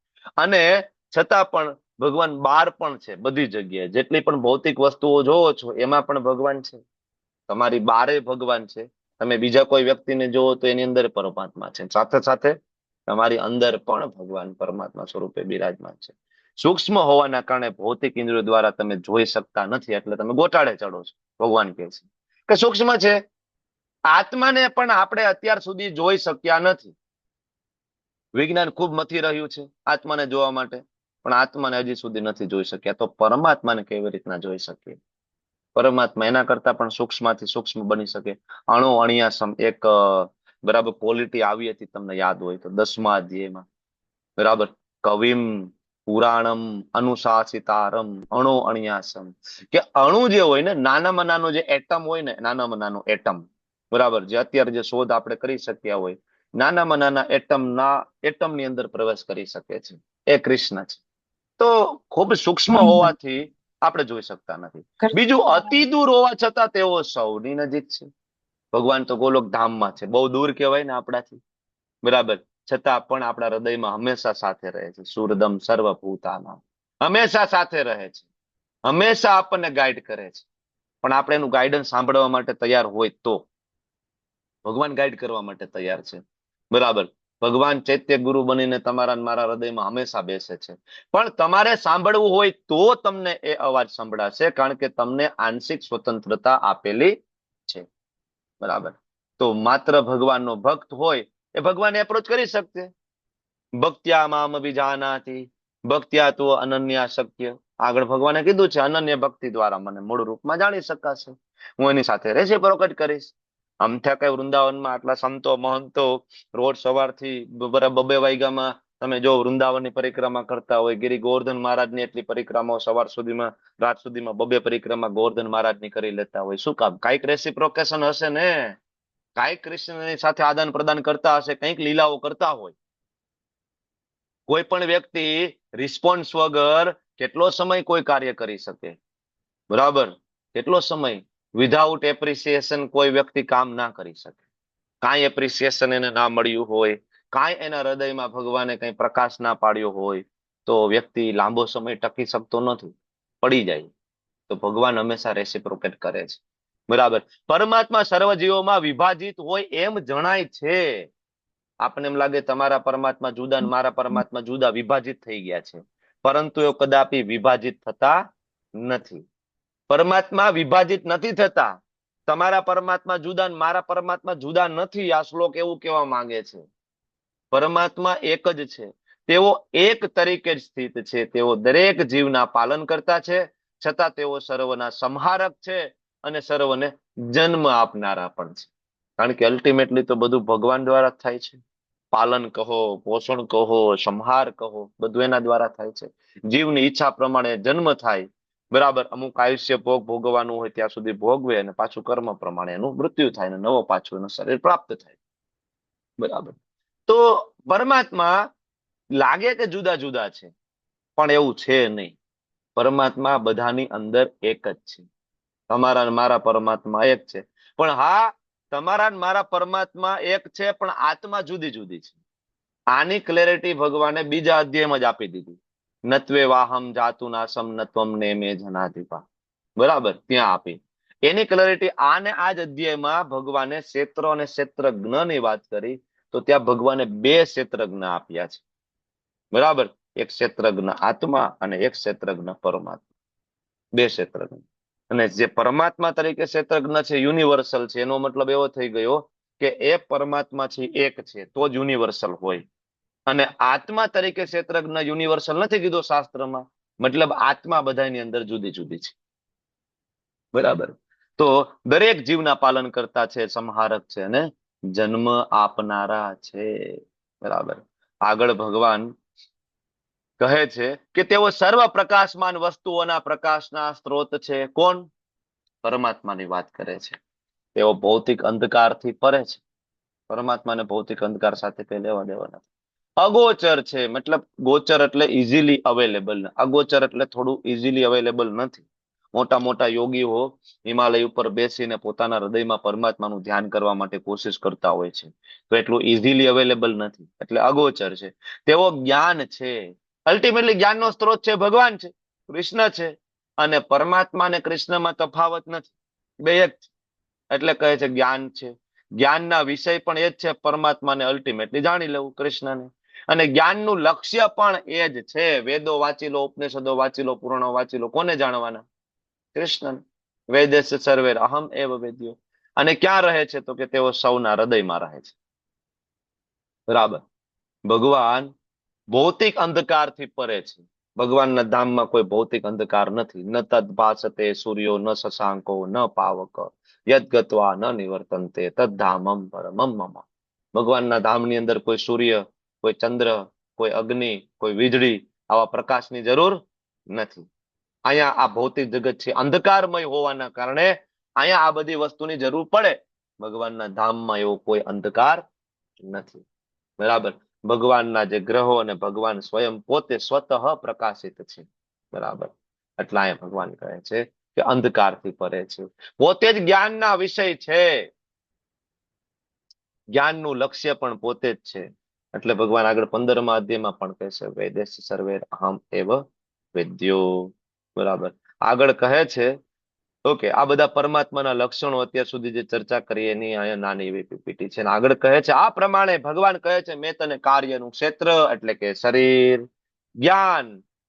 અને છતાં પણ ભગવાન બહાર પણ છે. બધી જગ્યાએ જેટલી પણ ભૌતિક વસ્તુઓ જોવો છો એમાં પણ ભગવાન છે. તમારી બારે ભગવાન છે. તમે બીજા કોઈ વ્યક્તિને જોવો તો એની અંદર પરમાત્મા છે. સાથે સાથે તમારી અંદર પણ ભગવાન પરમાત્મા સ્વરૂપે બિરાજમાન છે. સૂક્ષ્મ હોવાના કારણે ભૌતિક ઇન્દ્રિયો દ્વારા તમે જોઈ શકતા નથી, એટલે તમે ગોટાળે ચડો છો. ભગવાન કહે છે કે સૂક્ષ્મ છે. આત્માને પણ આપણે અત્યાર સુધી જોઈ શક્યા નથી. વિજ્ઞાન ખૂબ મથી રહ્યું છે આત્માને જોવા માટે, પણ આત્માને હજી સુધી નથી જોઈ શક્યા. તો પરમાત્માને કેવી રીતના જોઈ શકીએ? પરમાત્મા એના કરતા પણ સૂક્ષ્મથી સૂક્ષ્મ બની શકે. અણુ અણિયાસમ એક બરાબર ક્વોલિટી આવી હતી, તમને યાદ હોય તો 10મા અધ્યાયમાં, બરાબર? કવિમ પુરાણમ અનુશાસિતારમ અણુ અણિયાસમ, કે અણુ જે હોય ને, નાનામાં નાનો જે એટમ હોય ને, નાનામાં નાનો એટમ, બરાબર? જે અત્યારે જે શોધ આપણે કરી શક્યા હોય, નાનામાં નાના એટમની અંદર પ્રવેશ કરી શકે છે. એ કૃષ્ણ છે. તો ખૂબ સૂક્ષ્મ હોવાથી આપણે જોઈ શકતા નથી. બીજું, અતિ દૂર હોવા છતાં તેઓ સૌની નજીક છે. ભગવાન તો ગોલોક ધામમાં છે, બહુ દૂર કહેવાય ને આપણાથી, બરાબર? છતાં પણ આપણા હૃદયમાં હંમેશા સાથે રહે છે. સુરદમ સર્વભૂતાનામ, હંમેશા સાથે રહે છે, હંમેશા આપણને ગાઈડ કરે છે. પણ આપણે એનું ગાઈડન્સ સાંભળવા માટે તૈયાર હોય તો. ભગવાન ગાઈડ કરવા માટે તૈયાર છે, બરાબર? ભગવાન ચૈત્ય ગુરુ બનીને તમારા મારા હૃદયમાં હંમેશા બેસે છે, પણ તમારે સાંભળવું હોય તો તમને એ અવાજ સંભળાશે, કારણ કે તમને આંશિક સ્વતંત્રતા આપેલી છે, બરાબર? તો માત્ર ભગવાનનો ભક્ત હોય એ ભગવાનને એપ્રોચ કરી શકશે. ભક્ત્યા મામ વિજાનાતિ ભક્ત્યા તો અનન્યા શક્ય. આગળ ભગવાને કીધું છે, અનન્ય ભક્તિ દ્વારા મને મૂળ રૂપમાં જાણી શકાશે. હું એની સાથે રેસિપ્રોકેટ કરીશ. આમથા કઈ વૃંદાવનમાં આટલા સંતો મહંતો રોજ સવારથી બરાબર 2 વાગ્યામાં તમે જો વૃંદાવનની પરિક્રમા કરતા હોય. ગિરી ગોવર્ધન મહારાજની એટલી પરિક્રમાઓ સવાર સુધીમાં, રાત સુધીમાં 2 પરિક્રમા ગોવર્ધન મહારાજની કરી લેતા હોય. શું કામ? કાંઈક રેસિપ્રોકેશન હશે ને, કાંઈક કૃષ્ણની સાથે આદાન પ્રદાન કરતા હશે, કંઈક લીલાઓ કરતા હોય. કોઈ પણ વ્યક્તિ રિસ્પોન્સ વગર કેટલો સમય કોઈ કાર્ય કરી શકે? બરાબર? કેટલો સમય? વિધાઉટ એપ્રિસિએશન કોઈ વ્યક્તિ કામ ના કરી શકે. કાંઈ એપ્રિસિએશન એને ના મળ્યું હોય, કાંઈ એના હૃદયમાં ભગવાને કંઈ પ્રકાશ ના પાડ્યો હોય, તો વ્યક્તિ લાંબો સમય ટકી શકતો નથી, પડી જાય. તો ભગવાન હંમેશા રેસિપ્રોકેટ કરે છે, બરાબર? પરમાત્મા સર્વ જીવોમાં વિભાજિત હોય એમ જણાય છે. આપણને એમ લાગે તમારા પરમાત્મા જુદા ને મારા પરમાત્મા જુદા, વિભાજિત થઈ ગયા છે, પરંતુ એ કદાપી વિભાજિત થતા નથી. પરમાત્મા વિભાજિત નથી થતા. તમારા પરમાત્મા જુદા ને મારા પરમાત્મા જુદા નથી. આ શ્લોક એવું કહેવા માંગે છે. પરમાત્મા એક જ છે. તેઓ એક તરીકે જ સ્થિત છે. તેઓ દરેક જીવના પાલન કરતા છે, છતાં તેઓ સર્વના સંહારક છે અને સર્વને જન્મ આપનારા પણ છે. કારણ કે અલ્ટિમેટલી તો બધું ભગવાન દ્વારા થાય છે. પાલન કહો, પોષણ કહો, સંહાર કહો, બધું એના દ્વારા થાય છે. જીવની ઈચ્છા પ્રમાણે જન્મ થાય, બરાબર? અમુક આયુષ્ય ભોગવવાનું હોય ત્યાં સુધી ભોગવે, અને પાછું કર્મ પ્રમાણે એનું મૃત્યુ થાય, અને નવો પાછું એનું શરીર પ્રાપ્ત થાય, બરાબર? તો પરમાત્મા લાગે કે જુદા જુદા છે, પણ એવું છે નહીં. પરમાત્મા બધાની અંદર એક જ છે. તમારા ને મારા પરમાત્મા એક છે. પણ હા, તમારા ને મારા પરમાત્મા એક છે, પણ આત્મા જુદી જુદી છે. આની ક્લેરિટી ભગવાને બીજા અધ્યાયમાં જ આપી દીધી. નત્વે વાહમ જાતુ નાસમ નત્વમ નેમે જનાધિપા. બરાબર, ત્યાં આપી. એની ક્લેરિટી આને આ જ અધ્યાયમાં ભગવાને ક્ષેત્ર અને ક્ષેત્રજ્ઞની વાત કરી, તો ત્યાં ભગવાને બે ક્ષેત્રજ્ઞ આપ્યા છે. બરાબર, એક ક્ષેત્રજ્ઞ આત્મા અને એક ક્ષેત્રજ્ઞ પરમાત્મા. બે ક્ષેત્રજ્ઞ. અને જે પરમાત્મા તરીકે ક્ષેત્રજ્ઞ છે, યુનિવર્સલ છે. એનો મતલબ એવો થઈ ગયો કે એ પરમાત્મા છે, એક છે, તો જ યુનિવર્સલ હોય. અને આત્મા તરીકે ક્ષેત્રજ્ઞ યુનિવર્સલ નથી કીધો શાસ્ત્રમાં, મતલબ આત્મા બધાની અંદર જુદી જુદી છે. બરાબર. તો દરેક જીવના પાલન કરતા છે, સંહારક છે અને જન્મ આપનારા છે. બરાબર. આગળ ભગવાન કહે છે કે તેઓ સર્વ પ્રકાશમાન વસ્તુઓના પ્રકાશના સ્ત્રોત છે. કોણ? પરમાત્માની વાત કરે છે. તેઓ ભૌતિક અંધકારથી પરે છે. પરમાત્માને ભૌતિક અંધકાર સાથે કઈ લેવા દેવા નથી. અગોચર છે, મતલબ ગોચર એટલે ઇઝીલી અવેલેબલ. અગોચર એટલે થોડું ઇઝીલી અવેલેબલ નથી. મોટા મોટા યોગીઓ હિમાલય ઉપર બેસીને પોતાના હૃદયમાં પરમાત્માનું ધ્યાન કરવા માટે કોશિશ કરતા હોય છે, તો એટલું ઇઝીલી અવેલેબલ નથી, એટલે અગોચર છે. તેઓ જ્ઞાન છે. અલ્ટિમેટલી જ્ઞાનનો સ્ત્રોત છે ભગવાન છે, કૃષ્ણ છે. અને પરમાત્મા અને કૃષ્ણમાં તફાવત નથી, બે એક છે. એટલે કહે છે જ્ઞાન છે. જ્ઞાનના વિષય પણ એ જ છે, પરમાત્માને અલ્ટિમેટલી જાણી લેવું, કૃષ્ણને. અને જ્ઞાનનું લક્ષ્ય પણ એ જ છે. વેદો વાંચી લો, ઉપનિષદો વાંચી લો, પુરાણો વાંચી લો, કોને જાણવાના? કૃષ્ણ. વેદેશ સર્વે અહમ એવ વેદ્યો. અને ક્યાં રહે છે? તો કે તેઓ સૌના હૃદયમાં રહે છે. બરાબર. ભગવાન ભૌતિક અંધકારથી પરે છે. ભગવાનના ધામમાં કોઈ ભૌતિક અંધકાર નથી. ન તદ ભાસતે સૂર્યો ન શશાંકો ન પાવક યદ ગત્વા ન નિવર્તન્તે તદ ધામમ પરમમ મમ. ભગવાનના ધામની અંદર કોઈ સૂર્ય, કોઈ ચંદ્ર, કોઈ અગ્નિ, કોઈ વીજળી, આવા પ્રકાશની જરૂર નથી. અહીંયા આ ભૌતિક જગત છે, અંધકારમય હોવાના કારણે અહીંયા આ બધી વસ્તુની જરૂર પડે. ભગવાનના ધામમાં એવો કોઈ અંધકાર નથી. બરાબર. ભગવાનના જે ગ્રહો અને ભગવાન સ્વયં પોતે સ્વતઃ પ્રકાશિત છે. બરાબર. એટલે અહીંયા ભગવાન કહે છે કે અંધકારથી પરે છે. પોતે જ જ્ઞાનના વિષય છે. જ્ઞાનનું લક્ષ્ય પણ પોતે જ છે. એટલે ભગવાન આગળ 15મા અધ્યાયમાં પણ કહે છે વેદેશ સર્વે અહમ એવ વેદ્યો. બરાબર. આગળ કહે છે ઓકે, આ બધા પરમાત્માના લક્ષણો અત્યાર સુધી જે ચર્ચા કરી એની અહીંયા નાની એવી પીપીટી છે. આગળ કહે છે આ પ્રમાણે ભગવાન કહે છે મેં તને કાર્યનું ક્ષેત્ર એટલે કે શરીર, જ્ઞાન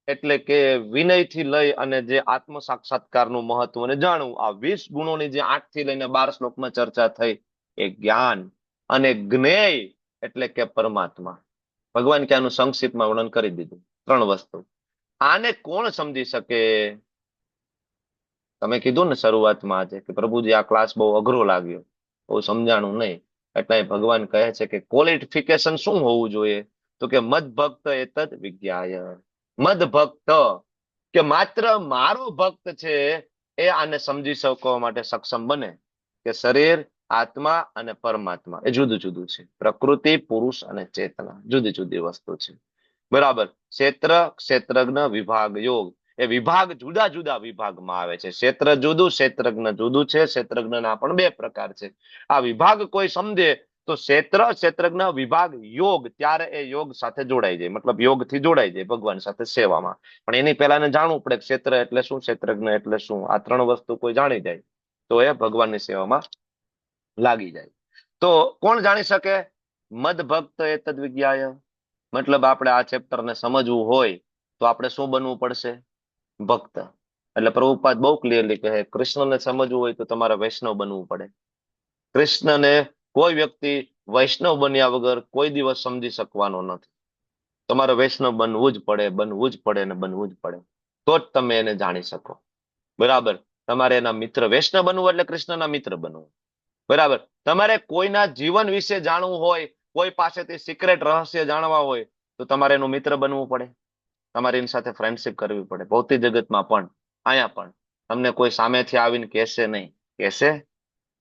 એટલે કે વિનયથી લઈ અને જે આત્મ સાક્ષાત્કારનું મહત્વને જાણવું, આ 20 ગુણોની જે 8 થી લઈને 12 શ્લોકમાં ચર્ચા થઈ એ જ્ઞાન, અને જ્ઞેય એટલે કે પરમાત્મા. ભગવાન કે આનું સંક્ષિપ્તમાં વર્ણન કરી દીધું. 3 વસ્તુ. આને કોણ સમજી શકે? તમે કીધું ને શરૂઆતમાં આજે કે પ્રભુજી આ ક્લાસ બહુ અઘરો લાગ્યો, બહુ સમજાણું નહીં. એટલે ભગવાન કહે છે કે ક્વોલિફિકેશન શું હોવું જોઈએ? તો કે મદ ભક્ત એતદ વિજ્ઞાય. મદ ભક્ત કે માત્ર મારો ભક્ત છે એ આને સમજી શકવા માટે સક્ષમ બને કે શરીર, આત્મા અને પરમાત્મા એ જુદું જુદું છે. પ્રકૃતિ, પુરુષ અને ચેતના જુદી જુદી વસ્તુ છે. બરાબર. ક્ષેત્ર, ક્ષેત્રજ્ઞ, વિભાગ, યોગ એ વિભાગ જુદા જુદા વિભાગમાં આવે છે. ક્ષેત્ર જુદું, ક્ષેત્રજ્ઞ જુદું છે. ક્ષેત્રજ્ઞના પણ 2 પ્રકાર છે. આ વિભાગ કોઈ સમજે તો ક્ષેત્ર, ક્ષેત્રજ્ઞ, વિભાગ, યોગ, ત્યારે એ યોગ સાથે જોડાઈ જાય, મતલબ યોગથી જોડાઈ જાય ભગવાન સાથે સેવામાં. પણ એની પહેલા એને જાણવું પડે ક્ષેત્ર એટલે શું, ક્ષેત્રજ્ઞ એટલે શું. આ 3 વસ્તુ કોઈ જાણી જાય તો એ ભગવાનની સેવામાં લાગી જાય. તો કોણ જાણી શકે? મદ ભક્ત એતદ વિજ્ઞાય. મતલબ આપણે આ ચેપ્ટરને સમજવું હોય તો આપણે શું બનવું પડશે? ભક્ત. એટલે પ્રભુપાદ બહુ ક્લિયરલી કહે કૃષ્ણને સમજવું હોય તો તમારે વૈષ્ણવ બનવું પડે. કૃષ્ણને કોઈ વ્યક્તિ વૈષ્ણવ બન્યા વગર કોઈ દિવસ સમજી શકવાનો નથી. તમારે વૈષ્ણવ બનવું જ પડે, બનવું જ પડે ને બનવું જ પડે, તો જ તમે એને જાણી શકો. બરાબર. તમારે એના મિત્ર, વૈષ્ણવ બનવું એટલે કૃષ્ણના મિત્ર બનવું. બરાબર. તમારે કોઈના જીવન વિશે જાણવું હોય, કોઈ પાસેથી સિક્રેટ રહસ્ય જાણવા હોય તો તમારે એનું મિત્ર બનવું પડે. તમારે એની સાથે ફ્રેન્ડશિપ કરવી પડે. ભૌતિક જગતમાં પણ, અહીંયા પણ તમને કોઈ સામેથી આવીને કહેશે નહીં. કહેશે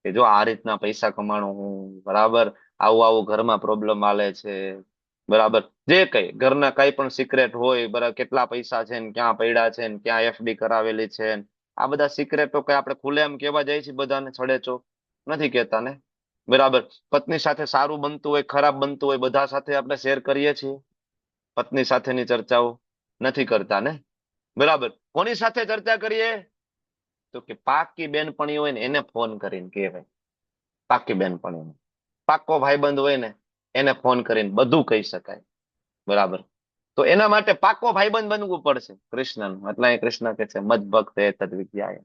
કે જો આ રીતના પૈસા કમાણું હું, બરાબર, આવું આવું ઘરમાં પ્રોબ્લેમ આલે છે, બરાબર. જે કઈ ઘરના કઈ પણ સિક્રેટ હોય, બરાબર, કેટલા પૈસા છે ને ક્યાં પડ્યા છે ને ક્યાં એફડી કરાવેલી છે ને આ બધા સિક્રેટો કઈ આપણે ખુલ્લેઆમ કહેવા જાય છે બધાને છડેચો? નથી કહેતા ને. બરાબર. પત્ની સાથે સારું બનતું હોય, ખરાબ બનતું હોય, બધા સાથે આપણે શેર કરીએ છીએ પત્ની સાથેની ચર્ચાઓ? નથી કરતા ને. બરાબર. કોની સાથે ચર્ચા કરીએ? તો કે પાકી બેનપણી હોય ને એને ફોન કરીને કહેવાય. પાકી બેનપણી, પાક્કો ભાઈબંધ હોય ને એને ફોન કરીને બધું કહી શકાય. બરાબર. તો એના માટે પાક્કો ભાઈબંધ બનવું પડશે કૃષ્ણનું. એટલે અહીં કૃષ્ણ કે છે મદ ભક્ત એતદ વિદ્યાય.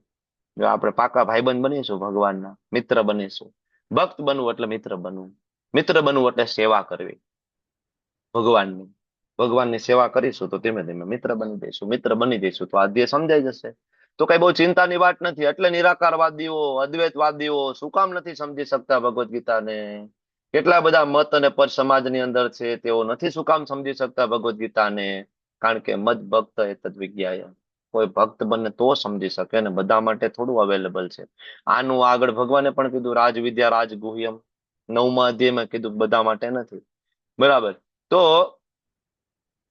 જો આપણે પાકા ભાઈબંધ બનીશું, ભગવાનના મિત્ર બનીશું. ભક્ત બનવું એટલે મિત્ર બનવું. મિત્ર બનવું એટલે સેવા કરવી ભગવાનની. ભગવાનની સેવા કરીશું તો ધીમે ધીમે મિત્ર બની જઈશું. મિત્ર બની જઈશું તો આ ધ્યેય સમજાઈ જશે. તો કઈ બહુ ચિંતાની વાત નથી. એટલે નિરાકારવાદીઓ, અદ્વૈતવાદીઓ શું કામ નથી સમજી શકતા ભગવદ્ ગીતાને? કેટલા બધા મત અને પદ સમાજની અંદર છે, તેઓ નથી શું કામ સમજી શકતા ભગવદ્ ગીતાને? કારણ કે મદ ભક્ત એતદ વિજ્ઞાય. કોઈ ભક્ત બને તો સમજી શકે ને, બધા માટે થોડું અવેલેબલ છે. આનું આગળ ભગવાને પણ કીધું રાજ વિદ્યા રાજ ગુહ્યમ. 9મા અધ્યાયમાં કીધું બધા માટે નથી. બરાબર. તો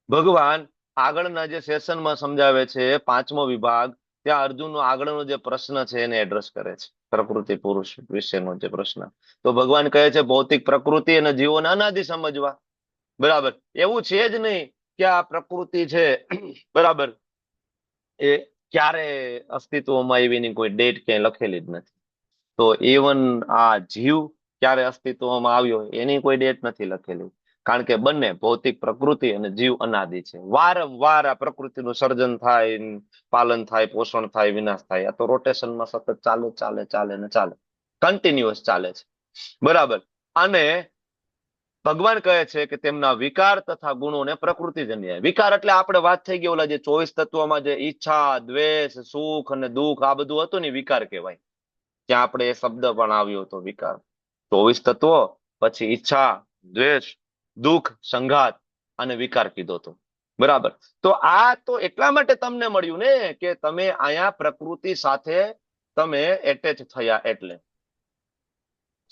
ભગવાન આગળના જે સેશનમાં સમજાવે છે 5મો વિભાગ, ત્યાં અર્જુનનો આગળનો જે પ્રશ્ન છે એને એડ્રેસ કરે છે, પ્રકૃતિ પુરુષ વિશેનો જે પ્રશ્ન. તો ભગવાન કહે છે ભૌતિક પ્રકૃતિ અને જીવોને અનાદિ સમજવા. બરાબર. એવું છે જ નહીં કે આ પ્રકૃતિ છે બરાબર એ ક્યારે અસ્તિત્વમાં આવીની કોઈ ડેટ ક્યાંય લખેલી જ નથી. તો ઇવન આ જીવ ક્યારે અસ્તિત્વમાં આવ્યો એની કોઈ ડેટ નથી લખેલી. કારણ કે બંને ભૌતિક પ્રકૃતિ અને જીવ અનાદિ છે. વારંવાર આ પ્રકૃતિનું સર્જન થાય, પાલન થાય, પોષણ થાય, વિનાશ થાય. આ તો રોટેશનમાં સતત ચાલે ચાલે ચાલે ને ચાલે, કન્ટિન્યુઅસ ચાલે છે. બરાબર. અને ભગવાન કહે છે કે તેમના વિકાર તથા ગુણોને પ્રકૃતિજન્ય. વિકાર એટલે આપણે વાત થઈ ગઈ ઓલા જે 24 તત્વોમાં જે ઈચ્છા, દ્વેષ, સુખ અને દુઃખ આ બધું હતું ને વિકાર કહેવાય. ત્યાં આપણે એ શબ્દ પણ આવ્યો હતો વિકાર. 24 તત્વો, પછી ઈચ્છા, દ્વેષ, દુઃખ, સંઘાત અને વિકાર કીધો હતો. બરાબર. તો આ તો એટલા માટે તમને મળ્યું ને કે તમે અહીંયા પ્રકૃતિ સાથે તમે એટેચ થયા. એટલે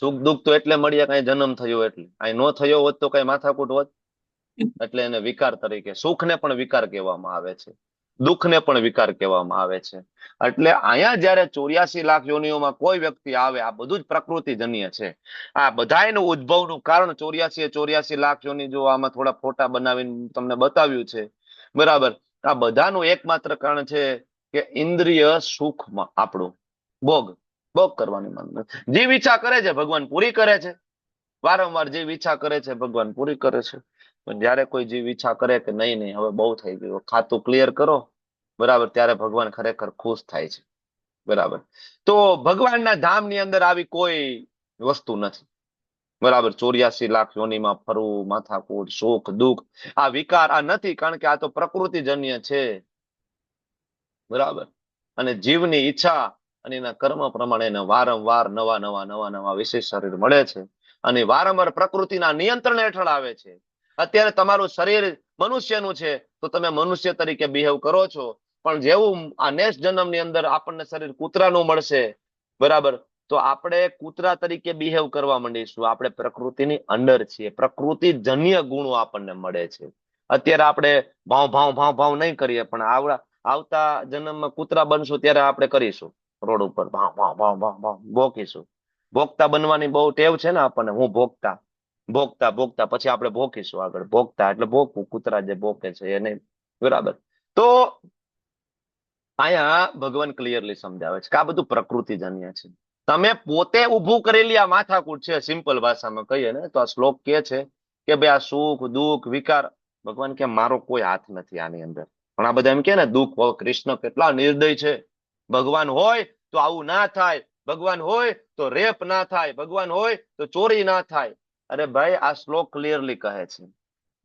સુખ દુઃખ તો એટલે મળ્યા કઈ જન્મ થયો એટલે. અહીં નો થયો હોત તો કઈ માથાકૂટ હોત. એટલે એને વિકાર તરીકે, સુખને પણ વિકાર કહેવામાં આવે છે, દુઃખને પણ વિકાર કહેવામાં આવે છે. એટલે અહીંયા જયારે 84 લાખ યોનિઓમાં કોઈ વ્યક્તિ આવે, આ બધું જ પ્રકૃતિજન્ય છે. આ બધાયનું ઉદ્ભવનું કારણ 84 લાખ યોનિ, જો આમાં થોડા ફોટા બનાવીને તમને બતાવ્યું છે. બરાબર. આ બધાનું એકમાત્ર કારણ છે કે ઇન્દ્રિય સુખમાં આપણું ભોગ કરવાની માંગ. જે ઈચ્છા કરે છે ભગવાન પૂરી કરે છે. વારંવાર જે ઈચ્છા કરે છે ભગવાન પૂરી કરે છે. પણ જયારે કોઈ જીવ ઈચ્છા કરે કે નહીં હવે બહુ થઈ ગયું, ખાતું ક્લિયર કરો, બરાબર, ત્યારે ભગવાન ખરેખર ખુશ થાય છે. બરાબર. તો ભગવાનના ધામની અંદર આવી કોઈ વસ્તુ નથી. બરાબર. 84 લાખ યોનિમાં ફરવું, માથાકૂટ, સુખ દુઃખ, આ વિકાર આ નથી. કારણ કે આ તો પ્રકૃતિજન્ય છે. બરાબર. અને જીવની ઈચ્છા અને એના કર્મ પ્રમાણે એને વારંવાર નવા વિશેષ શરીર મળે છે અને વારંવાર પ્રકૃતિના નિયંત્રણ હેઠળ આવે છે. અત્યારે તમારું શરીર મનુષ્યનું છે તો તમે મનુષ્ય તરીકે બિહેવ કરો છો. પણ જેવું આ નેક્સ્ટ જન્મની અંદર આપણને શરીર કૂતરાનું મળશે, બરાબર, તો આપણે કૂતરા તરીકે બિહેવ કરવા માંડીશું. આપણે પ્રકૃતિની અંદર છીએ. પ્રકૃતિજન્ય ગુણો આપણને મળે છે. અત્યારે આપણે ભાવ નહીં કરીએ, પણ આવતા જન્મમાં કૂતરા બનશું ત્યારે આપણે કરીશું. રોડ ઉપર ભાવ ભોકીશું. ભોગતા બનવાની બહુ ટેવ છે ને આપણને. હું ભોગતા પછી આપણે ભોકીશું આગળ. ભોગતા એટલે ભોગવું, કૂતરા જે ભોકે છે એને. બરાબર. તો અહીંયા ભગવાન ક્લિયરલી સમજાવે છે કે આ બધું પ્રકૃતિજન્ય છે. તમે પોતે ઊભું કરેલી આ માથાકૂટ છે. સિમ્પલ ભાષામાં કહીએ ને તો આ શ્લોક કે છે કે ભાઈ આ સુખ દુઃખ વિકાર, ભગવાન કે મારો કોઈ હાથ નથી આની અંદર. પણ આ બધા એમ કે ને દુઃખ, કૃષ્ણ કેટલા નિર્દય છે. ભગવાન હોય તો આવું ના થાય, ભગવાન હોય તો રેપ ના થાય, ભગવાન હોય તો ચોરી ના થાય. અરે ભાઈ, આ શ્લોક ક્લિયરલી કહે છે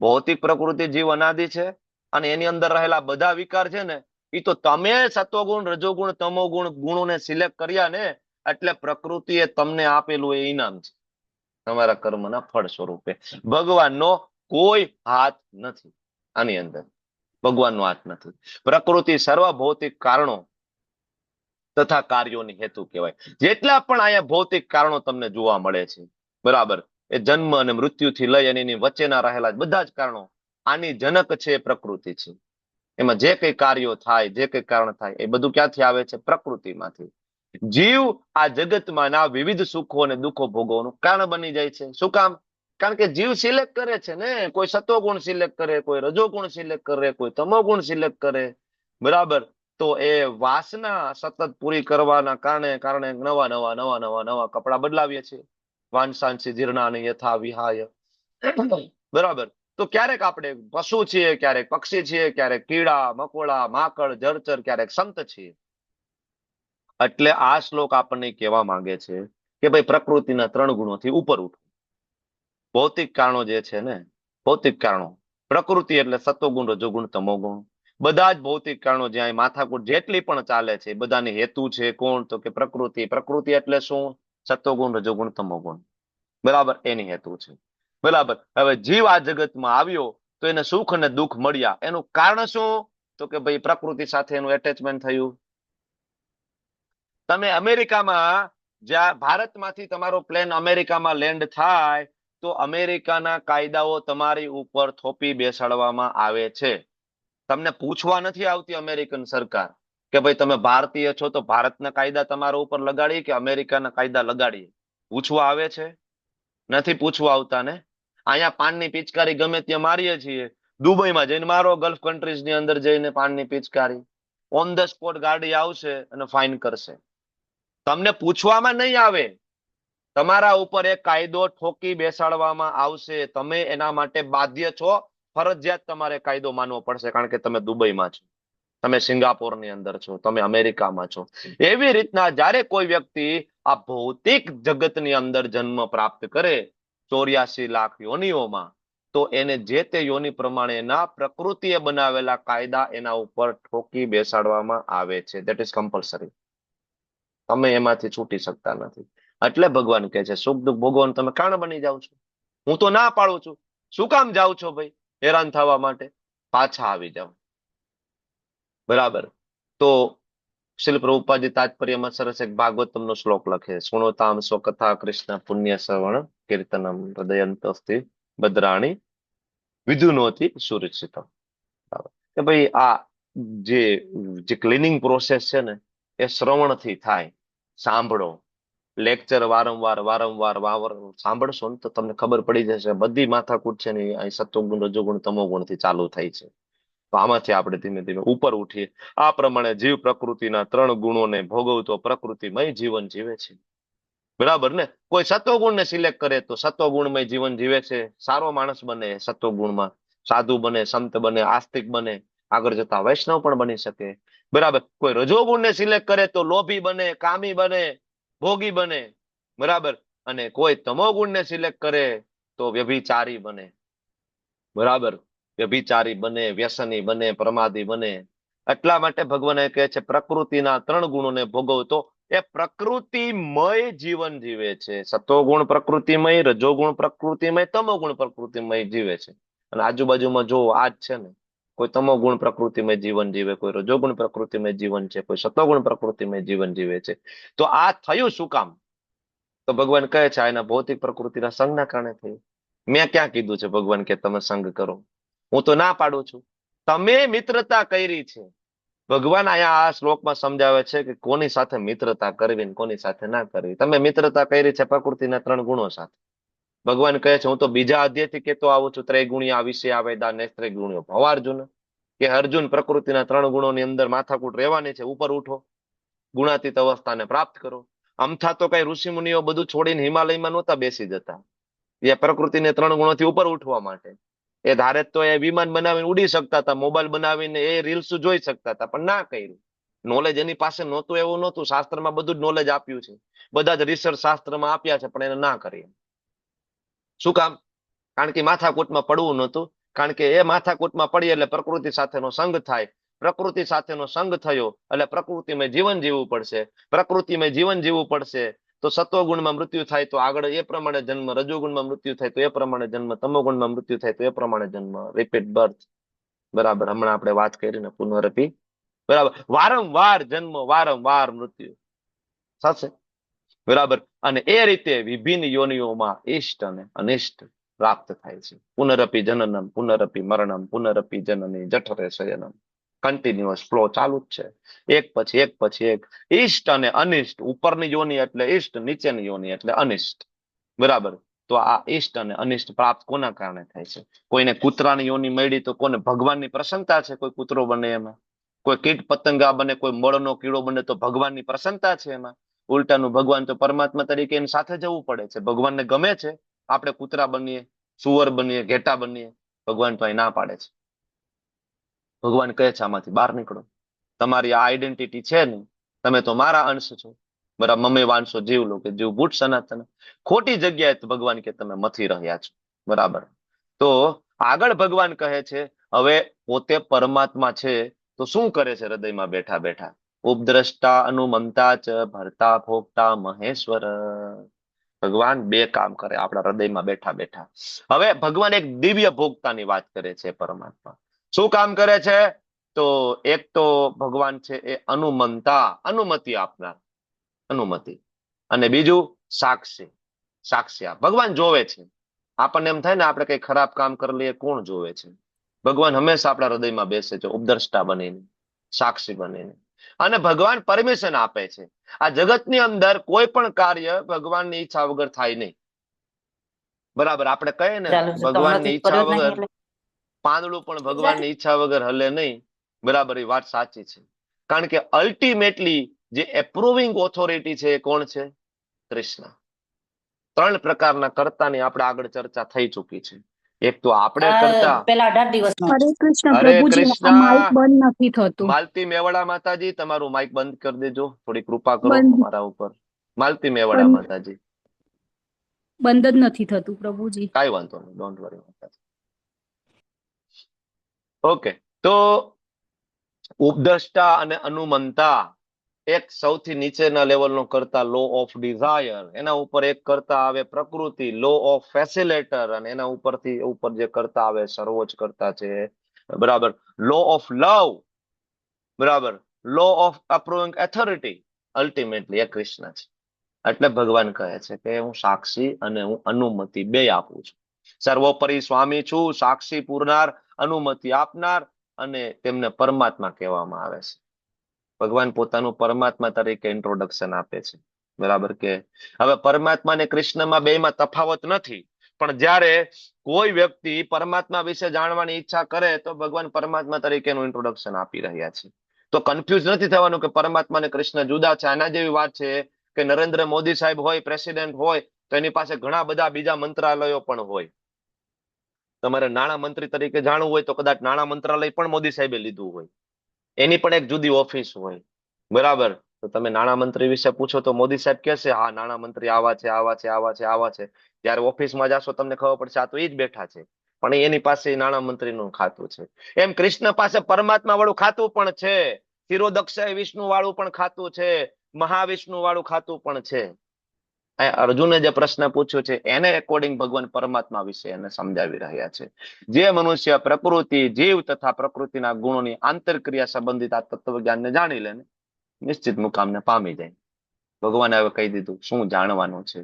ભૌતિક પ્રકૃતિ જીવ અનાદિ છે અને એની અંદર રહેલા બધા વિકાર છે ને એ તો તમે સત્વગુણ, રજોગુણ, તમોગુણ ગુણોને સિલેક્ટ કર્યા ને, એટલે પ્રકૃતિએ તમને આપેલું એ ઇનામ છે તમારા કર્મના ફળ સ્વરૂપે. ભગવાનનો કોઈ હાથ નથી આની અંદર. ભગવાનનો હાથ નથી. પ્રકૃતિ સર્વ ભૌતિક કારણો તથા કાર્યોની હેતુ કહેવાય. જેટલા પણ અહીંયા ભૌતિક કારણો તમને જોવા મળે છે, બરાબર, એ જન્મ અને મૃત્યુથી લઈ અને એની વચ્ચેના રહેલા બધા જ કારણો, આની જનક છે એ પ્રકૃતિ છે. એમાં જે કઈ કાર્યો થાય, જે કઈ કારણ થાય, એ બધું ક્યાંથી આવે છે? પ્રકૃતિમાંથી. જીવ આ જગતમાં ના વિવિધ સુખો અને દુઃખો ભોગવવાનું કારણ બની જાય છે. શું કામ? કારણ કે જીવ સિલેક્ટ કરે છે ને. કોઈ સત્વગુણ સિલેક્ટ કરે, કોઈ રજોગુણ સિલેક્ટ કરે, કોઈ તમોગુણ સિલેક્ટ કરે. બરાબર? તો એ વાસના સતત પૂરી કરવાના કારણે નવા કપડા બદલાવીએ છીએ. વાંસાંસી જીર્ણાની યથા વિહાય. બરાબર? તો ક્યારેક આપણે પશુ છીએ, ક્યારેક પક્ષી છીએ, ક્યારેક કીડા મકોડા માકડ જળચર, ક્યારેક સંત છીએ. એટલે આ શ્લોક આપણને કહેવા માંગે છે કે ભાઈ પ્રકૃતિના 3 ગુણોથી ઉપર ઉઠો. ભૌતિક કારણો જે છે ને, ભૌતિક કારણો, પ્રકૃતિ એટલે સત્વગુણ રજોગુણ તમોગુણ, બધા જ ભૌતિક કારણો જ્યાં માથાકૂટ જેટલી પણ ચાલે છે બધાની હેતુ છે કોણ? તો કે પ્રકૃતિ. પ્રકૃતિ એટલે શું? સત્વગુણ રજોગુણ તમોગુણ. બરાબર? એની હેતુ છે. બરાબર? હવે જીવ આ જગતમાં આવ્યો તો એને સુખ અને દુઃખ મળ્યા. એનું કારણ શું? તો કે ભાઈ પ્રકૃતિ સાથે એનું એટેચમેન્ટ થયું. તમે અમેરિકામાં, જ્યાં ભારતમાંથી તમારો પ્લેન અમેરિકામાં લેન્ડ થાય તો અમેરિકાના કાયદાઓ તમારી ઉપર થોપી બેસાડવામાં આવે છે. તમને પૂછવા નથી આવતી અમેરિકન સરકાર કે ભાઈ તમે ભારતીય છો તો ભારતના કાયદા તમારા ઉપર લગાડીએ કે અમેરિકાના કાયદા લગાડીએ. પૂછવા આવે છે? નથી પૂછવા આવતા ને. અહીંયા પાનની પિચકારી ગમે ત્યાં મારીએ છીએ. દુબઈમાં જઈને મારો, ગલ્ફ કન્ટ્રીઝની અંદર જઈને પાનની પિચકારી. ઓન ધ સ્પોટ ગાડી આવશે અને ફાઇન કરશે. તમને પૂછવામાં નહીં આવે. તમારા ઉપર એક કાયદો ઠોકી બેસાડવામાં આવશે. તમે એના માટે બાધ્ય છો. ફરજિયાત તમારે કાયદો માનવો પડશે, કારણ કે તમે દુબઈમાં છો, તમે સિંગાપોરની અંદર છો, તમે અમેરિકામાં છો. એવી રીતના જ્યારે કોઈ વ્યક્તિ આ ભૌતિક જગતની અંદર જન્મ પ્રાપ્ત કરે 84 લાખ યોનિઓમાં, તો એને જે તે યોનિ પ્રમાણેના પ્રકૃતિએ બનાવેલા કાયદા એના ઉપર ઠોકી બેસાડવામાં આવે છે. That is compulsory. તમે એમાંથી છૂટી શકતા નથી. એટલે ભગવાન કહે છે સુખ દુઃખ ભોગવવાનું તમે કારણ બની જાઓ છો. હું તો ના પાડું છું. શું કામ જાઓ છો ભાઈ હેરાન થવા માટે? પાછા આવી જાઓ. બરાબર? તો શ્રીલ પ્રભુપાદજી તાત્પર્યમાં સરસ એક ભાગવતમનો શ્લોક લખે, સુણોતામ સ્વકથા કૃષ્ણ પુણ્ય શ્રવણ કીર્તનમ હૃદયંતસ્તિ ભદ્રાણી વિધુનોતિ સુરક્ષિતમ. કે ભાઈ આ જે ક્લીનિંગ પ્રોસેસ છે ને એ શ્રવણથી થાય. સાંભળો, લેક્ચર વારંવાર સાંભળશો ને તો તમને ખબર પડી જશે બધી માથાકૂટ છે ને અહીં સત્વગુણ રજોગુણ તમોગુણ થી ચાલુ થાય છે. તો આમાંથી આપણે ધીમે ધીમે ઉપર ઉઠીએ. આ પ્રમાણે જીવ પ્રકૃતિના 3 ગુણોને ભોગવતો પ્રકૃતિમય જીવન જીવે છે. બરાબર ને? કોઈ સત્વગુણને સિલેક્ટ કરે તો સત્વગુણમય જીવન જીવે છે, સારો માણસ બને, સત્વગુણમાં સાધુ બને, સંત બને, આસ્તિક બને, આગળ જતા વૈષ્ણવ પણ બની શકે. બરાબર? કોઈ રજોગુણને સિલેક્ટ કરે તો લોભી બને, કામી બને, ભોગી બને. બરાબર? અને કોઈ તમોગુણને સિલેક્ટ કરે તો વ્યભિચારી બને. બરાબર? વ્યભિચારી બને, વ્યસની બને, પ્રમાદી બને. એટલા માટે ભગવાન કહે છે પ્રકૃતિના 3 ગુણોને ભોગવતો એ પ્રકૃતિમય જીવન જીવે છે. સત્વગુણ પ્રકૃતિમય, રજોગુણ પ્રકૃતિમય, તમોગુણ પ્રકૃતિમય જીવે છે. અને આજુબાજુમાં જો આ જ છે ને, કોઈ તમોગુણ પ્રકૃતિમય જીવન જીવે, કોઈ રજોગુણ પ્રકૃતિમય જીવન છે, કોઈ સત્વગુણ પ્રકૃતિમય જીવન જીવે છે. તો આ થયું શું કામ? તો ભગવાન કહે છે એના ભૌતિક પ્રકૃતિના સંગના કારણે થયું. મેં ક્યાં કીધું છે ભગવાન કે તમે સંગ કરો? હું તો ના પાડું છું. તમે મિત્રતા કરી છે. ભગવાન અહીંયા આ શ્લોકમાં સમજાવે છે કે કોની સાથે મિત્રતા કરવી ને કોની સાથે ના કરવી. તમે મિત્રતા કરી છે પ્રકૃતિના 3 ગુણો સાથે. ભગવાન કહે છે હું તો બીજા અધ્યાયથી કહેતો આવું છું, ત્રૈગુણ્યા વિષયા વેદા નેત્રૈગુણ્યો ભવાર્જુન, કે અર્જુન પ્રકૃતિના 3 ગુણોની અંદર માથાકૂટ રહેવાની છે. ઉપર ઉઠો, ગુણાતીત અવસ્થાને પ્રાપ્ત કરો. અમથા તો કઈ ઋષિ મુનિઓ બધું છોડીને હિમાલયમાં નહોતા બેસી જતા એ પ્રકૃતિને 3 ગુણોથી ઉપર ઉઠવા માટે. એ ધારે તો એ વિમાન બનાવીને ઉડી શકતા હતા, મોબાઈલ બનાવીને એ રીલ્સ જોઈ શકતા હતા, પણ ના કર્યું. નોલેજ એની પાસે નહોતું એવું નહોતું. શાસ્ત્રમાં બધું જ નોલેજ આપ્યું છે, બધા જ રિસર્ચ શાસ્ત્રમાં આપ્યા છે, પણ એને ના કરી. શું કામ? કારણ કે માથાકૂટમાં પડવું નહોતું. કારણ કે એ માથાકૂટમાં પડી એટલે પ્રકૃતિ સાથેનો સંગ થાય. પ્રકૃતિ સાથેનો સંગ થયો એટલે પ્રકૃતિમય જીવન જીવવું પડશે. પ્રકૃતિમય જીવન જીવવું પડશે તો સત્વગુણમાં મૃત્યુ થાય તો આગળ એ પ્રમાણે જન્મ, રજોગુણમાં મૃત્યુ થાય તો એ પ્રમાણે જન્મ, તમોગુણમાં મૃત્યુ થાય તો એ પ્રમાણે જન્મ. Repeat birth. બરાબર? હમણાં આપણે વાત કરીને પુનરપી. બરાબર? વારંવાર જન્મ, વારંવાર મૃત્યુ થશે. બરાબર. અને એ રીતે વિભિન્ન યોનિઓમાં ઇષ્ટ અને અનિષ્ટ પ્રાપ્ત થાય છે. પુનરપી જનનમ પુનરપી મરણમ પુનરપી જનની જઠરે શયનમ. કન્ટિન્યુઅસ ફ્લો ચાલુ જ છે, એક પછી એક પછી એક. ઇષ્ટ અને અનિષ્ટ, ઉપરની યોની એટલે ઇષ્ટ, નીચેની યોની એટલે અનિષ્ટ. બરાબર. તો આ ઇષ્ટ અને અનિષ્ટ પ્રાપ્ત કોના કારણે થાય છે? કોઈને કૂતરાની યોની મળી તો કોને ભગવાનની પ્રસન્નતા છે, કોઈ કૂતરો બને એમાં. કોઈ કીટ પતંગા બને, કોઈ મળનો કીડો બને તો ભગવાનની પ્રસન્નતા છે એમાં. ઉલટાનું ભગવાન તો પરમાત્મા તરીકે એની સાથે જવું પડે છે. ભગવાનને ગમે છે આપણે કૂતરા બનીએ, સુવર બનીએ, ઘેટા બનીએ? ભગવાન તો અહીં ના પાડે છે. ભગવાન કહે છે આમાંથી બહાર નીકળો, તમારી આ આઈડેન્ટિટી છે નહીં, તમે તો મારા અંશ છો. બરાબર. મમે વાંશો જીવ લો કે જીવ ભૂત સનાતન. ખોટી જગ્યાએ તો ભગવાન કે તમે મથી રહ્યા છો. બરાબર. તો આગળ ભગવાન કહે છે હવે પોતે પરમાત્મા છે તો શું કરે છે હૃદયમાં બેઠા બેઠા? ઉપદ્રષ્ટા અનુમંતા ચ ભરતા ભોગતા મહેશ્વર. ભગવાન બે કામ કરે આપણા હૃદયમાં બેઠા બેઠા. હવે ભગવાન એક દિવ્ય ભોગતાની વાત કરે છે. પરમાત્મા શું કામ કરે છે? તો એક તો ભગવાન છે એ અનુમંતા, અનુમતિ આપનાર, અનુમતિ. અને બીજું સાક્ષી, સાક્ષી આપ. ભગવાન જોવે છે. આપણને એમ થાય ને આપણે કઈ ખરાબ કામ કરી લઈએ, કોણ જોવે છે? ભગવાન હંમેશા આપણા હૃદયમાં બેસે છે, ઉપદ્રષ્ટા બનીને, સાક્ષી બનીને. અને ભગવાન પરમિશન આપે છે. આ જગતની અંદર કોઈ પણ કાર્ય ભગવાનની ઈચ્છા વગર થાય નહીં. બરાબર. આપણે કહીએ ને ભગવાનની ઈચ્છા વગર પાંદડું પણ ભગવાનની ઈચ્છા વગર હલે નહીં. બરાબર. એ વાત સાચી છે. કારણ કે અલ્ટિમેટલી જે એપ્રુવિંગ ઓથોરિટી છે એ કોણ છે? કૃષ્ણ. ત્રણ પ્રકારના કર્તાની આપણે આગળ ચર્ચા થઈ ચૂકી છે. એક તો આપણે કરતા. પેલા 18 દિવસનો. હરે કૃષ્ણ હરે પ્રભુજી, આ કૃષ્ણ. માઇક બંધ નથી થતું. માલતી મેવાડા માતાજી, તમારું માઇક બંધ કરી દેજો, થોડી કૃપા કરો બંધ અમારા ઉપર. માલતી મેવાડા બંધ માતાજી. બંધ જ નથી થતું પ્રભુજી. કાંઈ વાંધો નહીં, ડોન્ટ વરી માતાજી. ઓકે. તો ઉપદ્રષ્ટા અને અનુમંતા, એક સૌથી નીચેના લેવલનો કરતા લો ઓફ ડિઝાયર, એના ઉપર એક કરતા આવે પ્રકૃતિ, લો ઓફ ફેસિલેટર, અને એના ઉપરથી ઉપર જે કરતા આવે સર્વોચ્ચ કરતા છે. બરાબર. Law of love. બરાબર. Law of approving authority, ultimately એ કૃષ્ણ છે. એટલે ભગવાન કહે છે કે હું સાક્ષી અને હું અનુમતિ બે આપું છું. સર્વોપરી સ્વામી છું, સાક્ષી પૂરનાર, અનુમતિ આપનાર, અને તેમને પરમાત્મા કહેવામાં આવે છે. ભગવાન પોતાનું પરમાત્મા તરીકે ઇન્ટ્રોડક્શન આપે છે. બરાબર. કે હવે પરમાત્મા અને કૃષ્ણમાં બેમાં તફાવત નથી, પણ જ્યારે કોઈ વ્યક્તિ પરમાત્મા વિશે જાણવાની ઈચ્છા કરે તો ભગવાન પરમાત્મા તરીકેનું ઇન્ટ્રોડક્શન આપી રહ્યા છે. તો કન્ફ્યુઝ નથી થવાનું કે પરમાત્મા અને કૃષ્ણ જુદા છે. આના જેવી વાત છે કે નરેન્દ્ર મોદી સાહેબ હોય, પ્રેસિડેન્ટ હોય, તો એની પાસે ઘણા બધા બીજા મંત્રાલયો પણ હોય. તમારે નાણાં મંત્રી તરીકે જાણવું હોય તો કદાચ નાણાં મંત્રાલય પણ મોદી સાહેબે લીધું હોય, એની પણ એક જુદી ઓફિસ હોય. બરાબર. તો તમે નાણાં મંત્રી વિશે પૂછો તો મોદી સાહેબ કહેશે હા નાણાં મંત્રી આવા છે, આવા છે, આવા છે, આવા છે. ત્યારે ઓફિસમાં જાશો તમને ખબર પડશે આ તો એ જ બેઠા છે, પણ એની પાસે નાણાં મંત્રીનું ખાતું છે. એમ કૃષ્ણ પાસે પરમાત્મા વાળું ખાતું પણ છે, શિરોદક્ષય વિષ્ણુ વાળું પણ ખાતું છે, મહાવિષ્ણુ વાળું ખાતું પણ છે. અર્જુને જે પ્રશ્ન પૂછ્યો છે એને એકોર્ડિંગ ભગવાન પરમાત્મા વિશે એને સમજાવી રહ્યા છે. જે મનુષ્ય પ્રકૃતિ, જીવ તથા પ્રકૃતિના ગુણોની આંતરક્રિયા સંબંધિત આ તત્વજ્ઞાનને જાણી લે ને નિશ્ચિત મુકામને પામી જાય. ભગવાને હવે કહી દીધું શું જાણવાનું છે.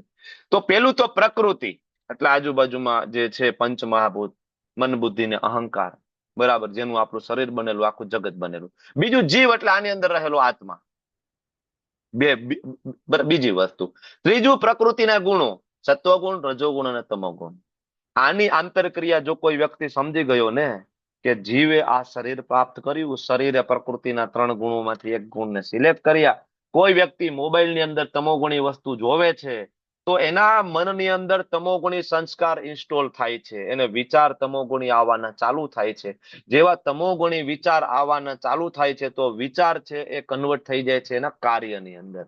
તો પેલું તો પ્રકૃતિ એટલે આજુબાજુમાં જે છે પંચ મહાભૂત, મન, બુદ્ધિ ને અહંકાર. બરાબર. જેનું આપણું શરીર બનેલું, આખું જગત બનેલું. બીજું જીવ એટલે આની અંદર રહેલો આત્મા. બીજી વસ્તુ. ત્રીજું પ્રકૃતિના ગુણો, સત્વગુણ, રજોગુણ અને તમોગુણ. આની આંતરક્રિયા જો કોઈ વ્યક્તિ સમજી ગયો ને કે જીવે આ શરીર પ્રાપ્ત કર્યું, શરીરે પ્રકૃતિના 3 ગુણોમાંથી એક ગુણને સિલેક્ટ કર્યા. કોઈ વ્યક્તિ મોબાઈલની અંદર તમોગુણી વસ્તુ જોવે છે તો એના મનની અંદર તમોગુણી સંસ્કાર ઇન્સ્ટોલ થાય છે, એને વિચાર તમોગુણી આવવાના ચાલુ થાય છે. જેવા તમોગુણી વિચાર આવવાના ચાલુ થાય છે તો વિચાર છે એ કન્વર્ટ થઈ જાય છે એના કાર્યની અંદર.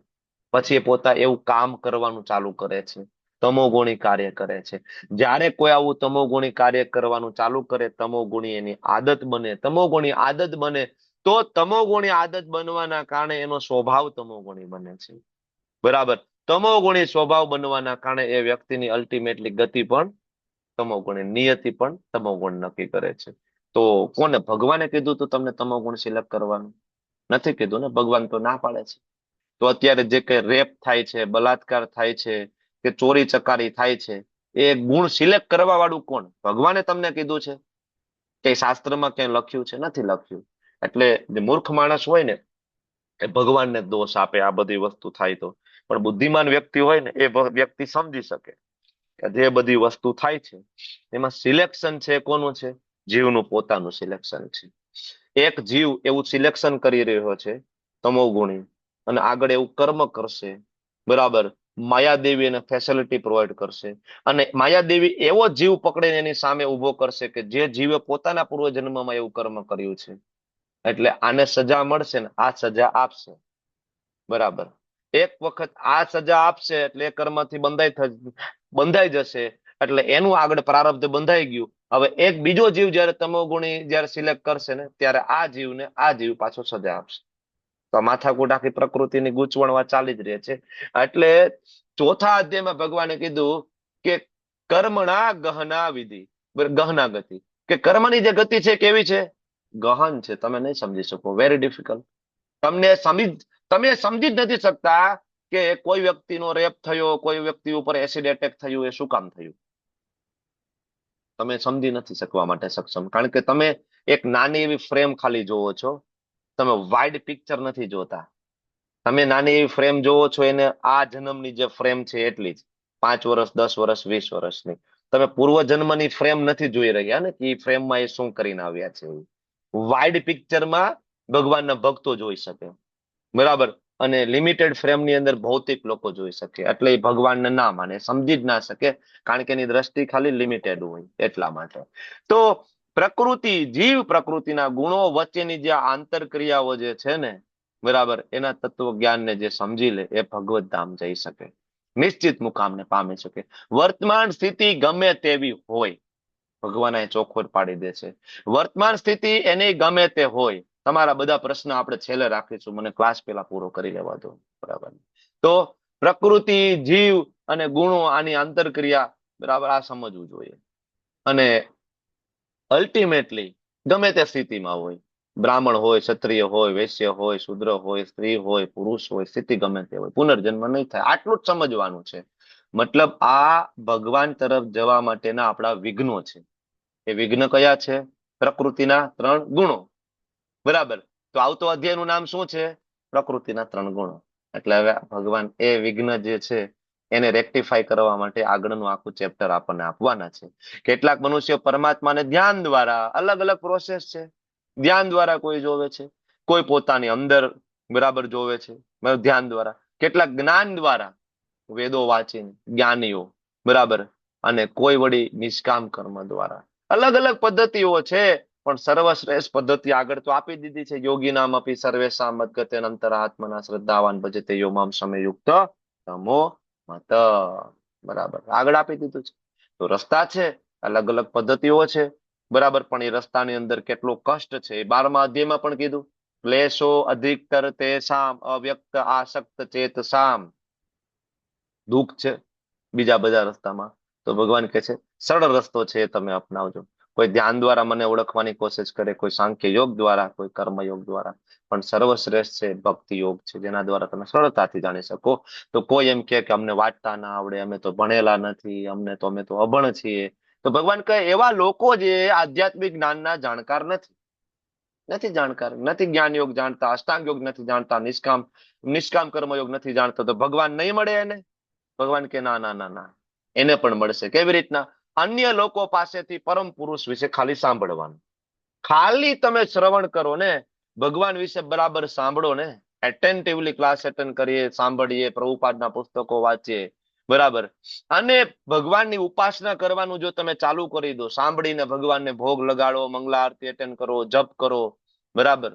પછી એ પોતા એવું કામ કરવાનું ચાલુ કરે છે, તમોગુણી કાર્ય કરે છે. જ્યારે કોઈ આવું તમોગુણી કાર્ય કરવાનું ચાલુ કરે, તમોગુણી એની આદત બને. તમોગુણી આદત બને તો તમોગુણી આદત બનવાના કારણે એનો સ્વભાવ તમોગુણી બને છે. બરાબર. તમોગુણી સ્વભાવ બનવાના કારણે એ વ્યક્તિની અલ્ટિમેટલી ગતિ પણ તમોગુણી, નિયતિ પણ તમોગુણ નક્કી કરે છે. તો કોને ભગવાને કીધું તું તમને તમોગુણ સિલેક્ટ કરવાનું? નથી કીધું ને. ભગવાન તો ના પાડે છે. તો તો અત્યારે જે કઈ રેપ થાય છે, બલાત્કાર થાય છે કે ચોરી ચકારી થાય છે, એ ગુણ સિલેક્ટ કરવા વાળું કોણ? ભગવાને તમને કીધું છે કે શાસ્ત્રમાં ક્યાંય લખ્યું છે? નથી લખ્યું. એટલે જે મૂર્ખ માણસ હોય ને એ ભગવાનને દોષ આપે આ બધી વસ્તુ થાય તો. પણ બુદ્ધિમાન વ્યક્તિ હોય ને એ વ્યક્તિ સમજી શકે કે જે બધી વસ્તુ થાય છે એમાં સિલેક્શન છે કોનું છે? જીવનું પોતાનું સિલેક્શન છે. એક જીવ એવું સિલેક્શન કરી રહ્યો છે તમોગુણી, અને આગળ એવું કર્મ કરશે, બરાબર. માયાદેવી એને ફેસિલિટી પ્રોવાઈડ કરશે, અને માયાદેવી એવો જીવ પકડીને એની સામે ઉભો કરશે કે જે જીવે પોતાના પૂર્વજન્મમાં એવું કર્મ કર્યું છે, એટલે આને સજા મળશે ને આ સજા આપશે, બરાબર. એક વખત આ સજા આપશે એટલે એ કર્મથી બંધાઈ જશે, એટલે એનું આગળ પ્રારબ્ધ બંધાઈ ગયું. હવે એક બીજો જીવ જયારે તમોગુણી જયારે સિલેક્ટ કરશે ને ત્યારે આ જીવ પાછો સજા આપશે. તો માથાકૂટ આખી પ્રકૃતિની ગૂંચવણવા ચાલી જ રહે છે. એટલે ચોથા અધ્યાયમાં ભગવાને કીધું કે કર્મણા ગહના વિધિ, ગહના ગતિ, કે કર્મની જે ગતિ છે કેવી છે? ગહન છે. તમે નહીં સમજી શકો, વેરી ડિફિકલ્ટ. તમે સમજી જ નથી શકતા કે કોઈ વ્યક્તિનો રેપ થયો, કોઈ વ્યક્તિ ઉપર એસિડ એટેક થયું, એ શું કામ થયું? તમે સમજી નથી શકવા માટે સક્ષમ, કારણ કે તમે એક નાની એવી ફ્રેમ ખાલી જોવો છો, તમે વાઇડ પિક્ચર નથી જોતા. તમે નાની એવી ફ્રેમ જોવો છો, એને આ જન્મની જે ફ્રેમ છે એટલી જ, 5 વર્ષ, 10 વર્ષ, 20 વર્ષની. તમે પૂર્વજન્મની ફ્રેમ નથી જોઈ રહ્યા ને કે એ ફ્રેમમાં એ શું કરીને આવ્યા છે. વાઇડ પિક્ચરમાં ભગવાનના ભક્તો જોઈ શકે, બરાબર, અને લિમિટેડ ફ્રેમની અંદર ભૌતિક લોકો જોઈ શકે. એટલે એ ભગવાનને ના માને, સમજી જ ના શકે, કારણ કે એની દ્રષ્ટિ ખાલી લિમિટેડ હોય એટલા માટે. તો પ્રકૃતિ, જીવ પ્રકૃતિના ગુણો વચ્ચેની જે આંતરક્રિયાઓ જે છે ને, બરાબર, એના તત્વ જ્ઞાનને જે સમજી લે એ ભગવત ધામ જઈ શકે, નિશ્ચિત મુકામને પામી શકે. વર્તમાન સ્થિતિ ગમે તેવી હોય, ભગવાન અહીં ચોખ્ખું પાડી દે છે, વર્તમાન સ્થિતિ એની ગમે તે હોય. તમારા બધા પ્રશ્ન આપણે છેલ્લે રાખીશું, મને ક્લાસ પેલા પૂરો કરી લેવા દો, બરાબર. તો પ્રકૃતિ, જીવ અને ગુણો, આની આંતરક્રિયા, બરાબર, આ સમજવું જોઈએ. અને અલ્ટિમેટલી ગમે તે સ્થિતિમાં હોય, બ્રાહ્મણ હોય, ક્ષત્રિય હોય, વૈશ્ય હોય, શૂદ્ર હોય, સ્ત્રી હોય, પુરુષ હોય, સ્થિતિ ગમે તે હોય, પુનર્જન્મ નહીં થાય, આટલું જ સમજવાનું છે. મતલબ આ ભગવાન તરફ જવા માટેના આપણા વિઘ્નો છે. એ વિઘ્ન કયા છે? પ્રકૃતિના 3 ગુણો, બરાબર. તો આવતો અધ્યાયનું નામ શું છે? પ્રકૃતિના 3 ગુણો. એટલે હવે ભગવાન એ વિઘ્ન જે છે એને રેક્ટિફાઈ કરવા માટે આગળનું આખું ચેપ્ટર આપણને આપવાના છે. કેટલાક મનુષ્યો પરમાત્માને ધ્યાન દ્વારા, અલગ અલગ પ્રોસેસ છે, ધ્યાન દ્વારા કોઈ જોવે છે, કોઈ પોતાની અંદર, બરાબર, જોવે છે ધ્યાન દ્વારા, કેટલાક જ્ઞાન દ્વારા, વેદો વાંચીને જ્ઞાનીઓ, બરાબર, અને કોઈ વળી નિષ્કામ કર્મ દ્વારા. અલગ અલગ પદ્ધતિઓ છે, પણ સર્વશ્રેષ્ઠ પદ્ધતિ આગળ તો આપી દીધી છે. યોગી નામ અપી સર્વેશામ મદ્ગતે અંતરાત્મના શ્રદ્ધાવાન ભજતે યો મામ સમયુક્ત તમો મત, બરાબર, આગળ આપી દીધું છે. તો રસ્તા છે, અલગ અલગ પદ્ધતિઓ છે, બરાબર, પણ એ રસ્તાની અંદર કેટલો કષ્ટ છે એ 12મા અધ્યાયમાં પણ કીધું. ક્લેશો અધિકતર તેષામ અવ્યક્ત આસક્ત ચેતસામ, દુઃખ છે બીજા બધા રસ્તામાં. તો ભગવાન કહે છે સરળ રસ્તો છે એ તમે અપનાવજો. કોઈ ધ્યાન દ્વારા મને ઓળખવાની કોશિશ કરે, કોઈ સાંખ્ય યોગ દ્વારા, કોઈ કર્મયોગ દ્વારા, પણ સર્વશ્રેષ્ઠ છે ભક્તિ યોગ છે, જેના દ્વારા તમે સરળતાથી જાણી શકો. તો કોઈ એમ કે અમને વાંચતા ના આવડે, અમે તો ભણેલા નથી, અમે તો અભણ છીએ, તો ભગવાન કહે એવા લોકો જે આધ્યાત્મિક જ્ઞાનના જાણકાર નથી જાણકાર, નથી જ્ઞાન યોગ જાણતા, અષ્ટાંગ યોગ નથી જાણતા, નિષ્કામ કર્મયોગ નથી જાણતા, તો ભગવાન નહીં મળે એને? ભગવાન કે ના ના ના ના, એને પણ મળશે. કેવી રીતના? અન્ય લોકો પાસેથી પરમ પુરુષ વિશે ખાલી સાંભળવાનું, ખાલી તમે શ્રવણ કરો ને, ભગવાન વિશે બરાબર સાંભળો ને, એટેન્ટિવલી ક્લાસ એટેન્ડ કરીએ, સાંભળીએ, પ્રભુપાદના પુસ્તકો વાંચીએ, બરાબર, અને ભગવાનની ઉપાસના કરવાનું જો તમે ચાલુ કરી દો, સાંભળીને ભગવાનને ભોગ લગાડો, મંગલા આરતી એટેન્ડ કરો, જપ કરો, બરાબર,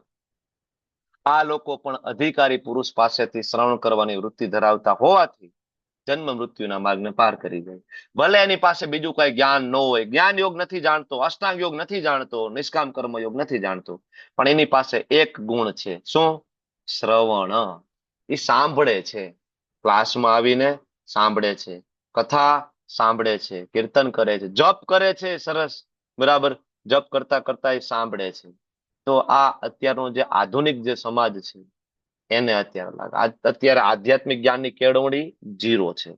આ લોકો પણ અધિકારી પુરુષ પાસેથી શ્રવણ કરવાની વૃત્તિ ધરાવતા હોવાથી જન્મ મૃત્યુના માર્ગને પાર કરી જાય. ભલે એની પાસે બીજું કઈ જ્ઞાન ન હોય, જ્ઞાન યોગ નથી જાણતો, અષ્ટાંગ યોગ નથી જાણતો, નિષ્કામ કર્મ યોગ નથી જાણતો, પણ એની પાસે એક ગુણ છે. શું? શ્રવણ. એ સાંભળે છે, ક્લાસમાં આવીને સાંભળે છે, કથા સાંભળે છે, કીર્તન કરે છે, જપ કરે છે, સરસ, બરાબર, જપ કરતા કરતા એ સાંભળે છે. તો આ અત્યારનો જે આધુનિક જે સમાજ છે, એને અત્યારે લાગે. અત્યારે આધ્યાત્મિક જ્ઞાનની કેળવણી 0 છે.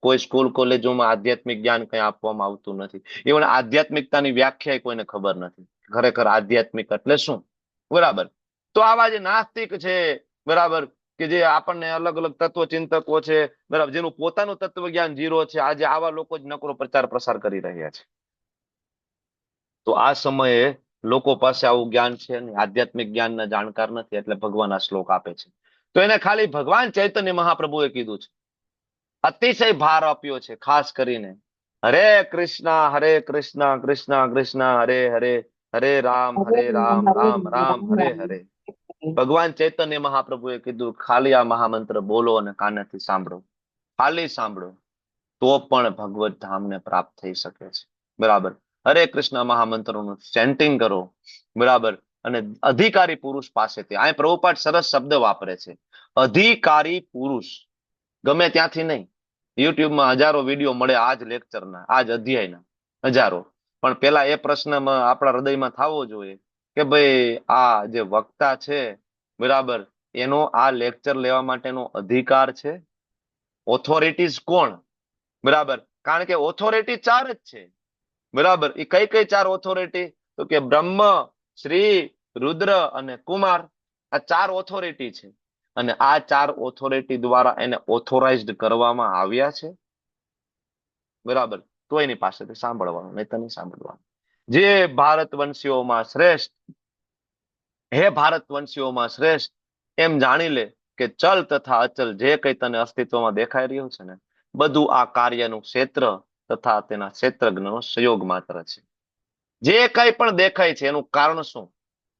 કોઈ સ્કૂલ કોલેજોમાં આધ્યાત્મિક જ્ઞાન કઈ આપવામાં આવતું નથી. ઇવન આધ્યાત્મિકતાની વ્યાખ્યા કોઈને ખબર નથી. ખરેખર આધ્યાત્મિક એટલે શું? બરાબર. તો આવા જે નાસ્તિક છે, બરાબર, કે જે આપણને અલગ અલગ તત્વ ચિંતકો છે, બરાબર, જેનું પોતાનું તત્વ જ્ઞાન 0 છે, આજે આવા લોકો જ નકરો પ્રચાર પ્રસાર કરી રહ્યા છે. તો આ સમયે લોકો પાસે આવું જ્ઞાન છે ને, આધ્યાત્મિક જ્ઞાનના જાણકાર નથી, એટલે ભગવાન આ શ્લોક આપે છે. તો એને ખાલી ભગવાન ચૈતન્ય મહાપ્રભુએ કીધું છે, અતિશય ભાર આપ્યો છે, ખાસ કરીને હરે કૃષ્ણ કૃષ્ણ કૃષ્ણ હરે હરે, હરે રામ રામ રામ હરે હરે. ભગવાન ચૈતન્ય મહાપ્રભુએ કીધું ખાલી આ મહામંત્ર બોલો અને કાનેથી સાંભળો, ખાલી સાંભળો, તો પણ ભગવત ધામને પ્રાપ્ત થઈ શકે છે. બરાબર. હરે કૃષ્ણ મહામંત્રનું ચેન્ટિંગ કરો, બરાબર, અને અધિકારી પુરુષ પાસેથી, અહીં પ્રભુપાદ સરસ શબ્દ વાપરે છે, અધિકારી પુરુષ. ગમે ત્યાંથી નહીં. યુટ્યુબમાં હજારો વિડીયો મળે આજ લેક્ચરના, આજ અધ્યાયના, હજારો. પણ પેલા એ પ્રશ્નમાં આપણા હૃદયમાં થવો જોઈએ કે ભાઈ આ જે વક્તા છે, બરાબર, એનો આ લેક્ચર લેવા માટેનો અધિકાર છે? ઓથોરિટીઝ કોણ? બરાબર. કારણ કે ઓથોરિટી 4 જ છે. બરાબર. એ કઈ કઈ 4 ઓથોરિટી? તો કે બ્રહ્મ, શ્રી, રુદ્ર અને કુમાર. આ 4 ઓથોરિટી છે. અને આ 4 ઓથોરિટી દ્વારા એને ઓથોરાઇઝડ કરવામાં આવ્યા છે. બરાબર. તો એની પાસેથી સાંભળવાનું, નહીં તો નહીં સાંભળવાનું. જે ભારતવંશીઓમાં શ્રેષ્ઠ, હે ભારતવંશીઓમાં શ્રેષ્ઠ, એમ જાણી લે કે ચલ તથા અચલ જે કઈ તને અસ્તિત્વમાં દેખાઈ રહ્યું છે ને, બધું આ કાર્યનું ક્ષેત્ર તથા તેના ક્ષેત્રજ્ઞનો સંયોગ માત્ર છે. જે કઈ પણ દેખાય છે એનું કારણ શું?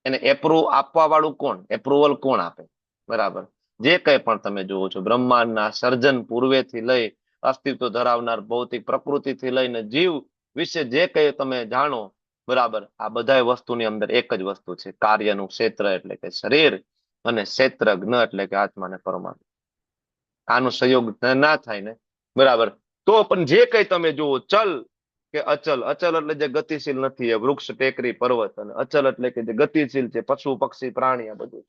એને એપ્રુવ આપવા વાળું કોણ? એપ્રુવલ કોણ આપે? બરાબર. જે કઈ પણ તમે જોવો છો, બ્રહ્માંડના સર્જન પૂર્વેથી લઈ અસ્તિત્વ ધરાવનાર ભૌતિક પ્રકૃતિથી લઈને જીવ વિશે જે કઈ તમે જાણો, બરાબર, આ બધા વસ્તુની અંદર એક જ વસ્તુ છે, કાર્યનું ક્ષેત્ર એટલે કે શરીર, અને ક્ષેત્રજ્ઞ એટલે કે આત્મા ને પરમાત્મા. આનો સંયોગ ના થાય ને, બરાબર, તો પણ જે કઈ તમે જુઓ, ચલ કે અચલ, અચલ એટલે જે ગતિશીલ નથી, એ વૃક્ષ, ટેકરી, પર્વત, અને અચલ એટલે કે જે ગતિશીલ છે, પશુ, પક્ષી, પ્રાણી, આ બધું,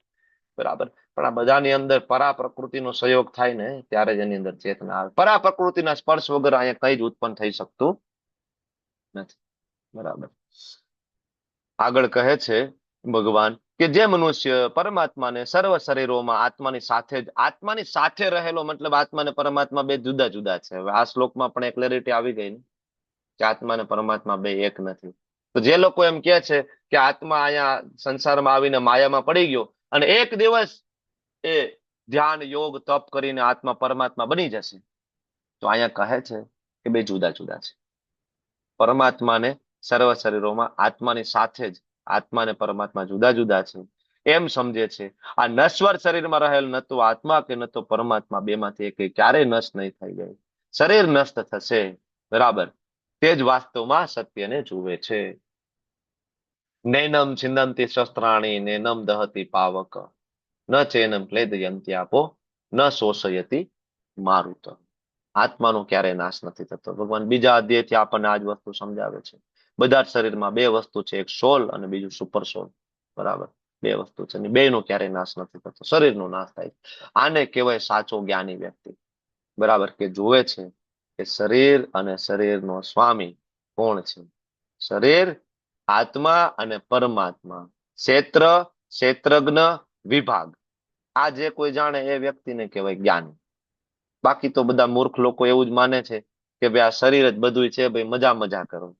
બરાબર. પણ આ બધાની અંદર પરા પ્રકૃતિનો સહયોગ થાય ને, ત્યારે જ એની અંદર ચેતના આવે. પરા પ્રકૃતિના સ્પર્શ વગર અહીંયા કઈ જ ઉત્પન્ન થઈ શકતું નથી. બરાબર. આગળ કહે છે ભગવાન કે જે મનુષ્ય પરમાત્માને સર્વ શરીરોમાં આત્માની સાથે રહેલો, મતલબ આત્મા ને પરમાત્મા બે જુદા જુદા છે. હવે આ શ્લોકમાં પણ એક ક્લેરિટી આવી ગઈ ને, કે આત્મા ને પરમાત્મા બે એક નથી. તો જે લોકો એમ કે છે કે આત્મા અહીંયા સંસારમાં આવીને માયામાં પડી ગયો અને એક દિવસ એ ધ્યાન, યોગ, તપ કરીને આત્મા પરમાત્મા બની જશે, તો અહીંયા કહે છે કે બે જુદા જુદા છે. પરમાત્માને સર્વ શરીરોમાં આત્માની સાથે જ આત્મા ને પરમાત્મા જુદા જુદા છે એમ સમજે છે. આ નશ્વર શરીરમાં રહેલ ન તો આત્મા કે ન તો પરમાત્મા, બેમાંથી એક ક્યારેય નષ્ટ નહીં થઈ જાય. શરીર નષ્ટ થશે, બરાબર, તે જ વાસ્તવમાં સત્યને જુએ છે. નૈનમ છિન્નંતી શસ્ત્રાણી નૈનમ દહતી પાવક ન ચેનમ ક્લેદયંત્યાપો ન શોષયતી મારુત. આત્માનો ક્યારેય નાશ નથી થતો. ભગવાન બીજા અધ્યાયથી આપણને આ જ વસ્તુ સમજાવે છે. બધા જ શરીરમાં બે વસ્તુ છે, એક સોલ અને બીજું સુપર સોલ, બરાબર, બે વસ્તુ છે, બે નો ક્યારેય નાશ નથી થતો, શરીરનો નાશ થાય. આને કહેવાય સાચો જ્ઞાની વ્યક્તિ, બરાબર, કે જુએ છે કે શરીર અને શરીરનો સ્વામી કોણ છે. શરીર, આત્મા અને પરમાત્મા, ક્ષેત્ર, ક્ષેત્રજ્ઞ, વિભાગ, આ જે કોઈ જાણે એ વ્યક્તિને કહેવાય જ્ઞાની. બાકી તો બધા મૂર્ખ લોકો એવું જ માને છે કે ભાઈ આ શરીર જ બધું છે, ભાઈ મજા મજા કરો.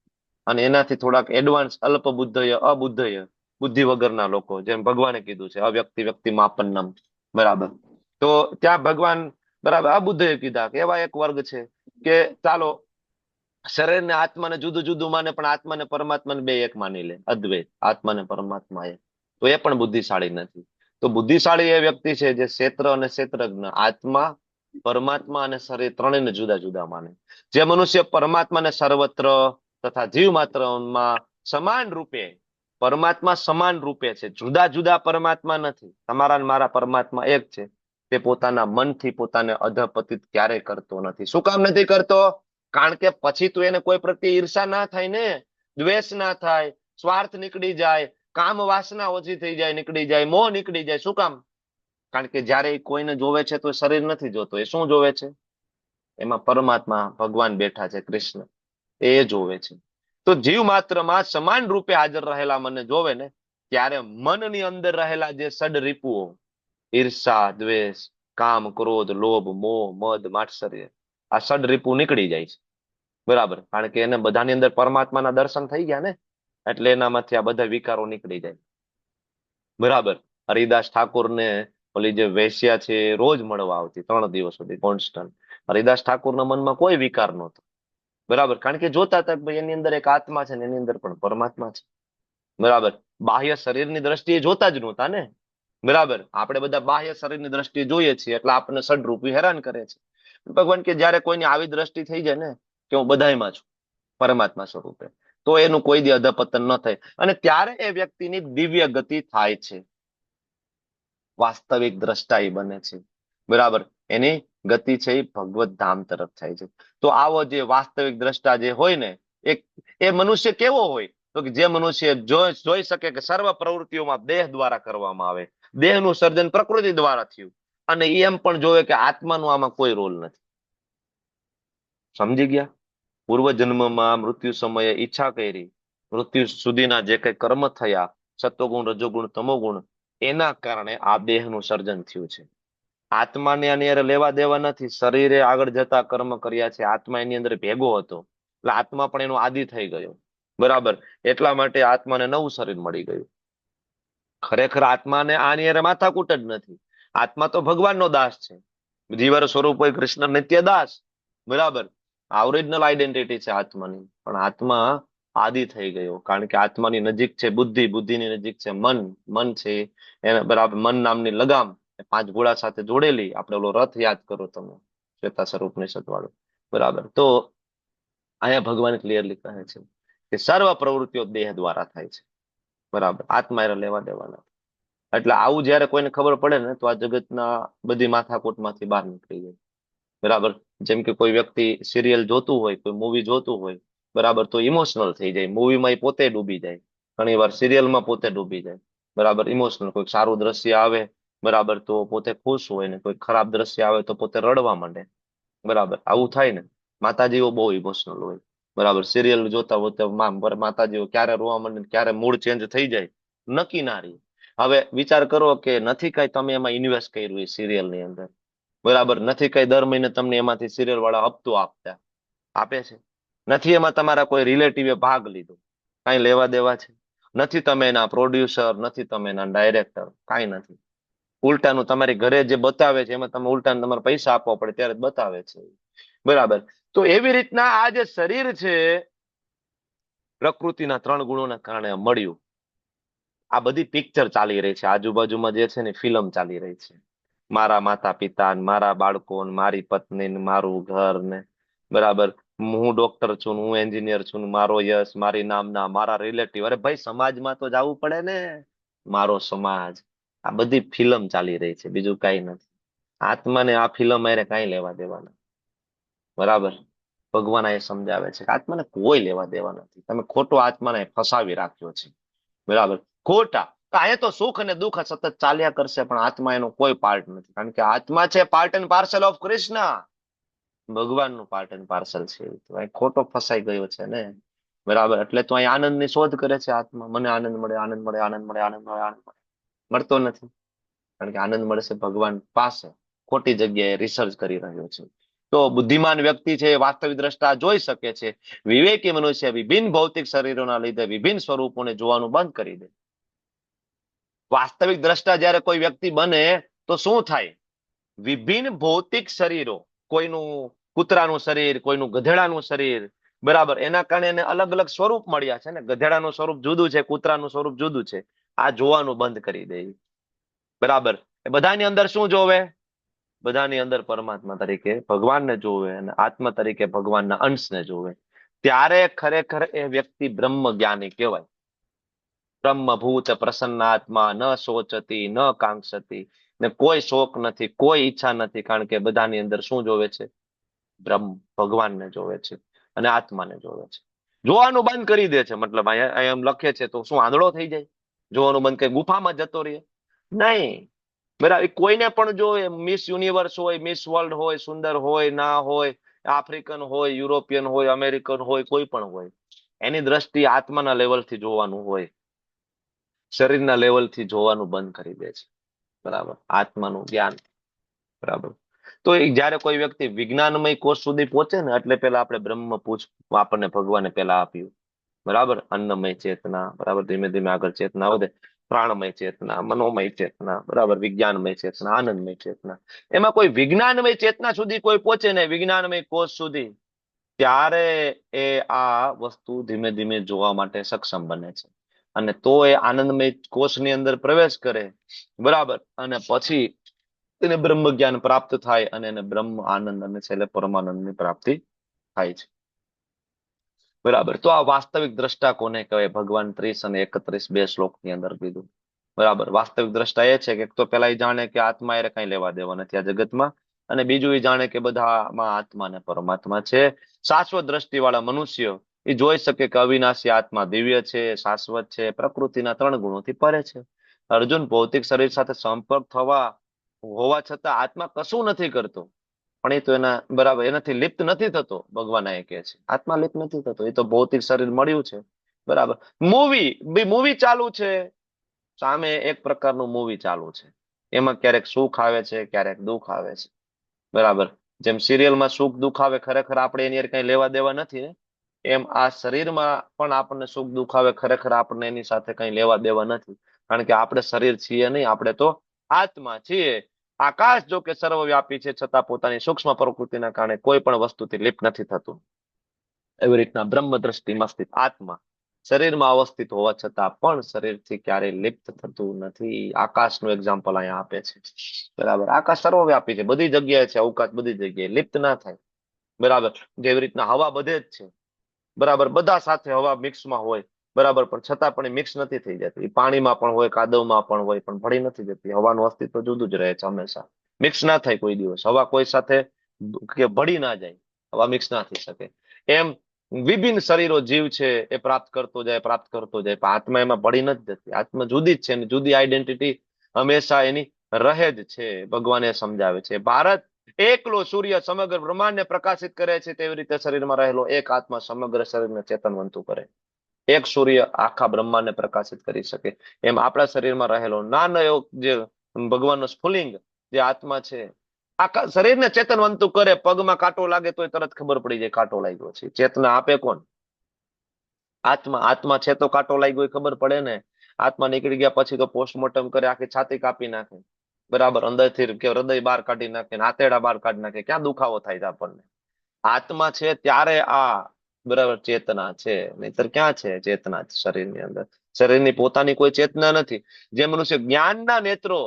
અને એનાથી થોડાક એડવાન્સ અલ્પ બુદ્ધય, અબુદ્ધય, બુદ્ધિ વગરના લોકો, જેમ ભગવાને કીધું છે અવ્યક્તિ વ્યક્તિ માપન્નમ, બરાબર, તો ત્યાં ભગવાન, બરાબર, અબુદ્ધય કીધા કે એવા એક વર્ગ છે કે ચાલો શરીર ને આત્માને જુદું જુદું માને, પણ આત્મા ને પરમાત્માને બે એક માની લે, અદ્વૈત, આત્મા ને પરમાત્મા એક, તો એ પણ બુદ્ધિશાળી નથી. તો બુદ્ધિશાળી એ વ્યક્તિ છે જે ક્ષેત્ર અને ક્ષેત્રજ્ઞ, આત્મા, પરમાત્મા અને શરીર ત્રણેયને જુદા જુદા માને. જે મનુષ્ય પરમાત્માને સર્વત્ર તથા જીવ માત્રમાં સમાન રૂપે, પરમાત્મા સમાન રૂપે છે, જુદા જુદા પરમાત્મા નથી. તમારા ને મારા પરમાત્મા એક છે. તે પોતાના મનથી પોતાને અધપતિત ક્યારેય કરતો નથી. શું કામ નથી કરતો? કારણ કે પછી તો એને કોઈ પ્રત્યે ઈર્ષા ના થાય ને, દ્વેષ ના થાય, સ્વાર્થ નીકળી જાય, કામ વાસના ઓછી થઈ જાય, નીકળી જાય, મોહ નીકળી જાય. શું કામ? કારણ કે જયારે એ કોઈને જોવે છે તો શરીર નથી જોતો, એ શું જોવે છે? એમાં પરમાત્મા ભગવાન બેઠા છે, કૃષ્ણ, એ જોવે છે. તો જીવ માત્રમાં સમાન રૂપે હાજર રહેલા મને જોવે ને, ત્યારે મનની અંદર રહેલા જે સડ રીપુઓ, ઈર્ષા, દ્વેષ, કામ, ક્રોધ, લોભ, મોહ, મદ, માત્સર્ય, આ સડ રીપુ નીકળી જાય છે. બરાબર, કારણ કે એને બધાની અંદર પરમાત્માના દર્શન થઈ ગયા ને, એટલે એનામાંથી આ બધા વિકારો નીકળી જાય. બરાબર. હરિદાસ ઠાકોર ને ઓલી જે વેશ્યા છે એ રોજ મળવા આવતી 3 દિવસ સુધી કોન્સ્ટન્ટ. હરિદાસ ઠાકોરના મનમાં કોઈ વિકાર નહોતો. બરાબર, કારણ કે જોતા હતા કે ભાઈ એની અંદર એક આત્મા છે ને એની અંદર પણ પરમાત્મા છે. બરાબર, બાહ્ય શરીરની દ્રષ્ટિએ જોતા જ નહોતા ને. બરાબર, આપણે બધા બાહ્ય શરીરની દ્રષ્ટિએ જોઈએ છીએ એટલે આપણને સડરૂપી હેરાન કરે છે. ભગવાન કે જયારે કોઈની આવી દ્રષ્ટિ થઈ જાય ને કે હું બધાયમાં છું પરમાત્મા સ્વરૂપે, તો એનું કોઈ દી અધપતન ન થાય, અને ત્યારે એ વ્યક્તિની દિવ્ય ગતિ થાય છે, વાસ્તવિક દ્રષ્ટા એ બને છે. બરાબર, એની ગતિ છે એ ભગવત ધામ તરફ થાય છે. તો આવો જે વાસ્તવિક દ્રષ્ટા જે હોય ને, એ મનુષ્ય કેવો હોય? તો કે જે મનુષ્ય જોઈ શકે કે સર્વ પ્રવૃત્તિઓમાં દેહ દ્વારા કરવામાં આવે, દેહનું સર્જન પ્રકૃતિ દ્વારા થયું, અને એમ પણ જોવે કે આત્માનું આમાં કોઈ રોલ નથી. સમજી ગયા? પૂર્વ જન્મમાં મૃત્યુ સમયે ઈચ્છા કરી, મૃત્યુ સુધીના જે કઈ કર્મ થયા, સત્વગુણ, રજોગુણ, તમોગુણ, એના કારણે આ દેહનું સર્જન થયું છે. આત્માને આની અંદર લેવા દેવા નથી. શરીરે આગળ જતા કર્મ કર્યા છે, આત્મા એની અંદર ભેગો હતો, એટલે આત્મા પણ એનો આદિ થઈ ગયો. બરાબર, એટલા માટે આત્માને નવું શરીર મળી ગયું. ખરેખર આત્માને આની અંદર માથાકૂટ જ નથી. આત્મા તો ભગવાનનો દાસ છે, જીવર સ્વરૂપ હોય કૃષ્ણ નિત્ય દાસ. બરાબર, આ ઓરિજિનલ આઈડેન્ટિટી છે આત્માની. પણ આત્મા આદિ થઈ ગયો, કારણ કે આત્માની નજીક છે બુદ્ધિ, બુદ્ધિની નજીક છે મન, મન છે એને બરાબર મન નામની લગામ 5 ઘોડા સાથે જોડેલી. આપણે ઓલો રથ યાદ કરો તમે, શ્વેતાસર ઉપનિષદ વાળો. બરાબર, તો અહીંયા ભગવાન ક્લિયરલી કહે છે કે સર્વ પ્રવૃત્તિઓ દેહ દ્વારા થાય છે. બરાબર, આત્મા એને લેવા દેવા નથી. એટલે આવું જયારે કોઈને ખબર પડે ને, તો આ જગતના બધી માથાકૂટમાંથી બહાર નીકળી જાય. બરાબર, જેમ કે કોઈ વ્યક્તિ સિરિયલ જોતું હોય, કોઈ મૂવી જોતું હોય, બરાબર, તો ઇમોશનલ થઈ જાય. મૂવીમાં એ પોતે ડૂબી જાય, ઘણી વાર સિરિયલમાં પોતે ડૂબી જાય. બરાબર, ઇમોશનલ. કોઈ સારું દ્રશ્ય આવે, બરાબર, તો પોતે ખુશ હોય, ને કોઈ ખરાબ દ્રશ્ય આવે તો પોતે રડવા માંડે. બરાબર, આવું થાય ને. માતાજીઓ બહુ ઇમોશનલ હોય. બરાબર, સિરિયલ જોતા હોય માતાજીઓ ક્યારે રોવા માંડે, ક્યારે મૂડ ચેન્જ થઈ જાય, નક્કી ના રહી. હવે વિચાર કરો કે નથી કઈ તમે એમાં ઇન્વેસ્ટ કર્યું એ સિરિયલ ની અંદર. બરાબર, નથી કઈ દર મહિને તમને એમાંથી સિરિયલ વાળા હપ્તો આપે છે? નથી એમાં તમારા કોઈ રિલેટિવે ભાગ લીધો, કઈ લેવા દેવા છે? નથી તમે એના પ્રોડ્યુસર, નથી તમે એના ડાયરેક્ટર, કઈ નથી. ઉલટાનું તમારી ઘરે જે બતાવે છે એમાં તમે ઉલટાનું તમારે પૈસા આપવા પડે ત્યારે જ બતાવે છે. બરાબર, તો એવી રીતના આ જે શરીર છે પ્રકૃતિના 3 ગુણોના કારણે મળ્યું. આ બધી પિક્ચર ચાલી રહી છે, આજુબાજુમાં જે છે ને ફિલ્મ ચાલી રહી છે. મારા માતા પિતા, મારા બાળકો, મારી પત્ની, મારું ઘર ને, બરાબર, હું ડોક્ટર છું, હું એન્જિનિયર છું, મારો યશ, મારી નામના, મારા રિલેટિવ. અરે ભાઈ, સમાજમાં તો જવું પડે ને, મારો સમાજ. આ બધી ફિલ્મ ચાલી રહી છે, બીજું કઈ નથી. આત્માને આ ફિલ્મ અરે કઈ લેવા દેવાના. બરાબર, ભગવાન એ સમજાવે છે કે આત્માને કોઈ લેવા દેવા નથી. તમે ખોટો આત્માને ફસાવી રાખ્યો છે. બરાબર, ખોટા. અહીંયા તો સુખ અને દુઃખ સતત ચાલ્યા કરશે, પણ આત્મા એનો કોઈ પાર્ટ નથી. કારણ કે આત્મા છે part and parcel of Krishna, ભગવાનનું પાર્ટ એન્ડ પાર્સલ છે. તો અહીં ખોટો ફસાઈ ગયો છે ને. બરાબર, એટલે તો અહીં આનંદની શોધ કરે છે આત્મા. મને આનંદ મળે, આનંદ મળે, આનંદ મળે, આનંદ મળે, આનંદ મળે. મળતો નથી, કારણ કે આનંદ મળશે ભગવાન પાસે. ખોટી જગ્યાએ રિસર્ચ કરી રહ્યો છે. તો બુદ્ધિમાન વ્યક્તિ છે એ વાસ્તવિક દ્રષ્ટા જોઈ શકે છે. વિવેકી મનુષ્ય વિભિન્ન ભૌતિક શરીરોના લીધે વિભિન્ન સ્વરૂપોને જોવાનું બંધ કરી દે. વાસ્તવિક દ્રષ્ટા જયારે કોઈ વ્યક્તિ બને તો શું થાય? વિભિન્ન ભૌતિક શરીરો, કોઈનું કૂતરાનું શરીર, કોઈનું ગધેડાનું શરીર, બરાબર, એના કારણે એને અલગ અલગ સ્વરૂપ મળ્યા છે ને. ગધેડાનું સ્વરૂપ જુદું છે, કૂતરાનું સ્વરૂપ જુદું છે. આ જોવાનું બંધ કરી દે. બરાબર, એ બધાની અંદર શું જોવે? બધાની અંદર પરમાત્મા તરીકે ભગવાનને જોવે, અને આત્મા તરીકે ભગવાનના અંશને જોવે. ત્યારે ખરેખર એ વ્યક્તિ બ્રહ્મ જ્ઞાની કહેવાય. બ્રહ્મભૂત પ્રસન્નાત્મા, ન શોચતી ન કાંક્ષતી, ને કોઈ શોક નથી, કોઈ ઈચ્છા નથી, કારણ કે બધાની અંદર શું જોવે છે? બ્રહ્મ, ભગવાનને જોવે છે, અને આત્માને જોવે છે. જોવાનું બંધ કરી દે છે. મતલબ અહીંયા એમ લખે છે તો શું આંધળો થઈ જાય? જોવાનું બંધ કરી ગુફામાં જતો રહે? નહીં. બરાબર. કોઈને પણ જો મિસ યુનિવર્સ હોય, મિસ વર્લ્ડ હોય, સુંદર હોય ના હોય, આફ્રિકન હોય, યુરોપિયન હોય, અમેરિકન હોય, કોઈ પણ હોય, એની દ્રષ્ટિ આત્માના લેવલથી જોવાનું હોય, શરીરના લેવલથી જોવાનું બંધ કરી દે છે. બરાબર, આત્માનું જ્ઞાન. બરાબર. તો જયારે કોઈ વ્યક્તિ વિજ્ઞાનમય કોષ સુધી પહોંચે ને, એટલે પેલા આપણે બ્રહ્મ પૂછ આપણને ભગવાને પેલા આપ્યું. બરાબર, અન્નમય ચેતના. બરાબર, ધીમે ધીમે આગળ ચેતના વધે, પ્રાણમય ચેતના, મનોમય ચેતના, બરાબર, વિજ્ઞાનમય ચેતના, આનંદમય ચેતના. એમાં કોઈ વિજ્ઞાનમય ચેતના સુધી કોઈ પહોંચે ને, વિજ્ઞાનમય કોષ સુધી, ત્યારે એ આ વસ્તુ ધીમે ધીમે જોવા માટે સક્ષમ બને છે. અને તો એ આનંદમય કોષની અંદર પ્રવેશ કરે. બરાબર, અને પછી એને બ્રહ્મ જ્ઞાન પ્રાપ્ત થાય અને એને બ્રહ્મ આનંદ અને છેલ્લે પરમાનંદની પ્રાપ્તિ થાય છે. બરાબર. તો આ વાસ્તવિક દ્રષ્ટા કોને કહેવાય? ભગવાન 30 અને 31 બે શ્લોકની અંદર કીધું. બરાબર. વાસ્તવિક દ્રષ્ટા એ છે કે એક તો પેલા એ જાણે કે આત્મા એ કઈ લેવા દેવા નથી આ જગતમાં, અને બીજું એ જાણે કે બધામાં આત્મા ને પરમાત્મા છે. શાશ્વત દ્રષ્ટિ વાળા મનુષ્ય એ જોઈ શકે કે અવિનાશી આત્મા દિવ્ય છે, શાશ્વત છે, પ્રકૃતિના 3 ગુણોથી પરે છે. અર્જુન, ભૌતિક શરીર સાથે સંપર્ક થવા હોવા છતાં આત્મા કશું નથી કરતો, પણ એ તો એના બરાબર એનાથી લિપ્ત નથી થતો. ભગવાન એ કહે છે આત્મા લિપ્ત નથી થતો, એ તો ભૌતિક શરીર મળ્યું છે. બરાબર. મૂવી ચાલુ છે, સામે એક પ્રકારનું મૂવી ચાલુ છે, એમાં ક્યારેક સુખ આવે છે, ક્યારેક દુઃખ આવે છે. બરાબર. જેમ સિરિયલમાં સુખ દુઃખ આવે, ખરેખર આપણે એની કઈ લેવા દેવા નથી ને, એમ આ શરીરમાં પણ આપણને સુખ દુઃખ આવે, ખરેખર આપણને એની સાથે કઈ લેવા દેવા નથી. કારણ કે આપણે શરીર છીએ નહીં, આપણે તો આત્મા છીએ. આકાશ જો કે સર્વવ્યાપી છે, છતાં પોતાની સૂક્ષ્મ પ્રકૃતિના કારણે કોઈ પણ વસ્તુથી લિપ્ત નથી થતું. એવી રીતના બ્રહ્મ દ્રષ્ટિમાં સ્થિત આત્મા શરીરમાં અવસ્થિત હોવા છતાં પણ શરીરથી ક્યારેય લિપ્ત થતું નથી. આકાશનું એક્ઝામ્પલ અહીંયા આપે છે. બરાબર. આકાશ સર્વવ્યાપી છે, બધી જગ્યાએ છે, અવકાશ બધી જગ્યાએ, લિપ્ત ના થાય. બરાબર. જેવી રીતના હવા બધે જ છે. બરાબર. બધા સાથે હવા મિક્સમાં હોય. બરાબર. પણ છતાં પણ એ મિક્સ નથી થઈ જતી. પાણીમાં પણ હોય, કાદવમાં પણ હોય, પણ ભળી નથી જતી. હવાનું અસ્તિત્વ જુદું જ રહે છે હંમેશા. મિક્સ ના થાય કોઈ દિવસ. હવા કોઈ સાથે કે ભળી ના જાય, હવા મિક્સ ના થઈ શકે. એમ વિભિન્ન શરીરો જીવ છે એ પ્રાપ્ત કરતો જાય, પ્રાપ્ત કરતો જાય, પણ આત્મા એમાં ભળી નથી જતી. આત્મા જુદી જ છે, અને જુદી આઈડેન્ટિટી હંમેશા એની રહે જ છે. ભગવાન એ સમજાવે છે. ભારત એકલો સૂર્ય સમગ્ર બ્રહ્માંડને પ્રકાશિત કરે છે, તેવી રીતે શરીરમાં રહેલો એક આત્મા સમગ્ર શરીરને ચેતનવંતું કરે. એક સૂર્ય આખા બ્રહ્માંડને પ્રકાશિત કરી શકે, એમ આપણા શરીરમાં રહેલો નાનો એવો જે ભગવાનનો સ્ફુલિંગ જે આત્મા છે, આખા શરીરને ચેતનવંતું કરે. પગમાં કાંટો લાગે તો તરત ખબર પડી જાય કાંટો લાગ્યો છે. ચેતના આપે કોણ? આત્મા. આત્મા છે તો કાંટો લાગ્યો ખબર પડે ને. આત્મા નીકળી ગયા પછી તો પોસ્ટમોર્ટમ કરે, આખી છાતી કાપી નાખે. બરાબર. અંદરથી કે હૃદય બહાર કાઢી નાખે, આંતરડા બહાર કાઢી નાખે. ક્યાં દુખાવો થાય છે આપણને? આત્મા છે ત્યારે આ બરાબર ચેતના છે, નહીતર ક્યાં છે ચેતના શરીરની અંદર? શરીરની પોતાની કોઈ ચેતના નથી. જે મનુષ્ય જ્ઞાનના નેત્રો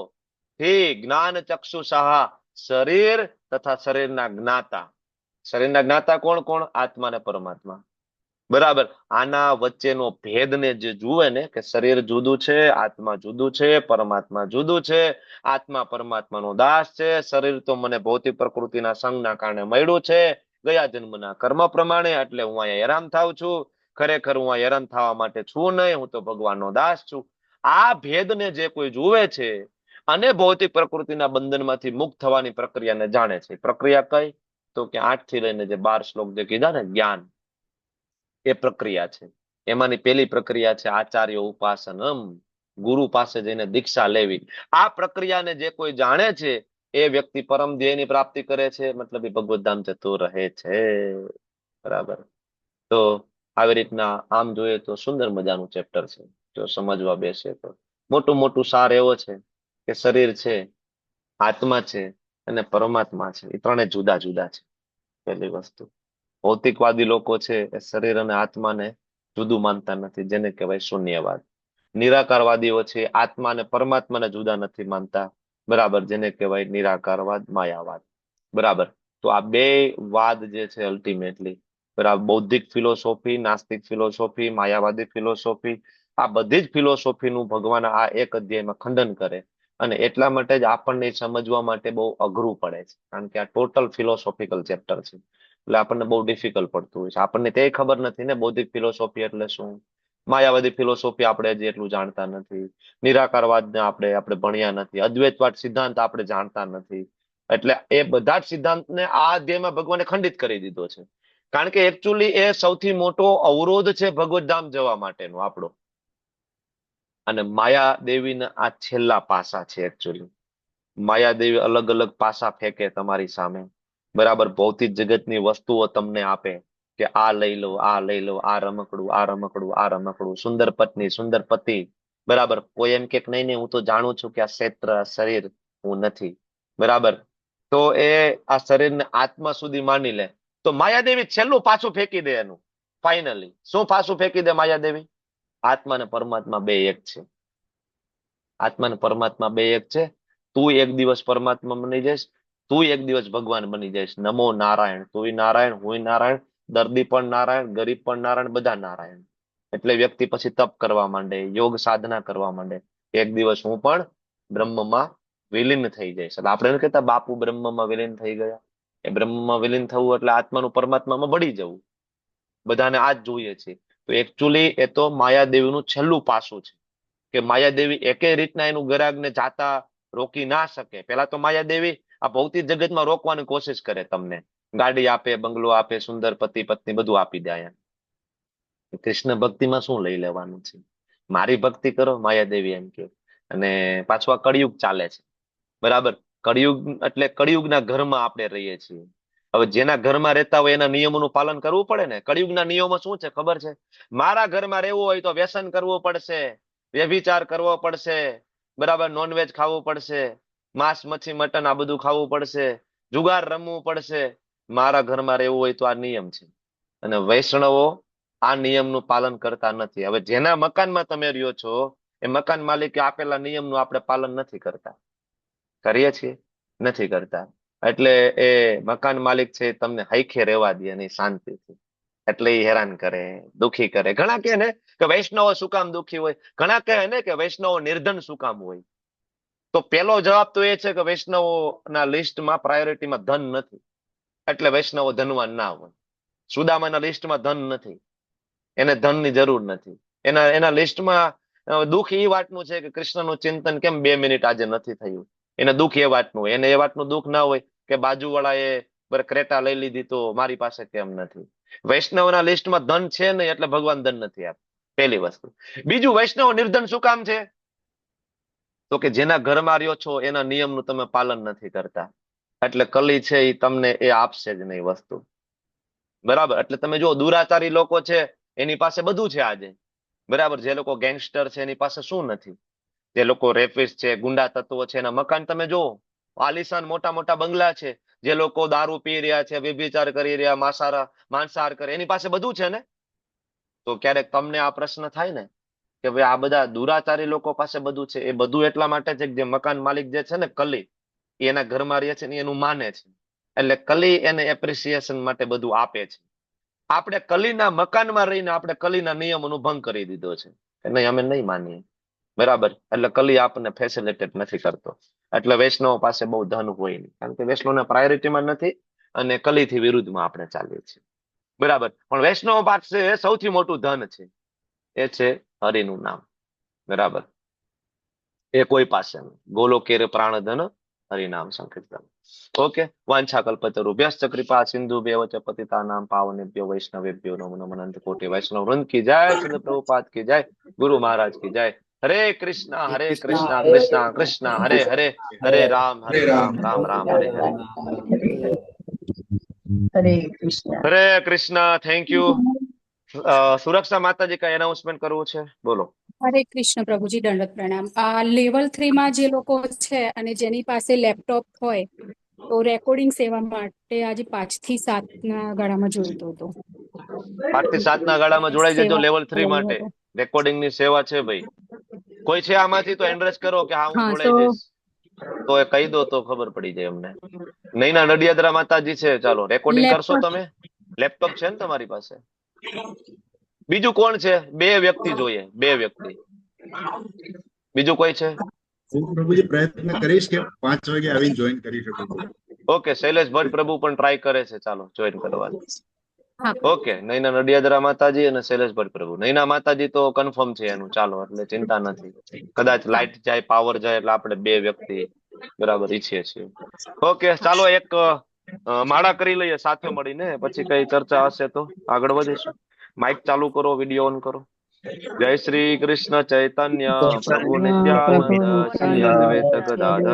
હે જ્ઞાન ચક્ષુષા, શરીર તથા શરીરના જ્ઞાતા. શરીરના જ્ઞાતા કોણ કોણ? આત્મા ને પરમાત્મા. બરાબર. આના વચ્ચેનો ભેદને જે જુએ ને, કે શરીર જુદું છે, આત્મા જુદું છે, પરમાત્મા જુદું છે, આત્મા પરમાત્માનો દાસ છે, શરીર તો મને ભૌતિક પ્રકૃતિના સંગના કારણે મળ્યું છે ગયા જન્મના કર્મ પ્રમાણે, એટલે હું અહીંયા હેરાન થાઉં છું. ખરેખર હું આ હેરાન થવા માટે છું નહીં, હું તો ભગવાનનો દાસ છું. આ ભેદને જે કોઈ જુએ છે અને ભૌતિક પ્રકૃતિના બંધનમાંથી મુક્ત થવાની પ્રક્રિયાને જાણે છે. પ્રક્રિયા કઈ? તો કે 8 થી લઈને જે 12 શ્લોક જે કીધા ને, જ્ઞાન, એ પ્રક્રિયા છે. એમાંની પહેલી પ્રક્રિયા છે આચાર્ય ઉપાસનમ, ગુરુ પાસે જઈને દીક્ષા લેવી. આ પ્રક્રિયાને જે કોઈ જાણે છે એ વ્યક્તિ પરમ ધ્યેયની પ્રાપ્તિ કરે છે, મતલબ એ ભગવત ધામ જતો રહે છે. બરાબર. તો આવી રીતના આમ જોઈએ તો સુંદર મજાનું ચેપ્ટર છે. જો સમજવા બેસે તો મોટું મોટું સાર એવો છે કે શરીર છે, આત્મા છે અને પરમાત્મા છે, એ ત્રણે જુદા જુદા છે. પહેલી વસ્તુ, ભૌતિકવાદી લોકો છે એ શરીર અને આત્માને જુદું માનતા નથી, જેને કહેવાય શૂન્યવાદ. નિરાકારવાદીઓ છે આત્મા અને પરમાત્માને જુદા નથી માનતા, બરાબર, જેને કહેવાય નિરાકારવાદ, માયાવાદ. બરાબર. તો આ બે વાદ જે છે અલ્ટિમેટલી, બરાબર, બૌદ્ધિક ફિલોસોફી, નાસ્તિક ફિલોસોફી, માયાવાદી ફિલોસોફી, આ બધી જ ફિલોસોફીનું ભગવાન આ એક અધ્યાયમાં ખંડન કરે. અને એટલા માટે જ આપણને સમજવા માટે બહુ અઘરું પડે છે, કારણ કે આ ટોટલ ફિલોસોફિકલ ચેપ્ટર છે. એટલે આપણને બહુ ડિફિકલ્ટ પડતું હોય છે. આપણને તે ખબર નથી ને બૌદ્ધિક ફિલોસોફી એટલે શું, માયાવાદી ફિલોસોફી આપણે હજી એટલું જાણતા નથી, નિરાકારવાદને આપણે ભણ્યા નથી, અદ્વૈતવાદ સિદ્ધાંત આપણે જાણતા નથી. એટલે એ બધા જ સિદ્ધાંતને આ અધ્યાયમાં ભગવાને ખંડિત કરી દીધો છે. કારણ કે એકચ્યુઅલી એ સૌથી મોટો અવરોધ છે ભગવત ધામ જવા માટેનો આપણો. અને માયા દેવીના આ છેલ્લા પાસા છે એકચ્યુઅલી. માયા દેવી અલગ અલગ પાસા ફેંકે તમારી સામે, બરાબર. ભૌતિક જગતની વસ્તુઓ તમને આપે કે આ લઈ લો, આ લઈ લો, આ રમકડું, આ રમકડું, આ રમકડું, સુંદર પત્ની, સુંદર પતિ, બરાબર. કોઈ એમ કે નહીં નહીં, હું તો જાણું છું કે આ ક્ષેત્ર શરીર હું નથી, બરાબર. તો એ આ શરીરને આત્મા સુધી માની લે તો માયાદેવી છેલ્લું પાછું ફેંકી દે એનું. ફાઇનલી શું પાછું ફેંકી દે માયાદેવી? આત્મા ને પરમાત્મા બે એક છે. આત્મા ને પરમાત્મા બે એક છે. તું એક દિવસ પરમાત્મા બની જઈશ, તું એક દિવસ ભગવાન બની જઈશ. નમો નારાયણ. તુંય નારાયણ, હુંય નારાયણ, દર્દી પણ નારાયણ, ગરીબ પણ નારાયણ, બધા નારાયણ. એટલે વ્યક્તિ પછી તપ કરવા માંડે, યોગ સાધના કરવા માંડે. એક દિવસ હું પણ બ્રહ્મમાં વિલીન થઈ જઈશ. એટલે આપણે નથી કહેતા બાપુ બ્રહ્મમાં વિલીન થઈ ગયા. એ બ્રહ્મમાં વિલીન થવું એટલે આત્માનું પરમાત્મામાં ભળી જવું. બધાને આ જ જોઈએ છે. તો એકચ્યુઅલી એ તો માયાદેવીનું છેલ્લું પાસું છે કે માયાદેવી એકે રીતના એનું ગરાગને જાતા રોકી ના શકે. પેલા તો માયાદેવી આ ભૌતિક જગતમાં રોકવાની કોશિશ કરે તમને. ગાડી આપે, બંગલો આપે, સુંદર પતિ પત્ની બધું આપી દે. અહીંયા કૃષ્ણ ભક્તિમાં શું લઈ લેવાનું છે? મારી ભક્તિ કરો, માયાદેવી એમ કે. અને પાછું આ કળિયુગ ચાલે છે, બરાબર. કળિયુગ એટલે કળિયુગના ઘરમાં આપણે રહીએ છીએ. હવે જેના ઘરમાં રહેતા હોય એના નિયમોનું પાલન કરવું પડે ને. કળિયુગના નિયમો શું છે ખબર છે? મારા ઘરમાં રહેવું હોય તો વ્યસન કરવું પડશે, વ્યભિચાર કરવો પડશે, બરાબર. નોનવેજ ખાવું પડશે, માંસ મચ્છી મટન આ બધું ખાવું પડશે, જુગાર રમવું પડશે. મારા ઘરમાં રહેવું હોય તો આ નિયમ છે. અને વૈષ્ણવો આ નિયમનું પાલન કરતા નથી. હવે જેના મકાનમાં તમે રહ્યો છો એ મકાન માલિકે આપેલા નિયમનું આપણે પાલન નથી કરતા. કરીએ છીએ? નથી કરતા. એટલે એ મકાન માલિક છે તમને હૈખે રહેવા દે નહીં શાંતિથી. એટલે એ હેરાન કરે, દુખી કરે. ઘણા કહે ને કે વૈષ્ણવો શું કામ દુખી હોય? ઘણા કહે ને કે વૈષ્ણવો નિર્ધન શું કામ હોય? તો પેલો જવાબ તો એ છે કે વૈષ્ણવોના લિસ્ટમાં પ્રાયોરિટીમાં ધન નથી, એટલે વૈષ્ણવો ધનવાન ના હોય. સુદામાના લિસ્ટમાં ધન નથી, એને ધનની જરૂર નથી. એના લિસ્ટમાં દુઃખ એ વાતનું છે કે કૃષ્ણનું ચિંતન કેમ 2 મિનિટ આજે નથી થયું. એને દુઃખ એ વાતનું હોય. એને એ વાતનું દુઃખ ના હોય કે બાજુવાળાએ ક્રેટા લઈ લીધી તો મારી પાસે કેમ નથી. વૈષ્ણવના લિસ્ટમાં ધન છે નહીં એટલે ભગવાન ધન નથી આપે, પહેલી વસ્તુ. બીજું, વૈષ્ણવ નિર્ધન શું કામ છે? તો કે જેના ઘરમાં રહ્યો છો એના નિયમનું તમે પાલન નથી કરતા. એટલે કલી છે એ તમને એ આપશે જ નહીં વસ્તુ, બરાબર. એટલે તમે જો દુરાચારી લોકો છે એની પાસે બધું છે આજે, બરાબર. જે લોકો ગેંગસ્ટર છે એની પાસે શું નથી? જે લોકો રેપિસ્ટ છે, ગુંડા તત્વો છે, એના મકાન તમે જો, આલિશાન મોટા મોટા બંગલા છે. જે લોકો દારૂ પી રહ્યા છે, વ્યભિચાર કરી રહ્યા, માંસાહાર કરે, એની પાસે બધું છે ને. તો ક્યારેક તમને આ પ્રશ્ન થાય ને કે ભાઈ આ બધા દુરાચારી લોકો પાસે બધું છે. એ બધું એટલા માટે છે કે જે મકાન માલિક જે છે ને કલી, એના ઘરમાં રહે છે ને એનું માને છે. એટલે કલી એને એપ્રિસિએશન માટે બધું આપે છે. આપણે કલીના મકાનમાં રહીને આપણે કલીના નિયમોનો ભંગ કરી દીધો છે કે નહીં, અમે નહીં માનીએ, બરાબર. એટલે કલી આપણને ફેસિલિટેટ નથી કરતો. એટલે વૈષ્ણવ પાસે બહુ ધન હોય નહીં, કારણ કે વૈષ્ણવને પ્રાયોરિટીમાં નથી અને કલીથી વિરુદ્ધમાં આપણે ચાલીએ છીએ, બરાબર. પણ વૈષ્ણવ પાસે સૌથી મોટું ધન છે, એ છે હરિનું નામ, બરાબર. એ કોઈ પાસે નહીં. ગોલોકેર પ્રાણધન હરિનામ સંકીર્તન. ઓકે. વાંછા કલ્પતરુભ્યશ્ચ કૃપા સિંધુભ્યઃ ચ પતિતાનાં પાવનેભ્યો વૈષ્ણવેભ્યો નમો નમઃ. અનંત કોટી વૈષ્ણવ વૃંદ કી જય. શ્રીલ પ્રભુપાદ કી જય. ગુરુ મહારાજ કી જય. હરે કૃષ્ણ કૃષ્ણ કૃષ્ણ હરે હરે, હરે રામ રામ રામ હરે હરે. હરે કૃષ્ણ. Thank you. સુરક્ષા માતાજી કઈ એનાઉન્સમેન્ટ કરવું છે? બોલો. હરે કૃષ્ણ પ્રભુજી, દંડવત પ્રણામ. આ લેવલ 3 માં જે લોકો છે અને જેની પાસે લેપટોપ હોય તો રેકોર્ડિંગ સેવા માટે આજે 5 થી 7 ના ગાળામાં જોઈતો હતો. 5 થી 7 ના ગાળામાં જોડાઈ જજો લેવલ 3 માટે. રેકોર્ડિંગ ની સેવા છે ભાઈ. કોઈ છે આમાંથી તો એન્ડ્રેસ કરો કે હા હું જોડાઈ જઈશ, તો એ કહી દો તો ખબર પડી જાય અમને. નૈના નડિયાદરા માતાજી છે, ચાલો રેકોર્ડિંગ કરશો તમે? લેપટોપ છે ને તમારી પાસે? બીજું કોણ છે? 2 વ્યક્તિ જોઈએ, 2 વ્યક્તિ. બીજું કોઈ છે? હું પ્રભુજી પ્રયત્ન કરીશ કે 5 વાગે આવીને જોઈન કરી શકું. ઓકે. શૈલેષ ભટ્ટ પ્રભુ પણ ટ્રાય કરે છે, ચાલો જોઈન કરવાનું. હા ઓકે, નૈના નડિયાદરા માતાજી અને શૈલેષ ભટ્ટ પ્રભુ. નૈના માતાજી તો કન્ફર્મ છે એનું, ચાલો, એટલે ચિંતા નથી. કદાચ હા લાઇટ જાય, પાવર જાય એટલે આપણે બે વ્યક્તિ બરાબર ઈચ્છીએ છીએ. ઓકે, ચાલો એક માળા કરી લઈએ સાથે મળીને, પછી કઈ ચર્ચા હશે તો આગળ વધીશું. માઇક ચાલુ કરો, વિડીયો ઓન કરો. જય શ્રી કૃષ્ણ ચૈતન્ય પ્રભુ નિત્યાનંદ શ્રી અદ્વૈત ગદાધર